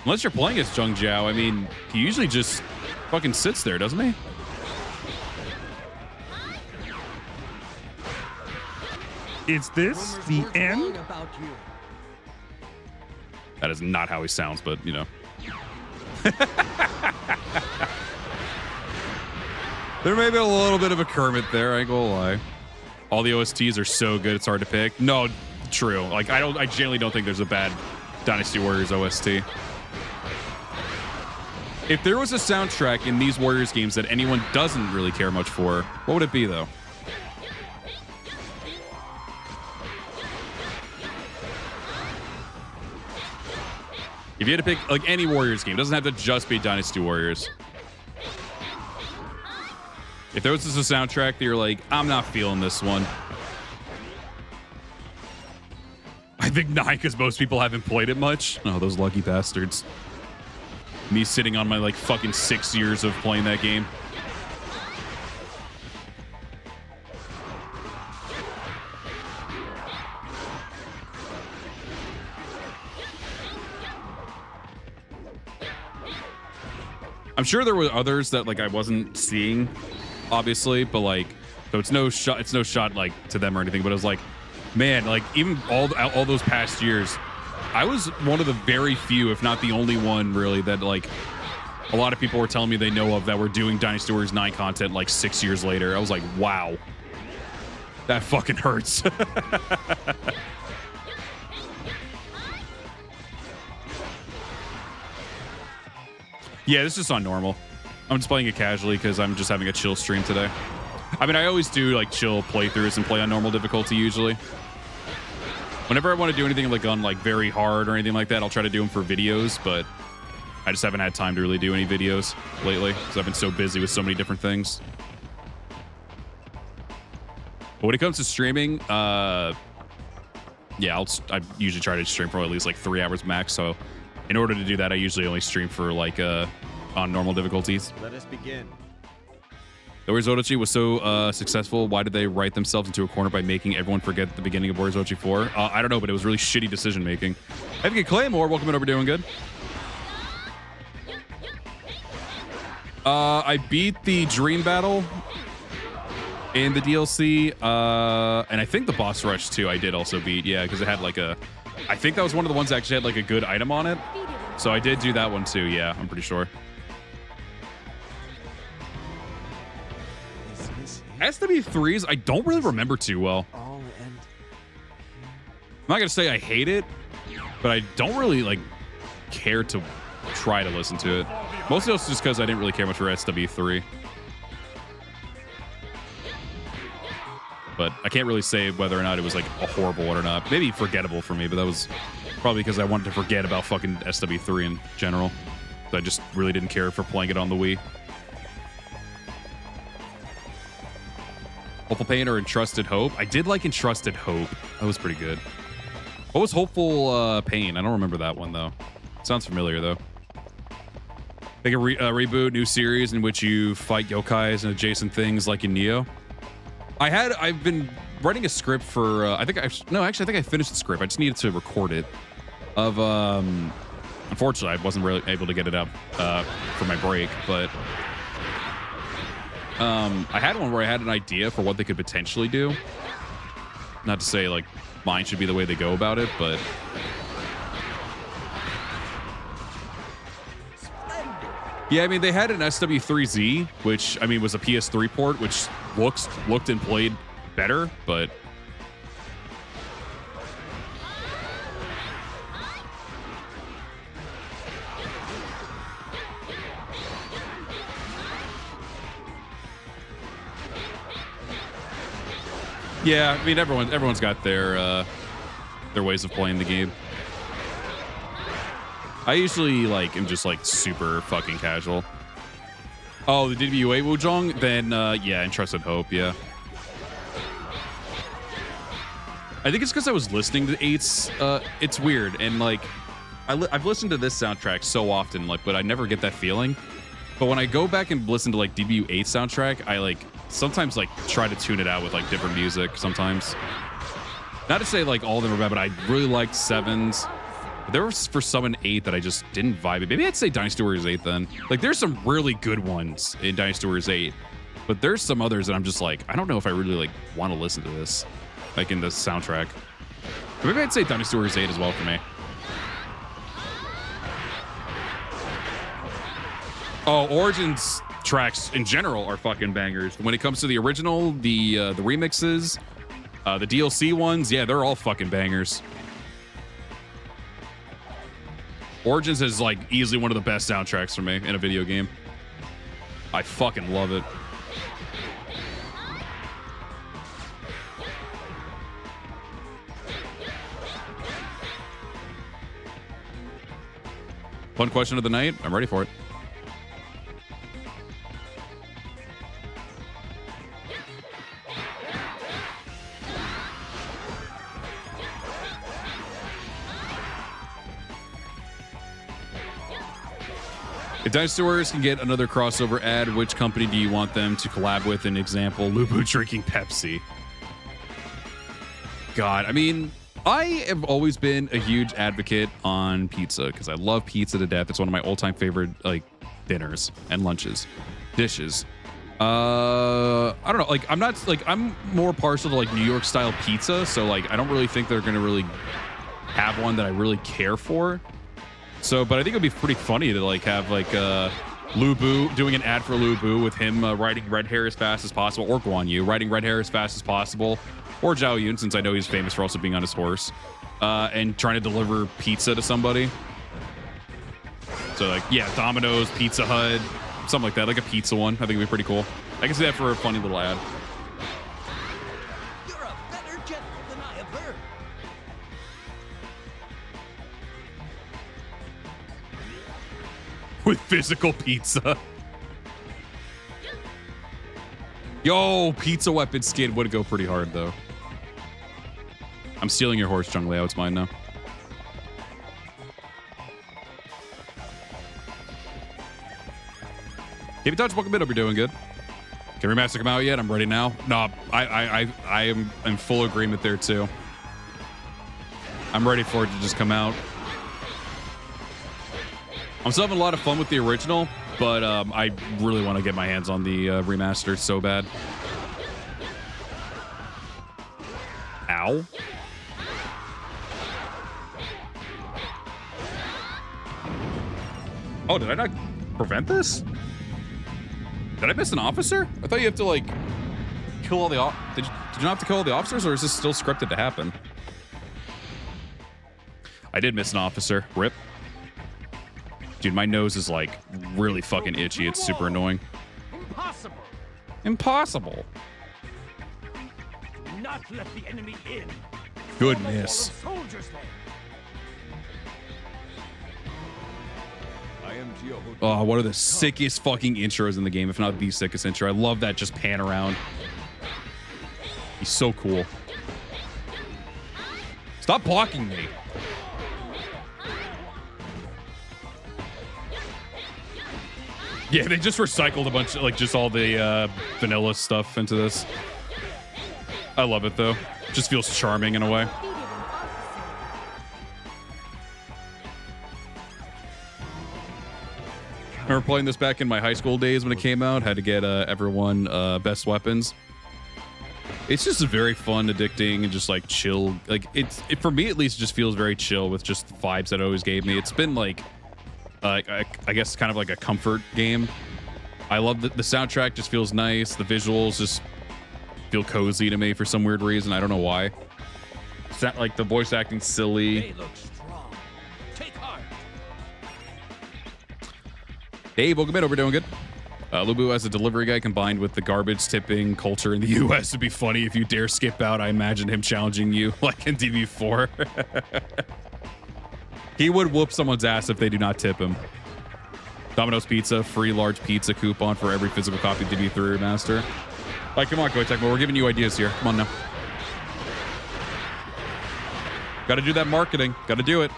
Unless you're playing as Zheng Jiao, I mean, he usually just fucking sits there, doesn't he? Is this the end? About you. That is not how he sounds, but you know. There may be a little bit of a Kermit there, I ain't gonna lie. All the OSTs are so good, it's hard to pick. No, true. Like, I genuinely don't think there's a bad Dynasty Warriors OST. If there was a soundtrack in these Warriors games that anyone doesn't really care much for, what would it be, though? If you had to pick, like, any Warriors game, it doesn't have to just be Dynasty Warriors. If there was just a soundtrack that you're like, I'm not feeling this one. I think 9, because most people haven't played it much. Oh, those lucky bastards. Me sitting on my, like, fucking 6 years of playing that game. I'm sure there were others that, like, I wasn't seeing, obviously, but, like, so it's no shot like to them or anything, but it was like, man, like, even all those past years, I was one of the very few, if not the only one, really, that, like, a lot of people were telling me they know of that were doing Dynasty Warriors 9 content, like, 6 years later. I was like, wow. That fucking hurts. Yeah, this is just on normal. I'm just playing it casually because I'm just having a chill stream today. I mean, I always do, like, chill playthroughs and play on normal difficulty, usually. Whenever I want to do anything like on like very hard or anything like that, I'll try to do them for videos, but I just haven't had time to really do any videos lately because I've been so busy with so many different things. But when it comes to streaming, yeah, I usually try to stream for at least like 3 hours max. So in order to do that, I usually only stream for like on normal difficulties. Let us begin. The Warriors Orochi was so successful. Why did they write themselves into a corner by making everyone forget the beginning of Warriors Orochi 4? I don't know, but it was really shitty decision making. Epic Claymore, welcome in over, doing good. I beat the Dream Battle in the DLC, and I think the boss rush too. I did also beat, yeah, because it had like a. I think that was one of the ones that actually had like a good item on it. So I did do that one too. Yeah, I'm pretty sure. SW3s, I don't really remember too well. I'm not gonna say I hate it, but I don't really like care to try to listen to it. Mostly also just because I didn't really care much for SW3. But I can't really say whether or not it was like a horrible one or not. Maybe forgettable for me, but that was probably because I wanted to forget about fucking SW3 in general. So I just really didn't care for playing it on the Wii. Hopeful Pain or Entrusted Hope? I did like Entrusted Hope. That was pretty good. What was Hopeful Pain? I don't remember that one, though. Sounds familiar, though. Like a reboot, new series in which you fight yokais and adjacent things like in Neo. I've been writing a script for, I think I finished the script. I just needed to record it. Unfortunately, I wasn't really able to get it up for my break, but I had one where I had an idea for what they could potentially do. Not to say like mine should be the way they go about it, but yeah, I mean they had an SW3Z, which I mean was a PS3 port, which looked and played better, but yeah, I mean everyone's got their ways of playing the game. I usually like am just like super fucking casual. Oh, the DWA Wujong? Then yeah, Entrusted Hope, yeah. I think it's because I was listening to 8's. It's weird, and like I've listened to this soundtrack so often, like, but I never get that feeling. But when I go back and listen to like DBU8 soundtrack, I like sometimes like try to tune it out with like different music sometimes. Not to say like all of them are bad, but I really liked 7's. But there was for some in 8 that I just didn't vibe it. Maybe I'd say Dynasty Warriors 8 then. Like there's some really good ones in Dynasty Warriors 8, but there's some others that I'm just like, I don't know if I really like want to listen to this, like in this soundtrack. But maybe I'd say Dynasty Warriors 8 as well for me. Oh, Origins tracks in general are fucking bangers. When it comes to the original, the remixes, the DLC ones, yeah, they're all fucking bangers. Origins is like easily one of the best soundtracks for me in a video game. I fucking love it. Fun question of the night. I'm ready for it. If Dynasty Warriors can get another crossover ad, which company do you want them to collab with? An example, Lubu drinking Pepsi. God, I mean, I have always been a huge advocate on pizza because I love pizza to death. It's one of my all-time favorite like dinners and lunches, dishes. I don't know, like I'm more partial to like New York style pizza, so like I don't really think they're gonna really have one that I really care for. So, but I think it'd be pretty funny to like have like Lubu doing an ad for Lubu with him riding red hair as fast as possible, or Guan Yu riding red hair as fast as possible, or Zhao Yun, since I know he's famous for also being on his horse, and trying to deliver pizza to somebody. So like, yeah, Domino's, Pizza Hut, something like that, like a pizza one. I think it'd be pretty cool. I can see that for a funny little ad. You're a better general than I have heard. With physical pizza. Yo, pizza weapon skin would go pretty hard though. I'm stealing your horse, Chung Leo. It's mine now. Keep in touch, welcome in. Hope you're doing good. Can remaster come out yet? I'm ready now. No, I am in full agreement there too. I'm ready for it to just come out. I'm still having a lot of fun with the original, but I really want to get my hands on the remaster so bad. Ow. Oh, did I not prevent this? Did I miss an officer? I thought you have to like kill all the did you not have to kill all the officers, or is this still scripted to happen? I did miss an officer. Rip. Dude, my nose is like really fucking itchy. It's super annoying. Impossible. Impossible. Do not let the enemy in. Good Form a wall of miss. soldiers there. I am Jehovah. Oh, one of the sickest fucking intros in the game, if not the sickest intro. I love that just pan around. He's so cool. Stop blocking me. Yeah, they just recycled a bunch of, like, just all the vanilla stuff into this. I love it, though. Just feels charming in a way. Defeated an officer. I remember playing this back in my high school days when it came out. Had to get everyone best weapons. It's just a very fun, addicting, and just like chill. Like it for me at least, just feels very chill with just the vibes that it always gave me. It's been like, I guess kind of like a comfort game. I love the soundtrack. Just feels nice. The visuals just feel cozy to me for some weird reason. I don't know why. It's not like the voice acting silly. They look strong. Take heart. Dave, welcome in. Hope we're doing good. Lubu as a delivery guy combined with the garbage tipping culture in the U.S. would be funny if you dare skip out. I imagine him challenging you like in DB4. He would whoop someone's ass if they do not tip him. Domino's Pizza, free large pizza coupon for every physical copy of DB3 Remaster. All right, come on, Goitek, we're giving you ideas here. Come on now. Got to do that marketing. Got to do it.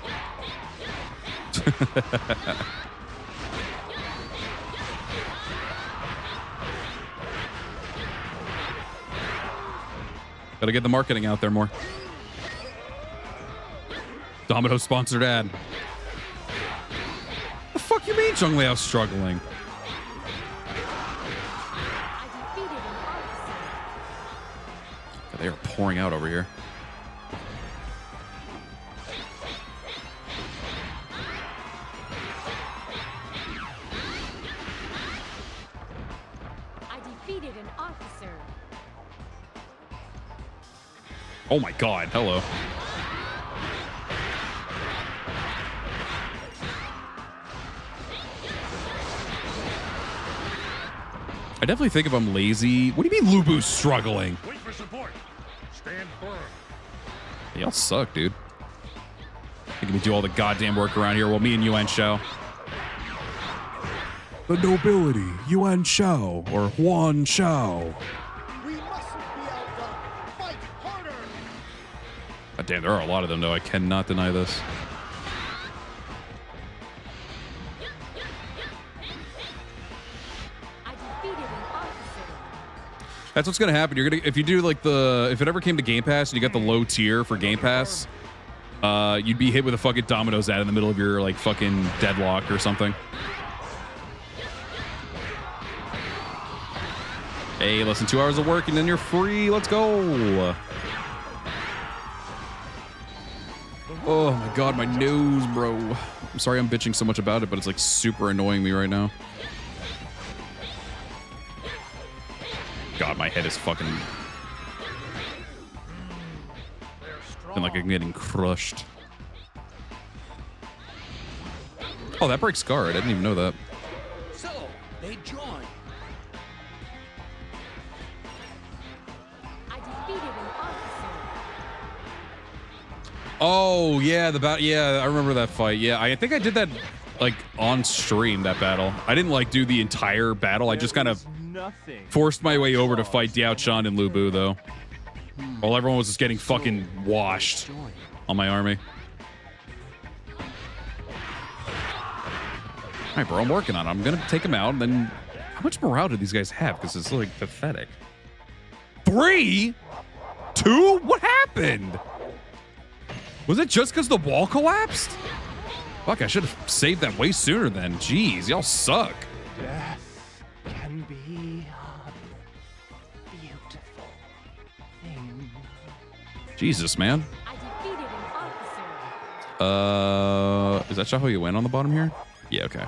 Got to get the marketing out there more. Domino's sponsored ad. The fuck you mean Zhong Liao's struggling? I defeated an officer. God, they are pouring out over here. Oh my god, hello. I definitely think if I'm lazy. What do you mean Lubu's struggling? Wait for support. Stand firm. Y'all suck, dude. Making me do all the goddamn work around here while me and Yuan Shao. The nobility, Yuan Shao, or Huan Shao. We mustn't be outdone. Fight harder. God damn, there are a lot of them, though. I cannot deny this. I defeated an officer. That's what's gonna happen. You're gonna, if you do like if it ever came to Game Pass and you got the low tier for Game Pass, you'd be hit with a fucking Domino's ad in the middle of your like fucking deadlock or something. Hey, less than 2 hours of work and then you're free. Let's go. Oh my god, my nose, bro. I'm sorry I'm bitching so much about it, but it's like super annoying me right now. God, my head is fucking... And like I'm getting crushed. Oh, that breaks guard. I didn't even know that. So, they join. I defeated an officer. Oh, yeah, yeah, I remember that fight. Yeah, I think I did that like on stream, that battle. I didn't like do the entire battle. I just kind of forced my way over to fight Diao Chan and Lubu, though. While everyone was just getting fucking washed on my army. All right, bro, I'm working on it. I'm going to take him out, and then... How much morale do these guys have? Because it's, like, pathetic. 3? 2? What happened? Was it just because the wall collapsed? Fuck, I should have saved that way sooner then. Jeez, y'all suck. Death can be a beautiful thing. Jesus, man. I defeated an officer. Is that Shaho Yuen on the bottom here? Yeah, okay.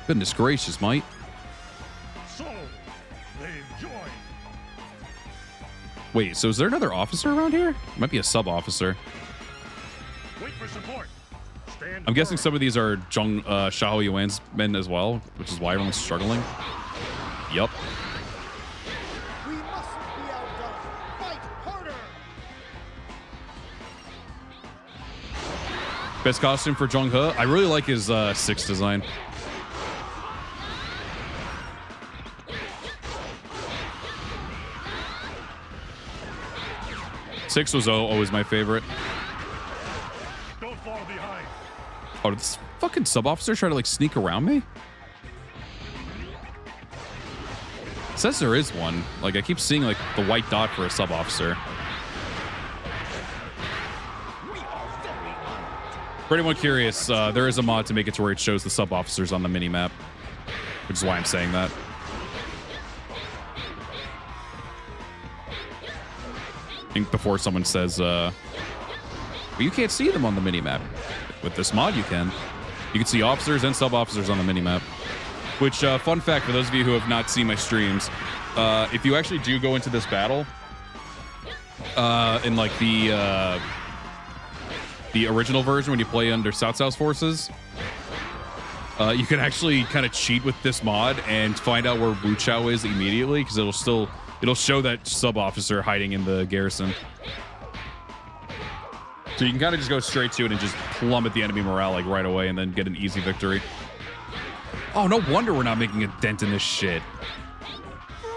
Goodness gracious, mate. So, they've joined. Wait, so is there another officer around here? Might be a sub-officer. Wait for support. Stand I'm guessing firm. some of these are Shaho Yuan's men as well, which is why everyone's struggling. Yup. We mustn't be outdone. Fight harder. Best costume for Zhong He. I really like his 6 design. Six was always my favorite. Don't fall behind. Oh, did this fucking sub-officer try to like sneak around me? It says there is one. Like I keep seeing like the white dot for a sub-officer. We are very honored. For anyone curious, there is a mod to make it to where it shows the sub-officers on the mini-map, which is why I'm saying that. I think before someone says, well, you can't see them on the mini-map. With this mod, you can. You can see officers and sub-officers on the mini-map. Which, fun fact for those of you who have not seen my streams, if you actually do go into this battle, in like the original version when you play under South South's forces, you can actually kind of cheat with this mod and find out where Wu Chao is immediately, because it'll show that sub-officer hiding in the garrison. So you can kind of just go straight to it and just plummet the enemy morale like right away and then get an easy victory. Oh, no wonder we're not making a dent in this shit.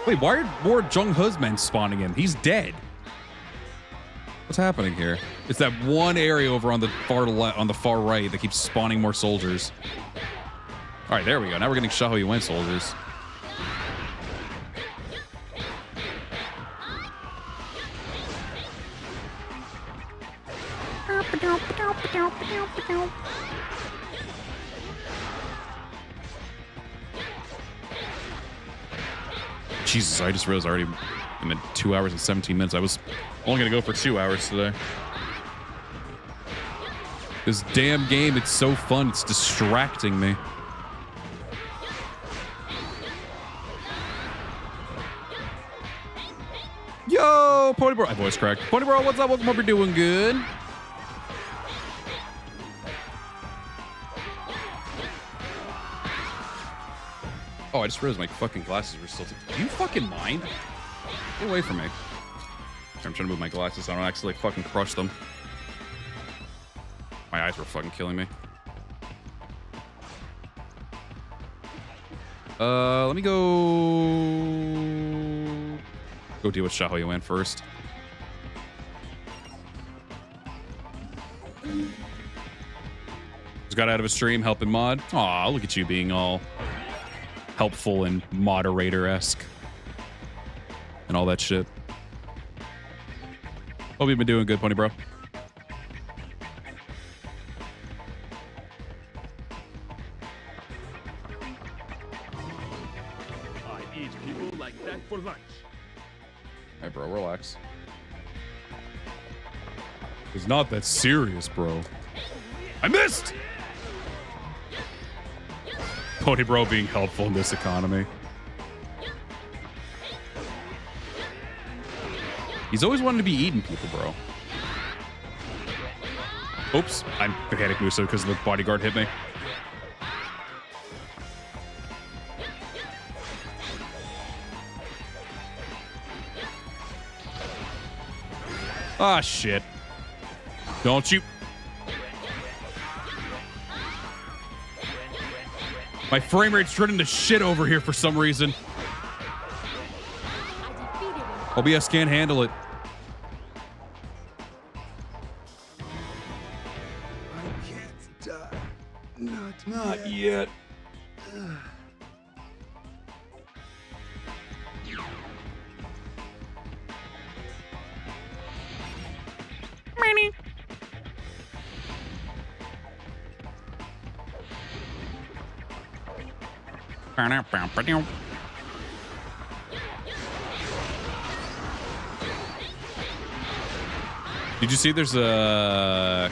Wait, why are more Zhong He's men spawning in? He's dead. What's happening here? It's that one area over on the far right that keeps spawning more soldiers. All right, there we go. Now we're getting Shaho Yuen soldiers. Jesus, I just realized already I'm at 2 hours and 17 minutes. I was only going to go for 2 hours today. This damn game, it's so fun. It's distracting me. Bro, Pony Bro. My voice cracked. Pony Bro, what's up? Welcome up. You're doing good. Oh, I just realized my fucking glasses were still. Do you fucking mind? Get away from me. I'm trying to move my glasses so I don't actually fucking crush them. My eyes were fucking killing me. Let me go deal with Xiahou Yuan first. Just got out of a stream helping mod. Aw, look at you being all helpful and moderator-esque and all that shit. Hope you've been doing good, Pony Bro. I eat people like that for lunch. Hey, bro, relax. It's not that serious, bro. I missed! Pony Bro being helpful in this economy. He's always wanted to be eating people, bro. Oops, I'm panic Muso because the bodyguard hit me. Ah, shit. Don't you... My frame rate's turning to shit over here for some reason. OBS can't handle it. I can't die. Not yet. Did you see there's a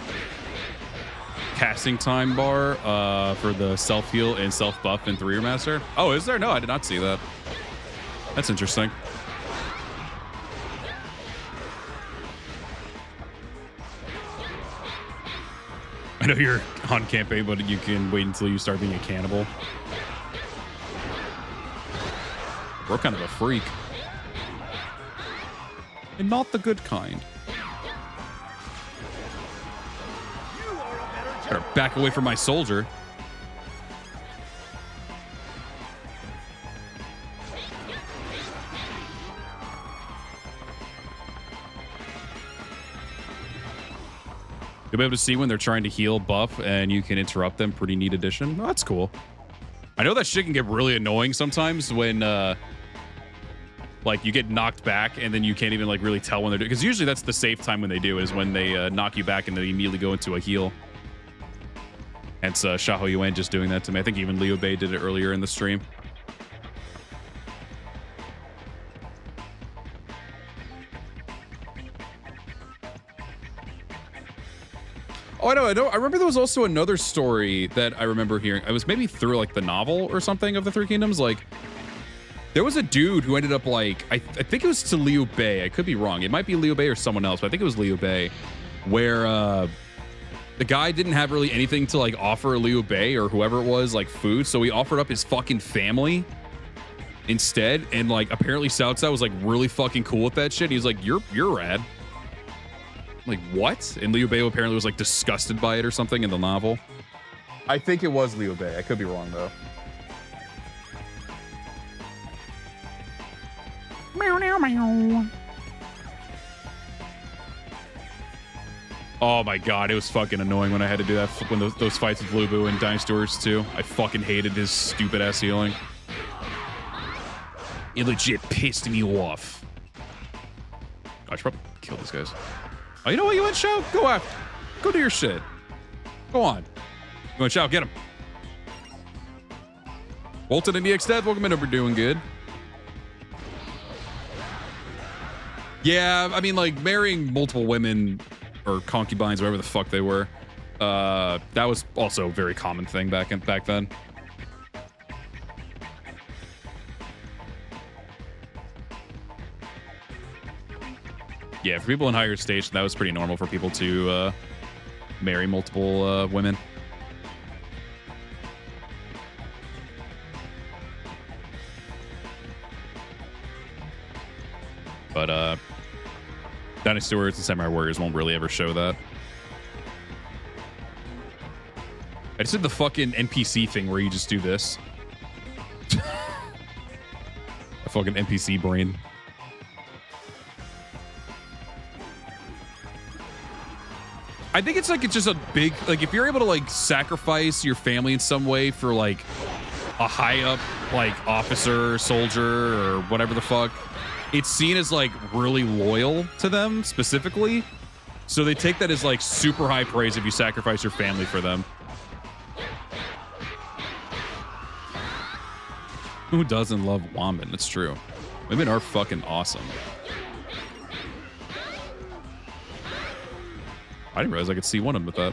casting time bar for the self-heal and self-buff in 3 Remaster? Oh, is there? No, I did not see that. That's interesting. I know you're on campaign, but you can wait until you start being a cannibal. We're kind of a freak. And not the good kind. Better back away from my soldier. You'll be able to see when they're trying to heal buff and you can interrupt them. Pretty neat addition. Oh, that's cool. I know that shit can get really annoying sometimes when like you get knocked back and then you can't even like really tell when they're doing, because usually that's the safe time when they do is when they knock you back and they immediately go into a heal. And it's Xiahou Yuan just doing that to me. I think even Liu Bei did it earlier in the stream. Oh, I know. I remember there was also another story that I remember hearing. I was maybe through like the novel or something of the Three Kingdoms. Like there was a dude who ended up like, I think it was to Liu Bei. I could be wrong. It might be Liu Bei or someone else, but I think it was Liu Bei, where the guy didn't have really anything to like offer Liu Bei or whoever it was like food. So he offered up his fucking family instead. And like apparently Cao Cao was like really fucking cool with that shit. He's like, you're rad. Like, what? And Liu Bei apparently was like disgusted by it or something in the novel. I think it was Liu Bei. I could be wrong though. Meow, meow, meow. Oh my god, it was fucking annoying when I had to do that when those fights with Lu Bu and Dynasty Warriors 2. I fucking hated his stupid ass healing. It legit pissed me off. I should probably kill these guys. Oh, you know what? You want Shao? Go after. Go do your shit. Go on. You want Shao? Get him. Bolton and EX Death, welcome in. We're doing good. Yeah, I mean, like marrying multiple women or concubines, whatever the fuck they were. That was also a very common thing back then. Yeah, for people in higher station, that was pretty normal for people to marry multiple women. But Dynasty Warriors and Samurai Warriors won't really ever show that. I just did the fucking NPC thing where you just do this. A fucking NPC brain. I think it's just a big, like, if you're able to like sacrifice your family in some way for like a high up like officer, soldier, or whatever the fuck, it's seen as like really loyal to them specifically. So they take that as like super high praise if you sacrifice your family for them. Who doesn't love women? It's true. Women are fucking awesome. I didn't realize I could see one of them with that.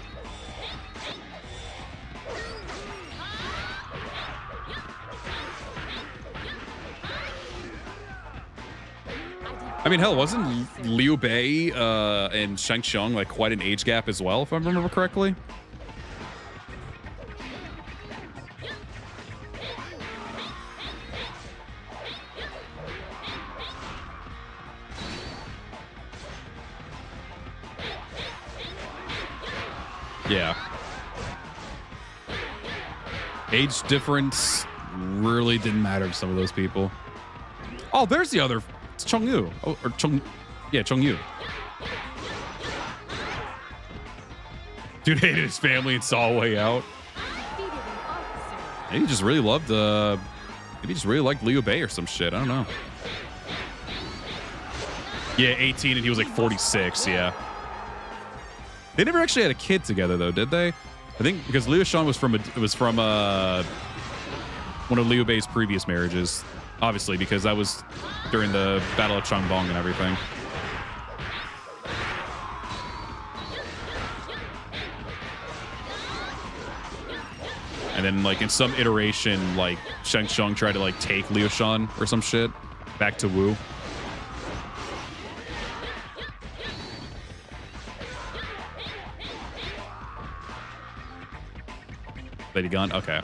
I mean, hell, wasn't Liu Bei and Shang Tsung like quite an age gap as well, if I remember correctly? Yeah. Age difference really didn't matter to some of those people. Oh, there's the other. It's Chong Yu. Oh, or Chong. Yeah, Chong Yu. Dude hated his family and saw a way out. Maybe he just really loved, maybe he just really liked Liu Bei or some shit. I don't know. Yeah, 18 and he was like 46. Yeah. They never actually had a kid together, though, did they? I think because Liu Shan was from one of Liu Bei's previous marriages, obviously, because that was during the Battle of Changbong and everything. And then, like, in some iteration, like, Shang Tsung tried to, like, take Liu Shan or some shit back to Wu. Lady Gun? Okay.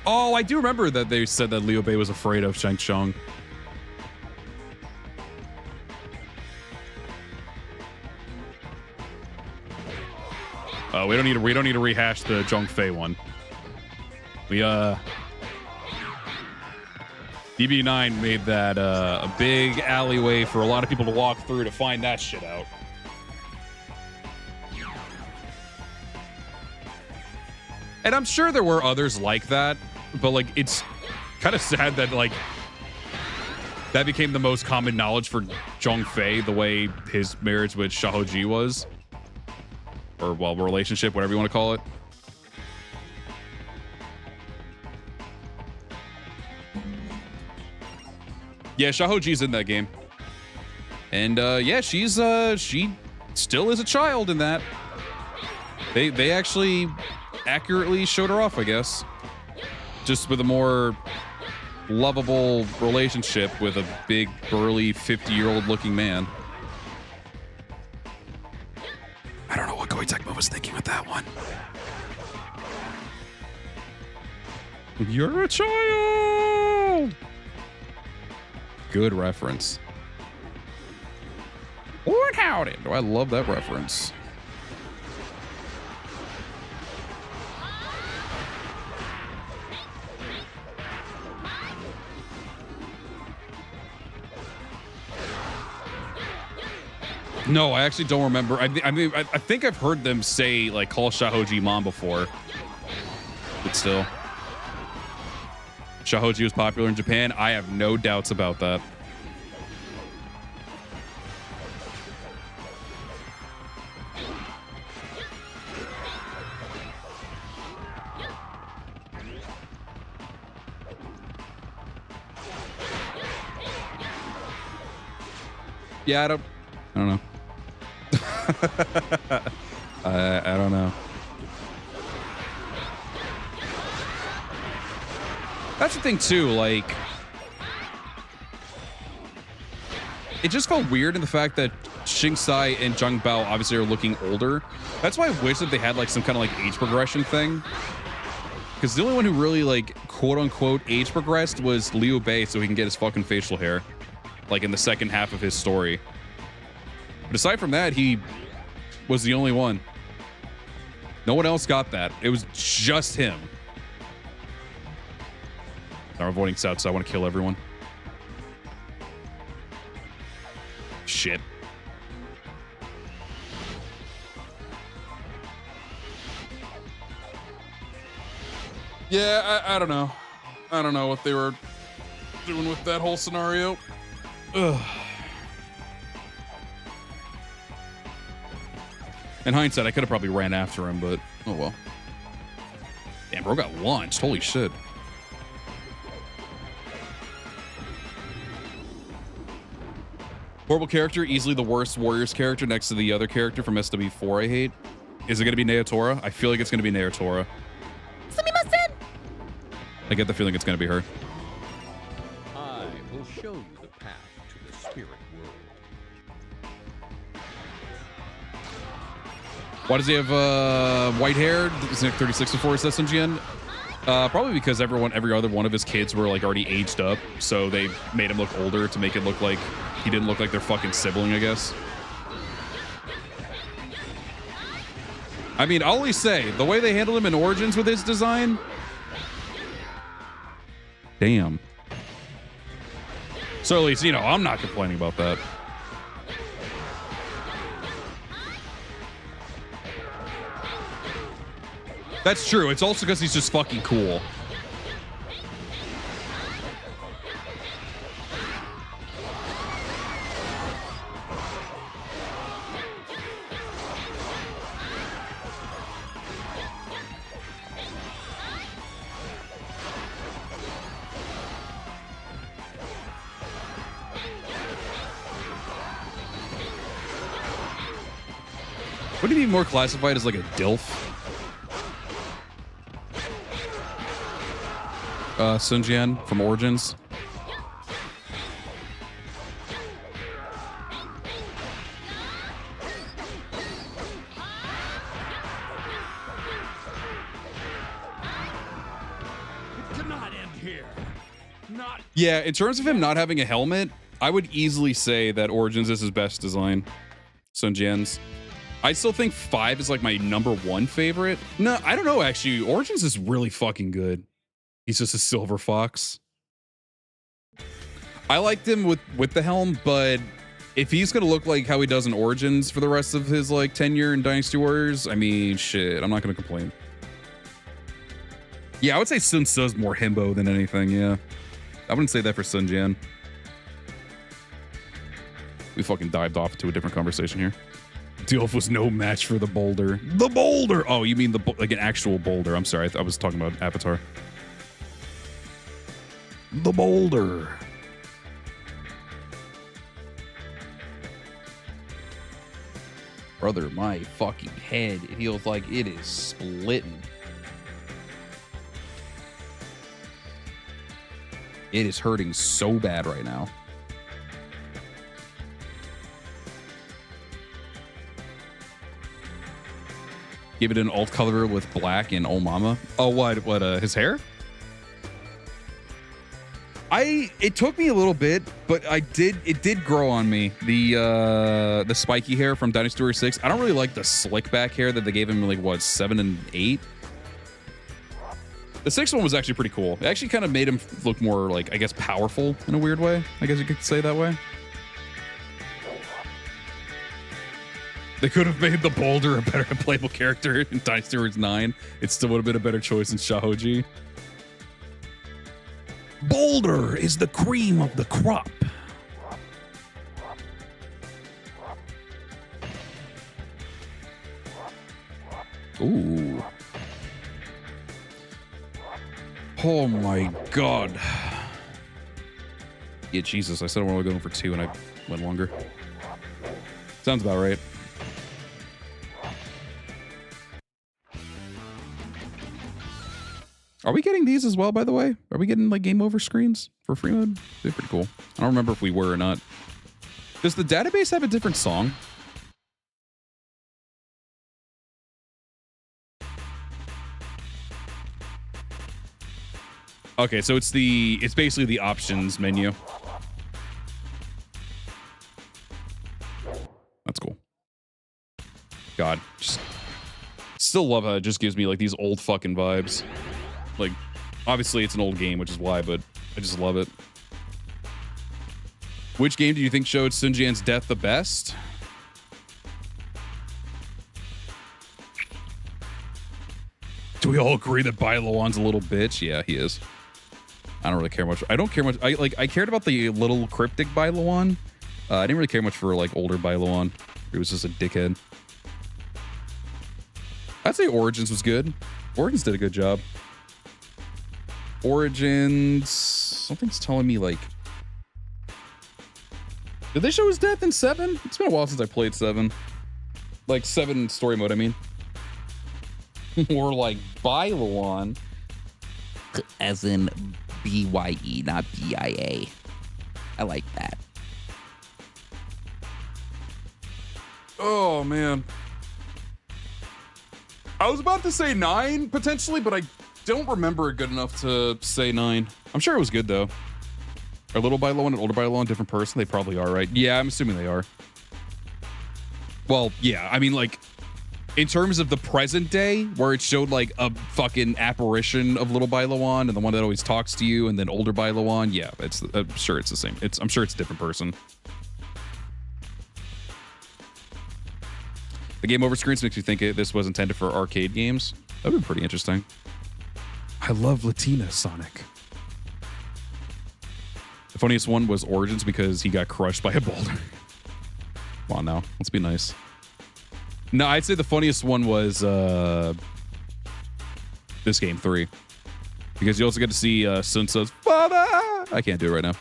Oh, I do remember that they said that Liu Bei was afraid of Shang Tsung. We don't need to rehash the Zhong Fei one. DB9 made that a big alleyway for a lot of people to walk through to find that shit out. And I'm sure there were others like that, but like it's kind of sad that like that became the most common knowledge for Zhong Fei, the way his marriage with Xiaoji was. Or, well, relationship, whatever you want to call it. Yeah, Xiaoji's in that game. And, yeah, she still is a child in that. They actually accurately showed her off, I guess. Just with a more lovable relationship with a big, burly, 50-year-old looking man. I don't know what Koei Tecmo was thinking with that one. You're a child! Good reference. Lord howdy. Do I love that reference. No, I actually don't remember. I mean, I think I've heard them say, like, call Xiaoji mom before. But still. Xiaoji was popular in Japan. I have no doubts about that. Yeah, I don't know. I don't know. That's the thing too, like, it just felt weird in the fact that Xing Sai and Zhang Bao obviously are looking older. That's why I wish that they had like some kind of like age progression thing. Because the only one who really like quote unquote age progressed was Liu Bei, so he can get his fucking facial hair, like in the second half of his story. But aside from that, he was the only one. No one else got that. It was just him. I'm avoiding South, so I want to kill everyone. Shit. Yeah, I don't know. I don't know what they were doing with that whole scenario. Ugh. In hindsight, I could have probably ran after him, but oh well. Damn, bro got launched. Holy shit. Horrible character, easily the worst Warriors character next to the other character from SW4 I hate. Is it going to be Naotora? I feel like it's going to be Naotora. I get the feeling it's going to be her. I will show you the path to the spirit world. Why does he have white hair? Is Nick 36 before his SMGN? Probably because every other one of his kids were like already aged up, so they made him look older to make it look like he didn't look like their fucking sibling, I guess. I mean, I'll always say, the way they handled him in Origins with his design... Damn. So at least, you know, I'm not complaining about that. That's true. It's also because he's just fucking cool. Wouldn't he be more classified as like a DILF? Sun Jian from Origins. It cannot end here. Not. Yeah, in terms of him not having a helmet, I would easily say that Origins is his best design. Sun Jian's. I still think 5 is like my #1 favorite. No, I don't know, actually. Origins is really fucking good. He's just a silver fox. I liked him with the helm, but if he's gonna look like how he does in Origins for the rest of his like tenure in Dynasty Warriors, I mean, shit, I'm not gonna complain. Yeah, I would say Sun Tzu's more himbo than anything, yeah. I wouldn't say that for Sun Jian. We fucking dived off to a different conversation here. Dilf was no match for the boulder. The boulder! Oh, you mean like an actual boulder. I'm sorry, I was talking about Avatar. The boulder. Brother, my fucking head, it feels like it is splitting. It is hurting so bad right now. Give it an alt color with black and oh mama. Oh, what, his hair? It took me a little bit, but it did grow on me. The spiky hair from Dynasty Warriors 6. I don't really like the slick back hair that they gave him in like what, 7 and 8. The 6th one was actually pretty cool. It actually kind of made him look more like, I guess, powerful in a weird way. I guess you could say that way. They could have made the boulder a better playable character in Dynasty Warriors 9. It still would have been a better choice than Shahoji. Boulder is the cream of the crop. Ooh. Oh my god. Yeah, Jesus, I said I wanted to go for 2 and I went longer. Sounds about right. Are we getting these as well, by the way? Are we getting like game over screens for free mode? They're pretty cool. I don't remember if we were or not. Does the database have a different song? Okay, so it's basically the options menu. That's cool. God, just still love how it just gives me like these old fucking vibes. Like, obviously it's an old game, which is why, but I just love it. Which game do you think showed Sun Jian's death the best? Do we all agree that Bai Luan's a little bitch? Yeah, he is. I don't really care much. I don't care much. I cared about the little cryptic Bai Luan. I didn't really care much for like older Bai Luan. He was just a dickhead. I'd say Origins was good. Origins did a good job. Origins, something's telling me like, did they show his death in 7? It's been a while since I played 7. Like 7 story mode, I mean. Or like Bai Luan. As in B-Y-E, not B-I-A. I like that. Oh, man. I was about to say 9, potentially, but I don't remember it good enough to say 9. I'm sure it was good, though. Are little Bai Luan and older Bai Luan a different person? They probably are, right? Yeah, I'm assuming they are. Well, yeah, I mean, like, in terms of the present day, where it showed, like, a fucking apparition of little Bai Luan and the one that always talks to you, and then older Bai Luan, yeah, I'm sure it's the same. I'm sure it's a different person. The game over screens makes me think this was intended for arcade games. That would be pretty interesting. I love Latina Sonic. The funniest one was Origins because he got crushed by a boulder. Come on now, let's be nice. No, I'd say the funniest one was this game 3. Because you also get to see Sun Tzu's father. I can't do it right now.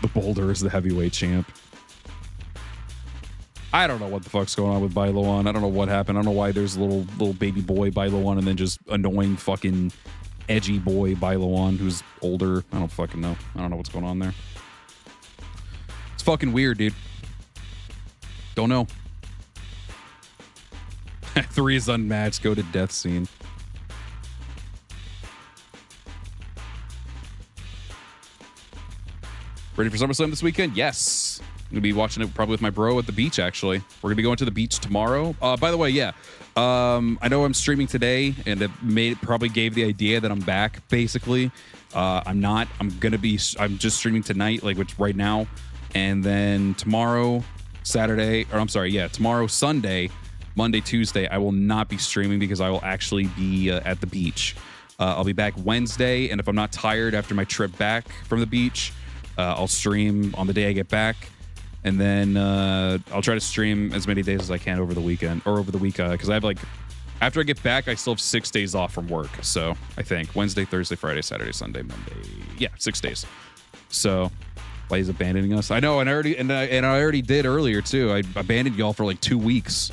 The boulder is the heavyweight champ. I don't know what the fuck's going on with Bai Luan. I don't know what happened. I don't know why there's a little baby boy Bai Luan and then just annoying fucking edgy boy Bai Luan who's older. I don't fucking know. I don't know what's going on there. It's fucking weird, dude. Don't know. 3 is unmatched. Go to death scene. Ready for SummerSlam this weekend? Yes. I'm gonna be watching it probably with my bro at the beach, actually. We're gonna be going to the beach tomorrow. By the way, yeah. I know I'm streaming today, and it probably gave the idea that I'm back, basically. I'm not. I'm just streaming tonight, like which right now. And then tomorrow, tomorrow, Sunday, Monday, Tuesday, I will not be streaming because I will actually be at the beach. I'll be back Wednesday, and if I'm not tired after my trip back from the beach, I'll stream on the day I get back. And then I'll try to stream as many days as I can over the weekend or over the week because I have like after I get back I still have 6 days off from work. So I think Wednesday, Thursday, Friday, Saturday, Sunday, Monday. Yeah, 6 days. So why he's abandoning us? I know, and I already did earlier too. I abandoned y'all for like 2 weeks,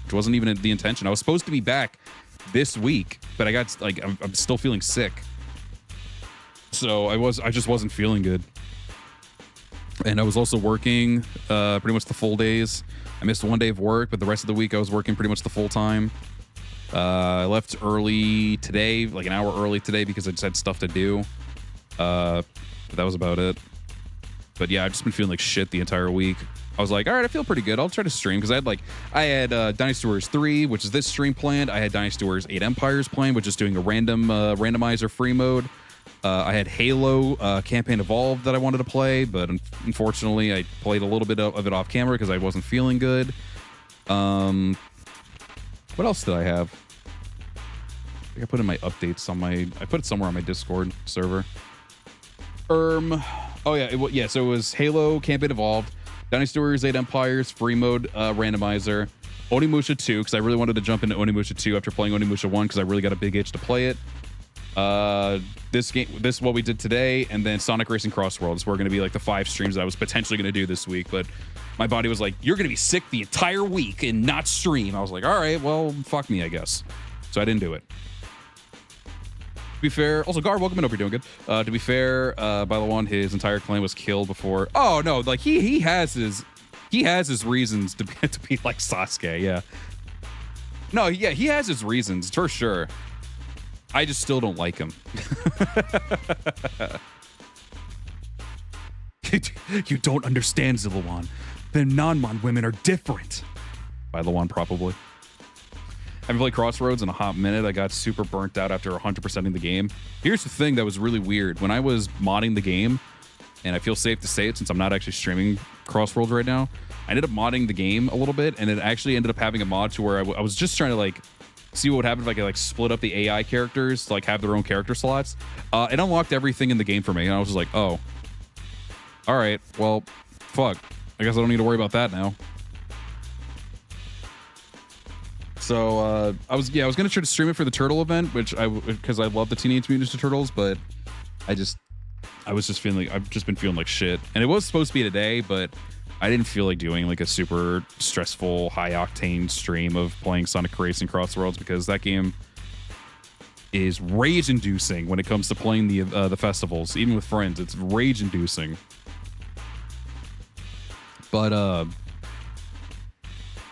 which wasn't even the intention. I was supposed to be back this week, but I got like I'm still feeling sick. So I just wasn't feeling good. And I was also working pretty much the full days. I missed 1 day of work, but the rest of the week I was working pretty much the full time. I left early today, like an hour early today because I just had stuff to do. But that was about it. But yeah, I've just been feeling like shit the entire week. I was like, all right, I feel pretty good. I'll try to stream because I had Dynasty Warriors 3, which is this stream planned. I had Dynasty Warriors 8 Empires planned, which is doing a randomizer free mode. I had Halo Campaign Evolved that I wanted to play, but unfortunately I played a little bit of it off camera because I wasn't feeling good. What else did I have? I think I put in my updates on I put it somewhere on my Discord server. Oh yeah, so it was Halo Campaign Evolved, Dynasty Warriors 8 Empires, free mode randomizer, Onimusha 2, because I really wanted to jump into Onimusha 2 after playing Onimusha 1 because I really got a big itch to play it. This what we did today, and then Sonic Racing Cross Worlds were going to be like the 5 streams that I was potentially going to do this week, but my body was like, you're going to be sick the entire week and not stream. I was like, all right, well, fuck me, I guess. So I didn't do it. To be fair, also Gar, welcome in. Hope you're doing good. To be fair, Balawan, his entire clan was killed before. Oh no, like he has his reasons to be like Sasuke. Yeah. No, yeah, he has his reasons for sure. I just still don't like him. You don't understand, Zillawan. The non-Mon women are different. By Lawan, probably. I haven't played Crossroads in a hot minute. I got super burnt out after 100%ing the game. Here's the thing that was really weird. When I was modding the game, and I feel safe to say it since I'm not actually streaming Crossroads right now, I ended up modding the game a little bit, and it actually ended up having a mod to where I was just trying to like see what would happen if I could like split up the AI characters to like have their own character slots. It unlocked everything in the game for me, and I was just like, oh, all right, well, fuck. I guess I don't need to worry about that now. So I was gonna try to stream it for the Turtle event, because I love the Teenage Mutant Ninja Turtles, but I've just been feeling like shit. And it was supposed to be today, but I didn't feel like doing like a super stressful, high octane stream of playing Sonic Racing Cross Worlds, because that game is rage inducing when it comes to playing the festivals, even with friends. It's rage inducing. But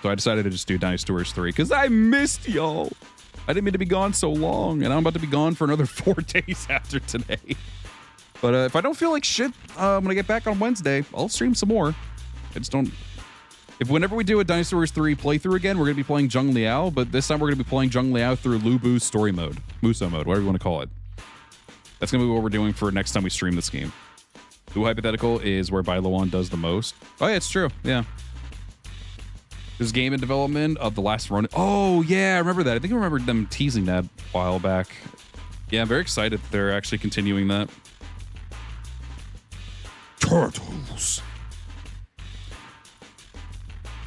so I decided to just do Dynasty Warriors 3 because I missed y'all. I didn't mean to be gone so long, and I'm about to be gone for another 4 days after today. But if I don't feel like shit when I get back on Wednesday, I'll stream some more. I just don't. If whenever we do a Dynasty Warriors 3 playthrough again, we're gonna be playing Zheng Liao, but this time we're gonna be playing Zheng Liao through Lu Bu's story mode, Muso mode, whatever you want to call it. That's gonna be what we're doing for next time we stream this game. Who hypothetical is where Bailawan does the most. Oh yeah, it's true. Yeah. This game in development of the last run. Oh yeah, I remember that. I think I remember them teasing that a while back. Yeah, I'm very excited that they're actually continuing that. Turtles.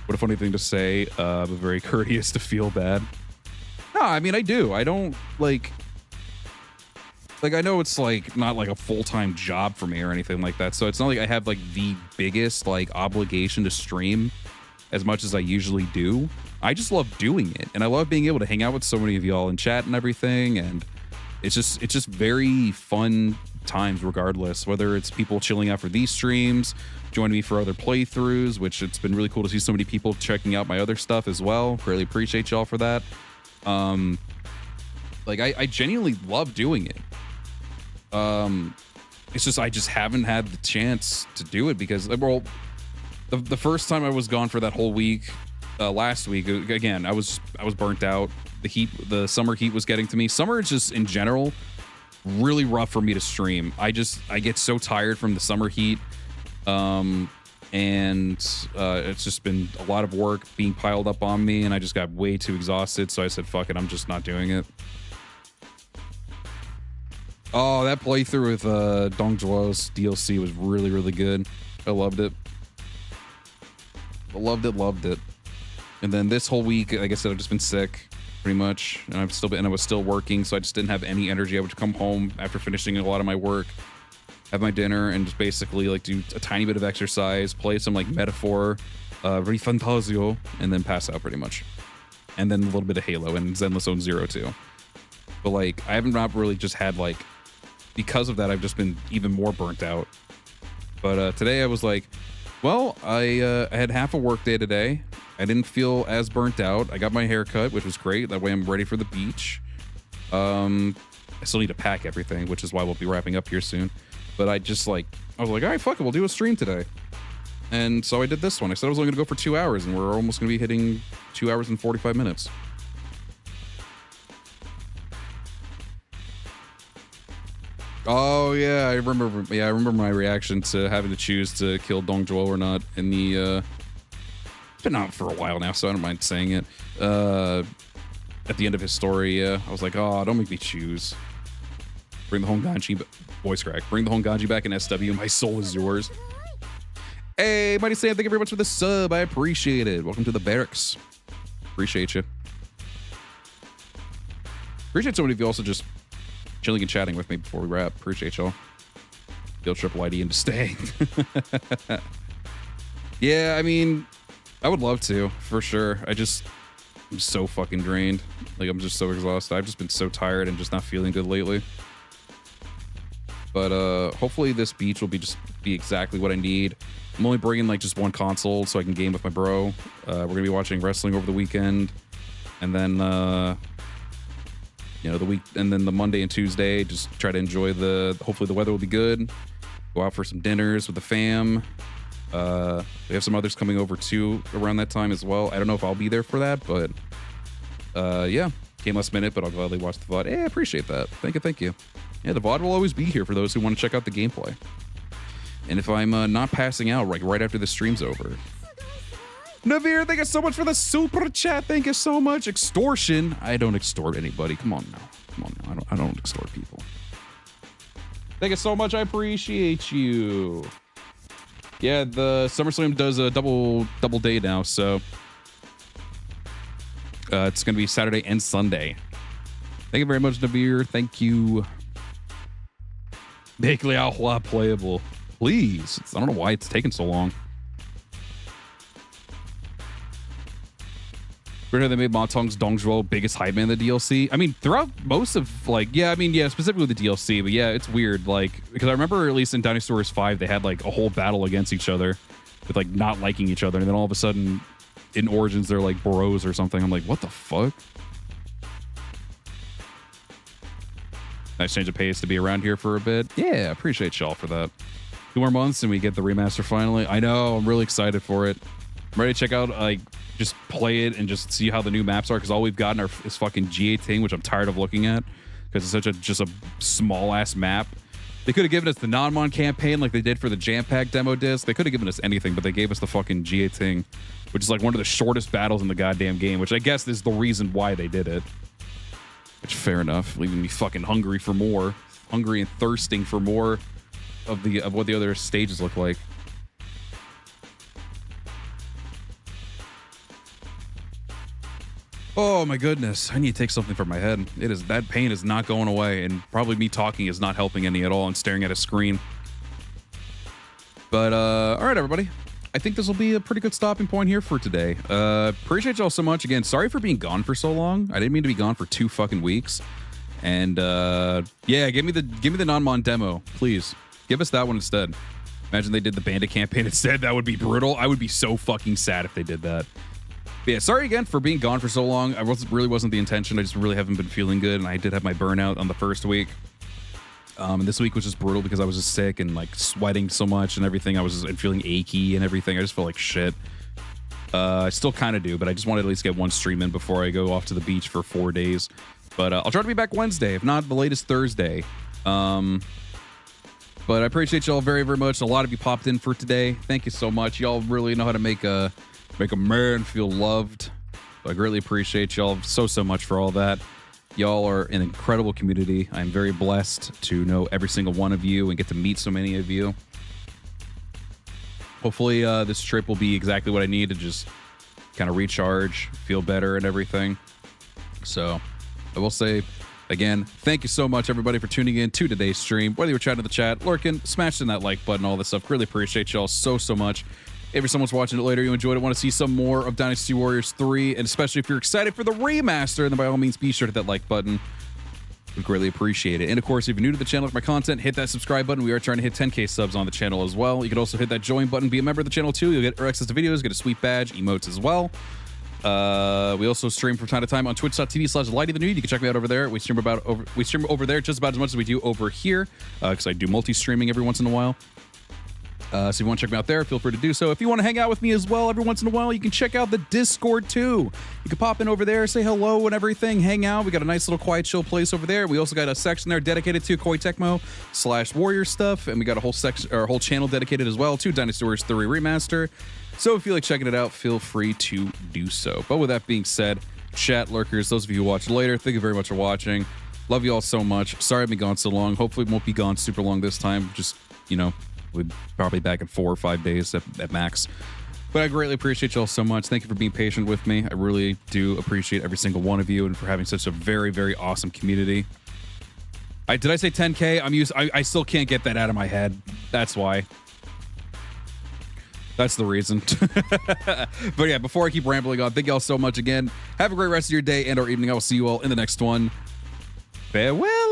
What a funny thing to say, but very courteous to feel bad. No, I mean, I do. I don't like I know it's like not like a full-time job for me or anything like that. So it's not like I have like the biggest like obligation to stream as much as I usually do. I just love doing it. And I love being able to hang out with so many of y'all and chat and everything. And it's just very fun times regardless, whether it's people chilling out for these streams, joining me for other playthroughs, which it's been really cool to see so many people checking out my other stuff as well. Really appreciate y'all for that. Like I genuinely love doing it. It's just I just haven't had the chance to do it because, well, the first time I was gone for that whole week, last week, again, I was burnt out. The summer heat was getting to me. Summer is just in general really rough for me to stream. I get so tired from the summer heat. And it's just been a lot of work being piled up on me, and I just got way too exhausted. So I said, fuck it, I'm just not doing it. Oh, that playthrough with Dongjuo's DLC was really, really good. I loved it. Loved it. And then this whole week, like I said, I've just been sick pretty much, and I was still working, so I just didn't have any energy. I would come home after finishing a lot of my work, have my dinner, and just basically like do a tiny bit of exercise, play some like Metaphor, Refantasio, and then pass out pretty much. And then a little bit of Halo and Zenless Zone Zero too. But like I haven't not really just had like, because of that, I've just been even more burnt out. But today I was like, well, I had half a work day today. I didn't feel as burnt out. I got my hair cut, which was great. That way I'm ready for the beach. I still need to pack everything, which is why we'll be wrapping up here soon. But I was like, all right, fuck it, we'll do a stream today. And so I did this one. I said I was only gonna go for 2 hours, and we're almost gonna be hitting 2 hours and 45 minutes. Oh yeah, I remember. Yeah, I remember my reaction to having to choose to kill Dongjuo or not in the. It's been out for a while now, so I don't mind saying it. At the end of his story, I was like, oh, don't make me choose. Bring the Honganji, voice crack. Bring the Honganji back in SW. My soul is yours. Hey, Mighty Sam, thank you very much for the sub. I appreciate it. Welcome to the barracks. Appreciate you. Appreciate so many of you also just chilling and chatting with me before we wrap. Appreciate y'all. Guilt trip Lighty into staying. Yeah, I mean, I would love to, for sure. I'm so fucking drained. Like, I'm just so exhausted. I've just been so tired and just not feeling good lately. But hopefully this beach will be exactly what I need. I'm only bringing like just one console so I can game with my bro. We're gonna be watching wrestling over the weekend, and then you know, the Monday and Tuesday, just try to enjoy hopefully the weather will be good. Go out for some dinners with the fam. We have some others coming over too around that time as well. I don't know if I'll be there for that, but yeah, came last minute, but I'll gladly watch the VOD. Hey, I appreciate that. Thank you. Yeah, the VOD will always be here for those who want to check out the gameplay. And if I'm not passing out right after the stream's over. Navir, thank you so much for the super chat. Thank you so much. Extortion. I don't extort anybody. Come on now. I don't extort people. Thank you so much. I appreciate you. Yeah, the SummerSlam does a double day now, so it's gonna be Saturday and Sunday. Thank you very much, Navir. Thank you. Make Liao Hua playable, please. I don't know why it's taking so long. Remember they made Matong's Dongzhuo biggest hype man in the DLC? I mean, throughout most of, like, yeah, I mean, yeah, specifically with the DLC, but yeah, it's weird, like, because I remember at least in Dynasty Warriors 5, they had, like, a whole battle against each other with, like, not liking each other, and then all of a sudden, in Origins, they're, like, bros or something. I'm like, what the fuck? Nice change of pace to be around here for a bit. Yeah, appreciate y'all for that. 2 more months and we get the remaster finally. I know, I'm really excited for it. I'm ready to check out, like, just play it and just see how the new maps are, because all we've gotten is fucking G18, which I'm tired of looking at because it's just a small ass map. They could have given us the non-mon campaign like they did for the Jam Pack demo disc. They could have given us anything, but they gave us the fucking G18, which is like one of the shortest battles in the goddamn game, which I guess is the reason why they did it. Which, fair enough, leaving me fucking hungry for more, hungry and thirsting for more of what the other stages look like. Oh my goodness, I need to take something from my head. That pain is not going away, and probably me talking is not helping any at all and staring at a screen. But all right, everybody. I think this will be a pretty good stopping point here for today. Appreciate y'all so much. Again, sorry for being gone for so long. I didn't mean to be gone for 2 fucking weeks. And yeah, give me the non-mon demo, please. Give us that one instead. Imagine they did the Bandit campaign instead. That would be brutal. I would be so fucking sad if they did that. But yeah, sorry again for being gone for so long. Really wasn't the intention. I just really haven't been feeling good, and I did have my burnout on the first week. And this week was just brutal because I was just sick and like sweating so much and everything. I was just feeling achy and everything. I just felt like shit. I still kind of do, but I just wanted to at least get one stream in before I go off to the beach for 4 days. But I'll try to be back Wednesday, if not the latest Thursday. But I appreciate y'all very, very much. A lot of you popped in for today. Thank you so much. Y'all really know how to make a man feel loved. So I greatly appreciate y'all so much for all that. Y'all are an incredible community. I'm very blessed to know every single one of you and get to meet so many of you. Hopefully this trip will be exactly what I need to just kind of recharge, feel better and everything. So I will say, again, thank you so much, everybody, for tuning in to today's stream. Whether you're chatting in the chat, lurking, smashing that like button, all this stuff. Really appreciate y'all so much. If someone's watching it later, you enjoyed it, want to see some more of Dynasty Warriors 3, and especially if you're excited for the remaster, then by all means, be sure to hit that like button. Would greatly appreciate it. And of course, if you're new to the channel, like my content, hit that subscribe button. We are trying to hit 10K subs on the channel as well. You can also hit that join button, be a member of the channel too. You'll get access to videos, get a sweet badge, emotes as well. We also stream from time to time on twitch.tv/LightyTheNube. You can check me out over there. We stream over there just about as much as we do over here, because I do multi-streaming every once in a while. So if you want to check me out there, feel free to do so. If you want to hang out with me as well every once in a while, you can check out the Discord too. You can pop in over there, say hello and everything, hang out. We got a nice little quiet, chill place over there. We also got a section there dedicated to Koei Tecmo / Warrior stuff, and we got a whole section or a whole channel dedicated as well to Dynasty Warriors 3 Remaster. So if you like checking it out, feel free to do so. But with that being said, chat lurkers, those of you who watch later, thank you very much for watching. Love you all so much. Sorry I've been gone so long. Hopefully we won't be gone super long this time. Just, you know, we'll probably back in 4 or 5 days at max. But I greatly appreciate y'all so much. Thank you for being patient with me. I really do appreciate every single one of you and for having such a very, very awesome community. Did I say 10K? I still can't get that out of my head. That's why. That's the reason. But yeah, before I keep rambling on, thank y'all so much again. Have a great rest of your day and or evening. I will see you all in the next one. Farewell.